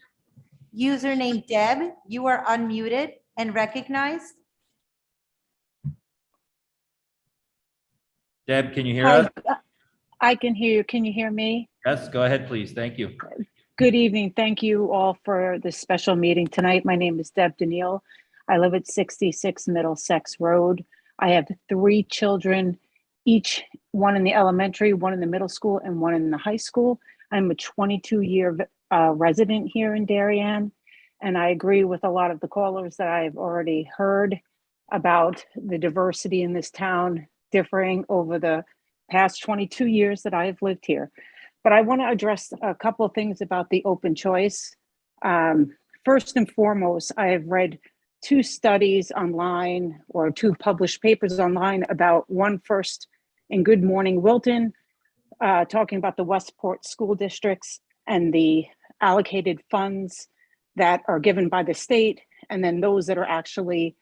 Username Deb, you are unmuted and recognized.
Deb, can you hear us?
I can hear you. Can you hear me?
Yes, go ahead, please. Thank you.
Good evening. Thank you all for this special meeting tonight. My name is Deb Daniil. I live at 66 Middlesex Road. I have 3 children, each one in the elementary, one in the middle school, and one in the high school. I'm a 22-year resident here in Darien, and I agree with a lot of the callers that I've already heard about the diversity in this town differing over the past 22 years that I've lived here. But I want to address a couple of things about the open choice. First and foremost, I have read 2 studies online or 2 published papers online about one first in Good Morning Wilton, talking about the Westport school districts and the allocated funds that are given by the state, and then those that are actually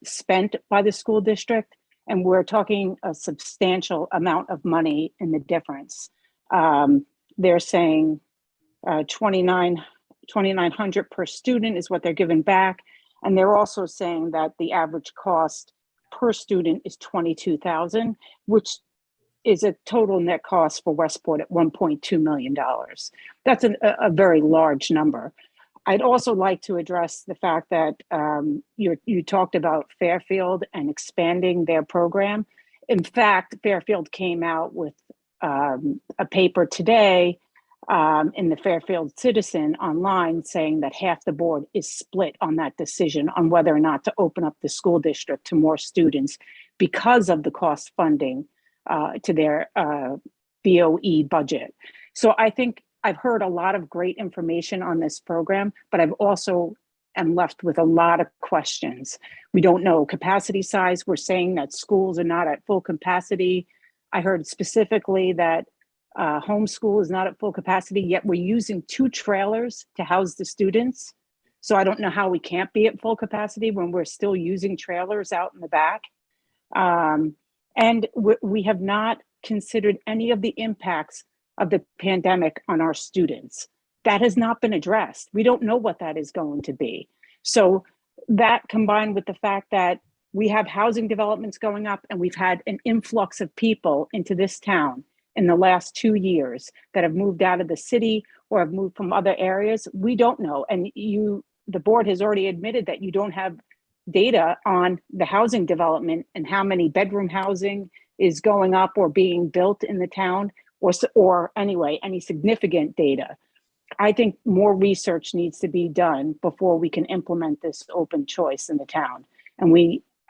spent by the school district, and we're talking a substantial amount of money in the difference. They're saying 2,900 per student is what they're giving back. And they're also saying that the average cost per student is 22,000, which is a total net cost for Westport at $1.2 million. That's a very large number. I'd also like to address the fact that you talked about Fairfield and expanding their program. In fact, Fairfield came out with a paper today in the Fairfield Citizen online saying that half the board is split on that decision on whether or not to open up the school district to more students because of the cost funding to their BOE budget. So I think I've heard a lot of great information on this program, but I've also am left with a lot of questions. We don't know capacity size. We're saying that schools are not at full capacity. I heard specifically that homeschool is not at full capacity, yet we're using 2 trailers to house the students. So I don't know how we can't be at full capacity when we're still using trailers out in the back. And we have not considered any of the impacts of the pandemic on our students. That has not been addressed. We don't know what that is going to be. So that combined with the fact that we have housing developments going up and we've had an influx of people into this town in the last 2 years that have moved out of the city or have moved from other areas, we don't know. And the board has already admitted that you don't have data on the housing development and how many bedroom housing is going up or being built in the town, or anyway, any significant data. I think more research needs to be done before we can implement this open choice in the town. And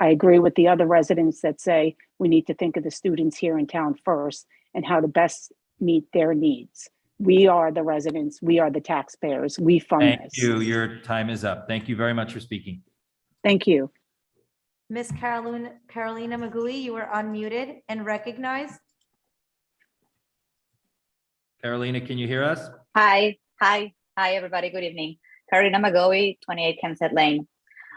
I agree with the other residents that say we need to think of the students here in town first and how to best meet their needs. We are the residents, we are the taxpayers, we fund
Thank
this.
you. Your time is up. Thank you very much for speaking.
Thank you.
Miss Carolina Magui, you are unmuted and recognized.
Carolina, can you hear us?
Hi, everybody. Good evening. Karina Magowi, 28 Kempsett Lane.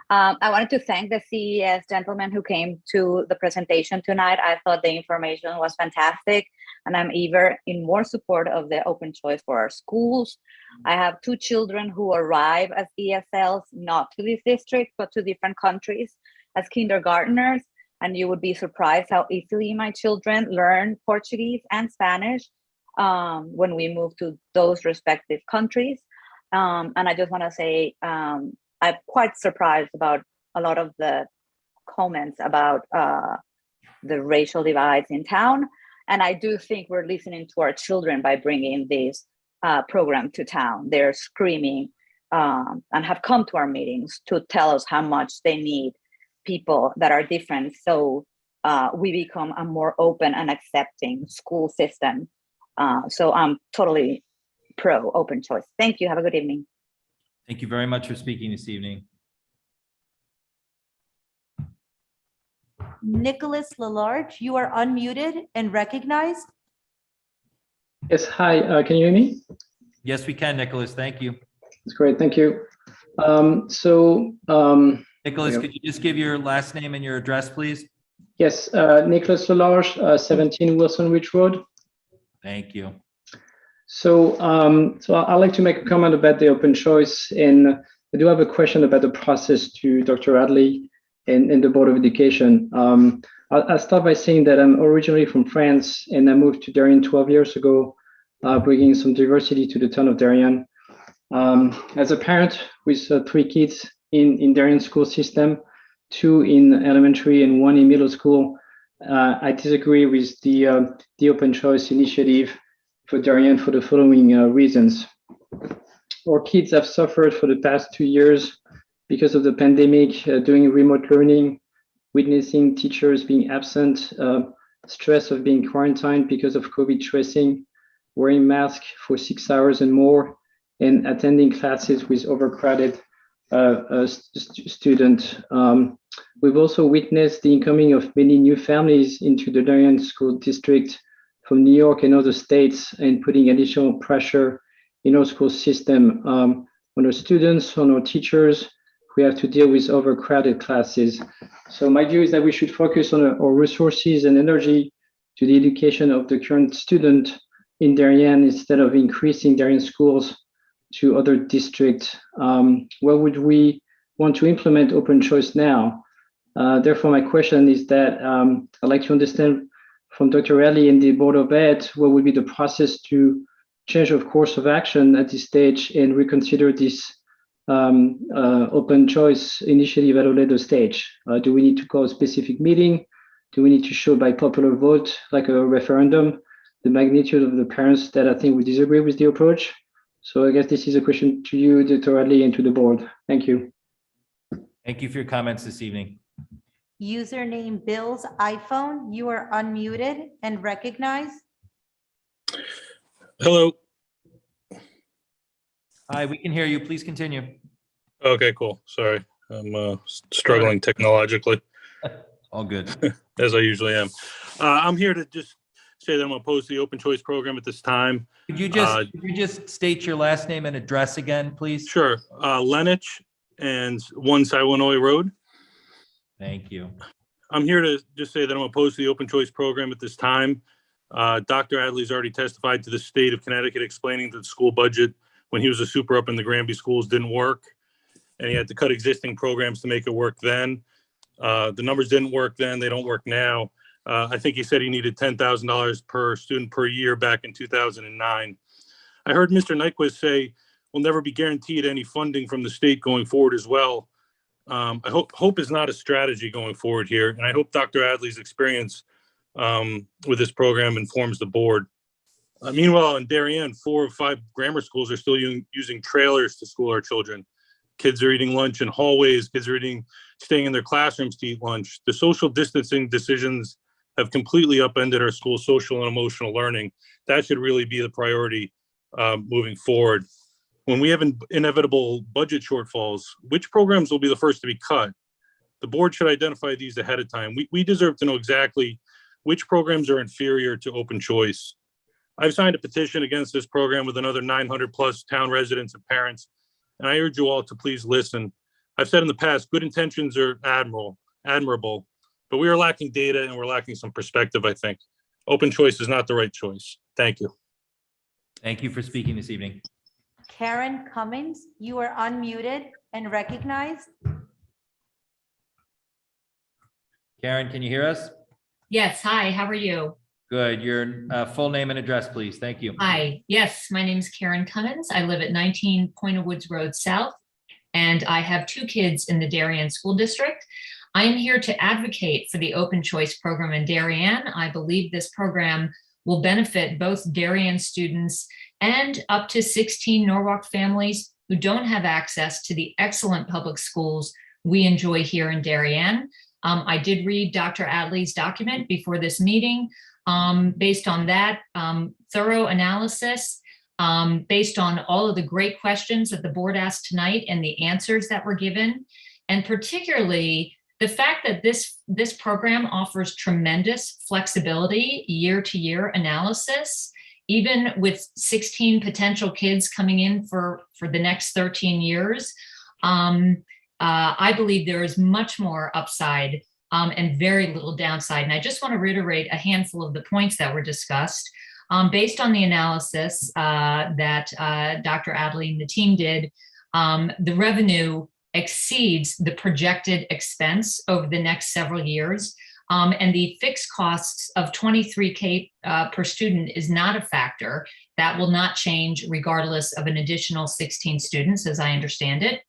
I wanted to thank the CES gentleman who came to the presentation tonight. I thought the information was fantastic, and I'm eager in more support of the open choice for our schools. I have 2 children who arrive as ESLs, not to this district, but to different countries as kindergartners, and you would be surprised how easily my children learn Portuguese and Spanish when we move to those respective countries. And I just want to say, I'm quite surprised about a lot of the comments about the racial divides in town. And I do think we're listening to our children by bringing this program to town. They're screaming and have come to our meetings to tell us how much they need people that are different. So we become a more open and accepting school system. So I'm totally pro open choice. Thank you. Have a good evening.
Thank you very much for speaking this evening.
Nicholas Lalarge, you are unmuted and recognized.
Yes, hi, can you hear me?
Yes, we can, Nicholas. Thank you.
That's great, thank you.
Nicholas, could you just give your last name and your address, please?
Yes, Nicholas Lalarge, 17 Wilson Ridge Road.
Thank you.
So I'd like to make a comment about the open choice, and I do have a question about the process to Dr. Adley and the Board of Education. I'll start by saying that I'm originally from France, and I moved to Darien 12 years ago, bringing some diversity to the town of Darien. As a parent with 3 kids in Darien school system, 2 in elementary and 1 in middle school, I disagree with the open choice initiative for Darien for the following reasons. Our kids have suffered for the past 2 years because of the pandemic, doing remote learning, witnessing teachers being absent, stress of being quarantined because of COVID tracing, wearing masks for 6 hours and more, and attending classes with overcrowded students. We've also witnessed the incoming of many new families into the Darien school district from New York and other states, and putting additional pressure in our school system on our students, on our teachers, we have to deal with overcrowded classes. So my view is that we should focus on our resources and energy to the education of the current student in Darien instead of increasing Darien schools to other districts. Where would we want to implement open choice now? Therefore, my question is that I'd like to understand from Dr. Radley and the Board of Ed, what would be the process to change of course of action at this stage and reconsider this open choice initiative at a later stage? Do we need to call a specific meeting? Do we need to show by popular vote, like a referendum, the magnitude of the parents that I think would disagree with the approach? So I guess this is a question to you, Dr. Radley, and to the board. Thank you.
Thank you for your comments this evening.
Username Bill's iPhone, you are unmuted and recognized.
Hello.
Hi, we can hear you. Please continue.
Okay, cool. Sorry. I'm struggling technologically.
All good.
As I usually am. I'm here to just say that I'm opposed to the open choice program at this time.
Could you just state your last name and address again, please?
Sure. Lennox and 1 Illinois Road.
Thank you.
I'm here to just say that I'm opposed to the open choice program at this time. Dr. Adley's already testified to the state of Connecticut explaining that the school budget when he was a super up in the Granby schools didn't work. And he had to cut existing programs to make it work then. The numbers didn't work then. They don't work now. I think he said he needed $10,000 per student per year back in 2009. I heard Mr. Nyquist say we'll never be guaranteed any funding from the state going forward as well. I hope is not a strategy going forward here. And I hope Dr. Adley's experience with this program informs the board. Meanwhile, in Darien, 4 of 5 grammar schools are still using trailers to school our children. Kids are eating lunch in hallways. Kids are staying in their classrooms to eat lunch. The social distancing decisions have completely upended our school's social and emotional learning. That should really be the priority moving forward. When we have inevitable budget shortfalls, which programs will be the first to be cut? The board should identify these ahead of time. We deserve to know exactly which programs are inferior to open choice. I've signed a petition against this program with another 900 plus town residents and parents, and I urge you all to please listen. I've said in the past, good intentions are admirable, but we are lacking data and we're lacking some perspective, I think. Open choice is not the right choice. Thank you.
Thank you for speaking this evening.
Karen Cummings, you are unmuted and recognized.
Karen, can you hear us?
Yes. Hi, how are you?
Good. Your full name and address, please. Thank you.
Hi. Yes, my name is Karen Cummins. I live at 19 Point of Woods Road South, and I have 2 kids in the Darien School District. I am here to advocate for the open choice program in Darien. I believe this program will benefit both Darien students and up to 16 Norwalk families who don't have access to the excellent public schools we enjoy here in Darien. I did read Dr. Adley's document before this meeting. Based on that thorough analysis, based on all of the great questions that the board asked tonight and the answers that were given, and particularly the fact that this program offers tremendous flexibility, year-to-year analysis, even with 16 potential kids coming in for the next 13 years. I believe there is much more upside and very little downside. And I just want to reiterate a handful of the points that were discussed. Based on the analysis that Dr. Adley and the team did, the revenue exceeds the projected expense over the next several years. And the fixed costs of $23K per student is not a factor. That will not change regardless of an additional 16 students, as I understand it.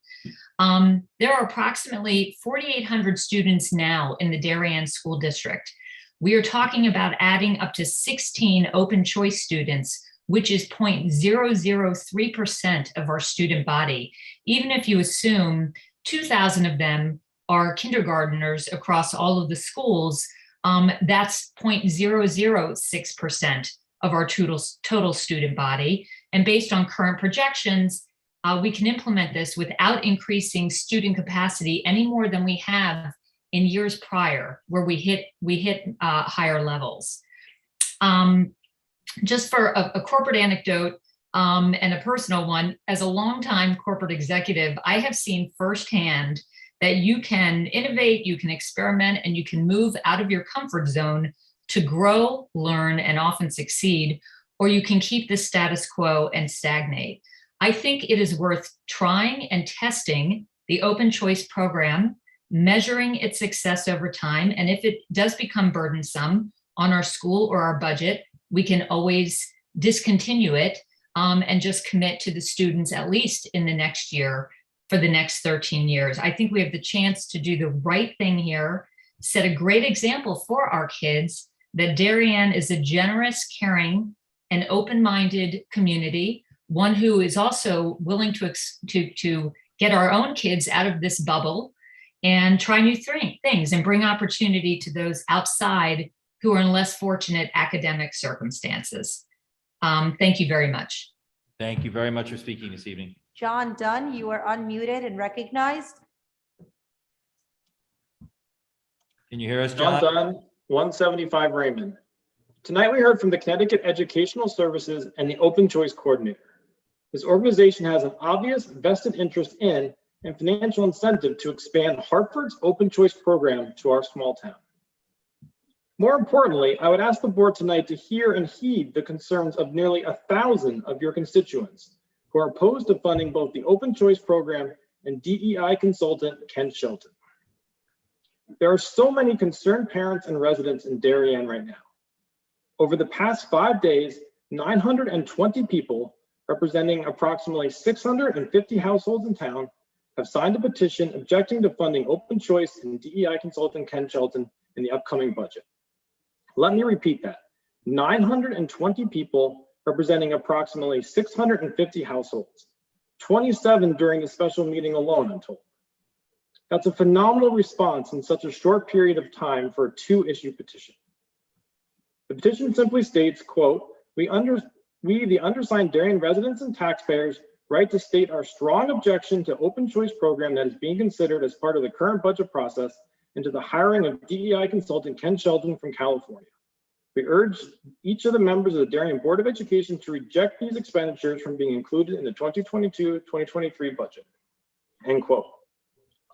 There are approximately 4,800 students now in the Darien School District. We are talking about adding up to 16 open choice students, which is 0.003% of our student body. Even if you assume 2,000 of them are kindergarteners across all of the schools, that's 0.006% of our total student body. And based on current projections, we can implement this without increasing student capacity any more than we have in years prior, where we hit higher levels. Just for a corporate anecdote, and a personal one. As a longtime corporate executive, I have seen firsthand that you can innovate, you can experiment, and you can move out of your comfort zone to grow, learn, and often succeed, or you can keep the status quo and stagnate. I think it is worth trying and testing the open choice program, measuring its success over time, and if it does become burdensome on our school or our budget, we can always discontinue it and just commit to the students at least in the next year for the next 13 years. I think we have the chance to do the right thing here, set a great example for our kids that Darien is a generous, caring, and open-minded community, one who is also willing to get our own kids out of this bubble and try new things and bring opportunity to those outside who are in less fortunate academic circumstances. Thank you very much.
Thank you very much for speaking this evening.
John Dunn, you are unmuted and recognized.
Can you hear us,
John
John?
Dunn, 175 Raymond. Tonight we heard from the Connecticut Educational Services and the Open Choice Coordinator. This organization has an obvious vested interest in and financial incentive to expand Hartford's Open Choice program to our small town. More importantly, I would ask the board tonight to hear and heed the concerns of nearly 1,000 of your constituents who are opposed to funding both the Open Choice program and DEI consultant Ken Shelton. There are so many concerned parents and residents in Darien right now. Over the past 5 days, 920 people representing approximately 650 households in town have signed a petition objecting to funding Open Choice and DEI consultant Ken Shelton in the upcoming budget. Let me repeat that. 920 people representing approximately 650 households, 27 during the special meeting alone, I'm told. That's a phenomenal response in such a short period of time for a 2-issue petition. The petition simply states, quote, we the undersigned Darien residents and taxpayers right to state our strong objection to Open Choice program that is being considered as part of the current budget process and to the hiring of DEI consultant Ken Shelton from California. We urge each of the members of the Darien Board of Education to reject these expenditures from being included in the 2022-2023 budget, end quote.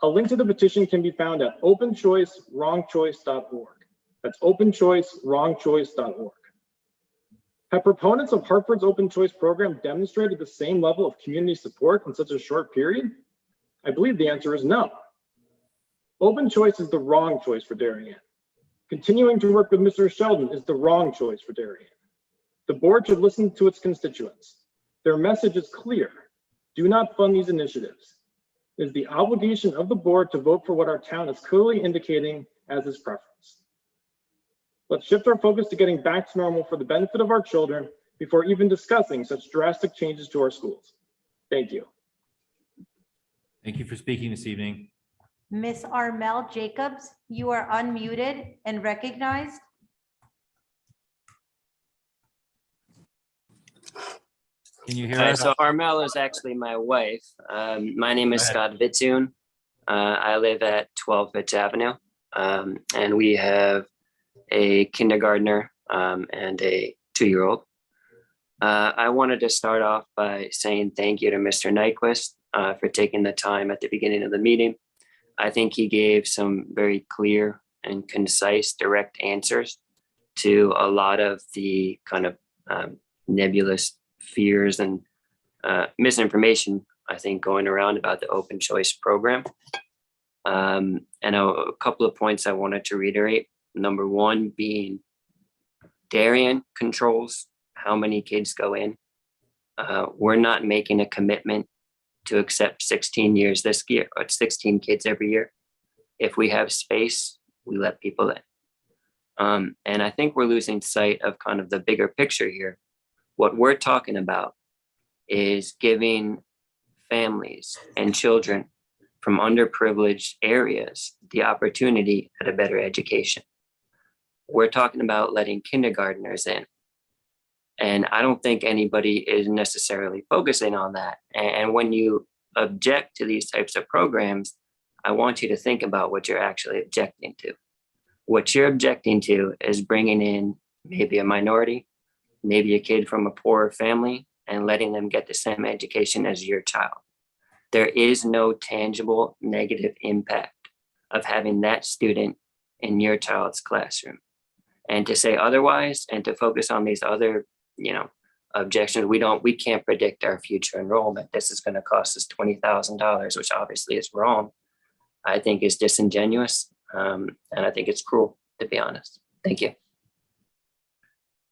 A link to the petition can be found at openchoicewrongchoice.org. That's openchoicewrongchoice.org. Have proponents of Hartford's Open Choice program demonstrated the same level of community support in such a short period? I believe the answer is no. Open choice is the wrong choice for Darien. Continuing to work with Mr. Sheldon is the wrong choice for Darien. The board should listen to its constituents. Their message is clear. Do not fund these initiatives. It is the obligation of the board to vote for what our town is clearly indicating as its preference. Let's shift our focus to getting back to normal for the benefit of our children before even discussing such drastic changes to our schools. Thank you.
Thank you for speaking this evening.
Miss Armel Jacobs, you are unmuted and recognized.
Can you hear
Hi,
us?
so Armel is actually my wife. My name is Scott Vitsoon. I live at 12 Fitz Avenue, and we have a kindergartner and a 2-year-old. I wanted to start off by saying thank you to Mr. Nyquist for taking the time at the beginning of the meeting. I think he gave some very clear and concise, direct answers to a lot of the kind of nebulous fears and misinformation, I think, going around about the Open Choice program. And a couple of points I wanted to reiterate. Number one being Darien controls how many kids go in. We're not making a commitment to accept 16 years this year, or 16 kids every year. If we have space, we let people in. And I think we're losing sight of kind of the bigger picture here. What we're talking about is giving families and children from underprivileged areas the opportunity at a better education. We're talking about letting kindergartners in. And I don't think anybody is necessarily focusing on that. And when you object to these types of programs, I want you to think about what you're actually objecting to. What you're objecting to is bringing in maybe a minority, maybe a kid from a poorer family, and letting them get the same education as your child. There is no tangible negative impact of having that student in your child's classroom. And to say otherwise and to focus on these other, objections, we can't predict our future enrollment. This is going to cost us $20,000, which obviously is wrong. I think is disingenuous. And I think it's cruel, to be honest. Thank you.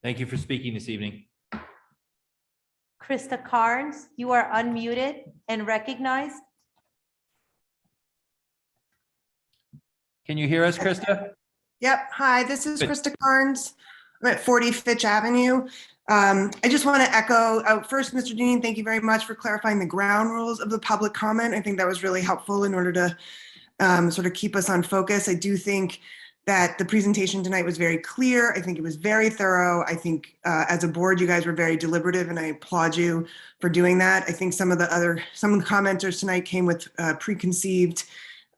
Thank you for speaking this evening.
Krista Carnes, you are unmuted and recognized.
Can you hear us, Krista?
Yep. Hi, this is
Good.
Krista Carnes. I'm at 40 Fitch Avenue. I just want to echo, first, Mr. Dean, thank you very much for clarifying the ground rules of the public comment. I think that was really helpful in order to sort of keep us on focus. I do think that the presentation tonight was very clear. I think it was very thorough. I think as a board, you guys were very deliberative, and I applaud you for doing that. I think some of the commenters tonight came with preconceived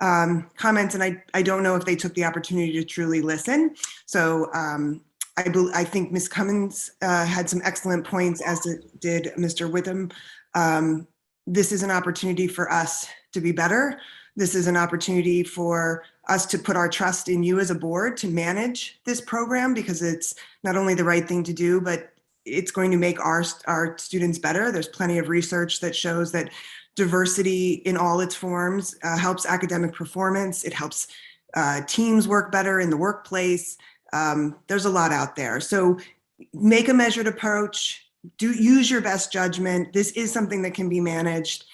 comments, and I don't know if they took the opportunity to truly listen. So I think Ms. Cummins had some excellent points, as did Mr. Witham. This is an opportunity for us to be better. This is an opportunity for us to put our trust in you as a board to manage this program, because it's not only the right thing to do, but it's going to make our students better. There's plenty of research that shows that diversity in all its forms helps academic performance. It helps teams work better in the workplace. There's a lot out there. So make a measured approach, use your best judgment. This is something that can be managed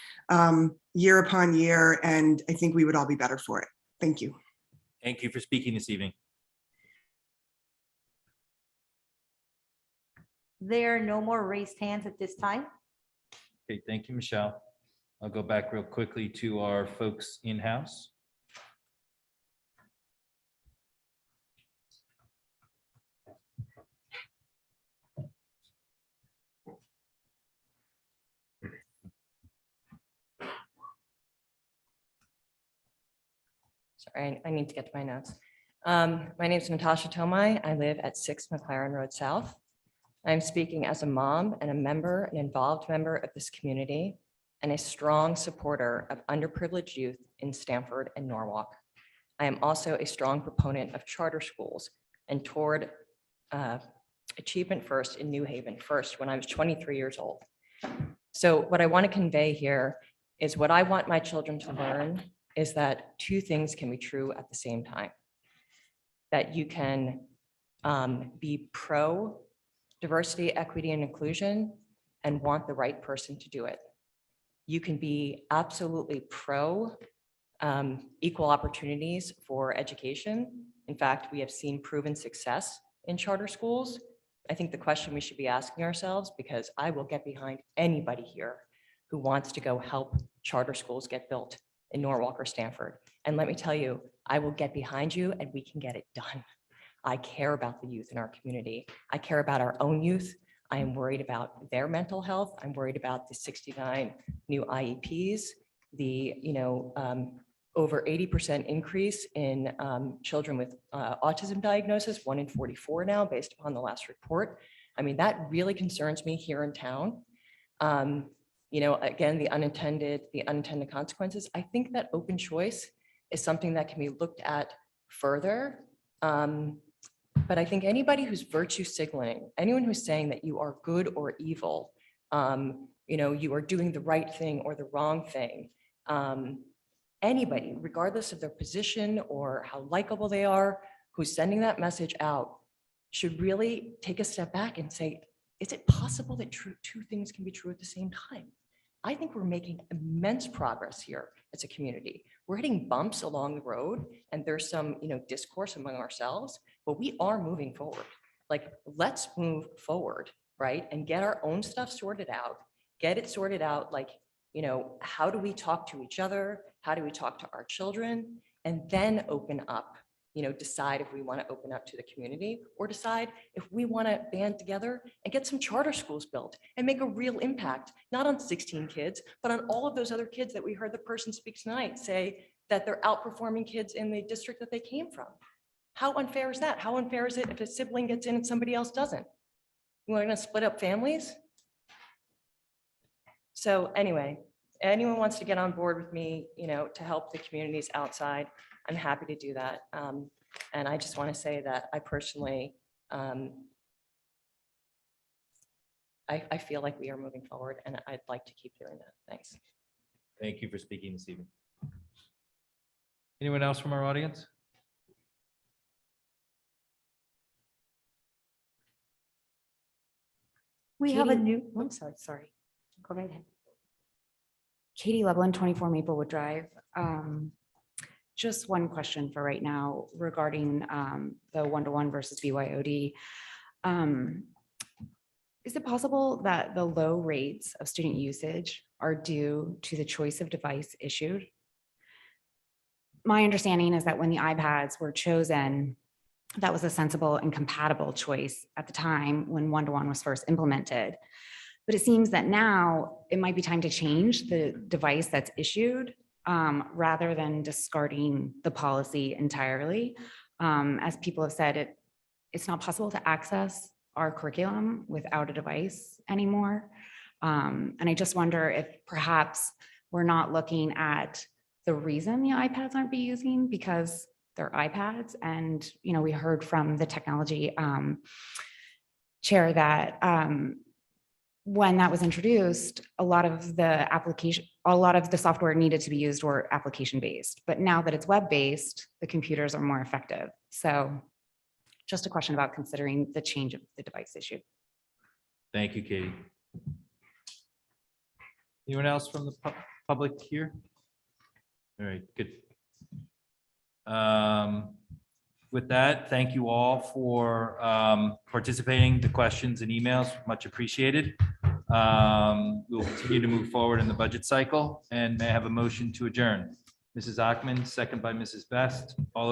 year upon year, and I think we would all be better for it. Thank you.
Thank you for speaking this evening.
There are no more raised hands at this time.
Okay, thank you, Michelle. I'll go back real quickly to our folks in-house.
Sorry, I need to get to my notes. My name is Natasha Tomai. I live at 6 McLaren Road South. I'm speaking as a mom and a member, an involved member of this community, and a strong supporter of underprivileged youth in Stamford and Norwalk. I am also a strong proponent of charter schools and toward Achievement First in New Haven first when I was 23 years old. So what I want to convey here is what I want my children to learn is that two things can be true at the same time. That you can be pro diversity, equity, and inclusion and want the right person to do it. You can be absolutely pro equal opportunities for education. In fact, we have seen proven success in charter schools. I think the question we should be asking ourselves, because I will get behind anybody here who wants to go help charter schools get built in Norwalk or Stamford. And let me tell you, I will get behind you and we can get it done. I care about the youth in our community. I care about our own youth. I am worried about their mental health. I'm worried about the 69 new IEPs, the over 80% increase in children with autism diagnosis, 1 in 44 now, based upon the last report. I mean, that really concerns me here in town. Again, the unintended consequences. I think that open choice is something that can be looked at further. But I think anybody who's virtue signaling, anyone who's saying that you are good or evil, you are doing the right thing or the wrong thing, anybody, regardless of their position or how likable they are, who's sending that message out, should really take a step back and say, is it possible that two things can be true at the same time? I think we're making immense progress here as a community. We're hitting bumps along the road, and there's some, discourse among ourselves, but we are moving forward. Like, let's move forward, right? And get our own stuff sorted out, get it sorted out. Like, how do we talk to each other? How do we talk to our children? And then open up, decide if we want to open up to the community, or decide if we want to band together and get some charter schools built and make a real impact, not on 16 kids, but on all of those other kids that we heard the person speak tonight say that they're outperforming kids in the district that they came from. How unfair is that? How unfair is it if a sibling gets in and somebody else doesn't? We're going to split up families? So anyway, anyone wants to get on board with me, to help the communities outside, I'm happy to do that. And I just want to say that I personally, I feel like we are moving forward and I'd like to keep doing that. Thanks.
Thank you for speaking this evening. Anyone else from our audience?
We have a
Katie-
new,
I'm sorry. Go right ahead. Katie Loveland, 24 Maplewood Drive. Just one question for right now regarding the one-to-one versus BYOD. Is it possible that the low rates of student usage are due to the choice of device issued? My understanding is that when the iPads were chosen, that was a sensible and compatible choice at the time when one-to-one was first implemented. But it seems that now it might be time to change the device that's issued rather than discarding the policy entirely. As people have said, it's not possible to access our curriculum without a device anymore. And I just wonder if perhaps we're not looking at the reason the iPads aren't being using because they're iPads. And, we heard from the technology chair that when that was introduced, a lot of the software needed to be used were application-based. But now that it's web-based, the computers are more effective. So just a question about considering the change of the device issue.
Thank you, Katie. Anyone else from the public here? All right, good. With that, thank you all for participating, the questions and emails, much appreciated. We'll continue to move forward in the budget cycle, and may I have a motion to adjourn? Mrs. Ackman, second by Mrs. Best. All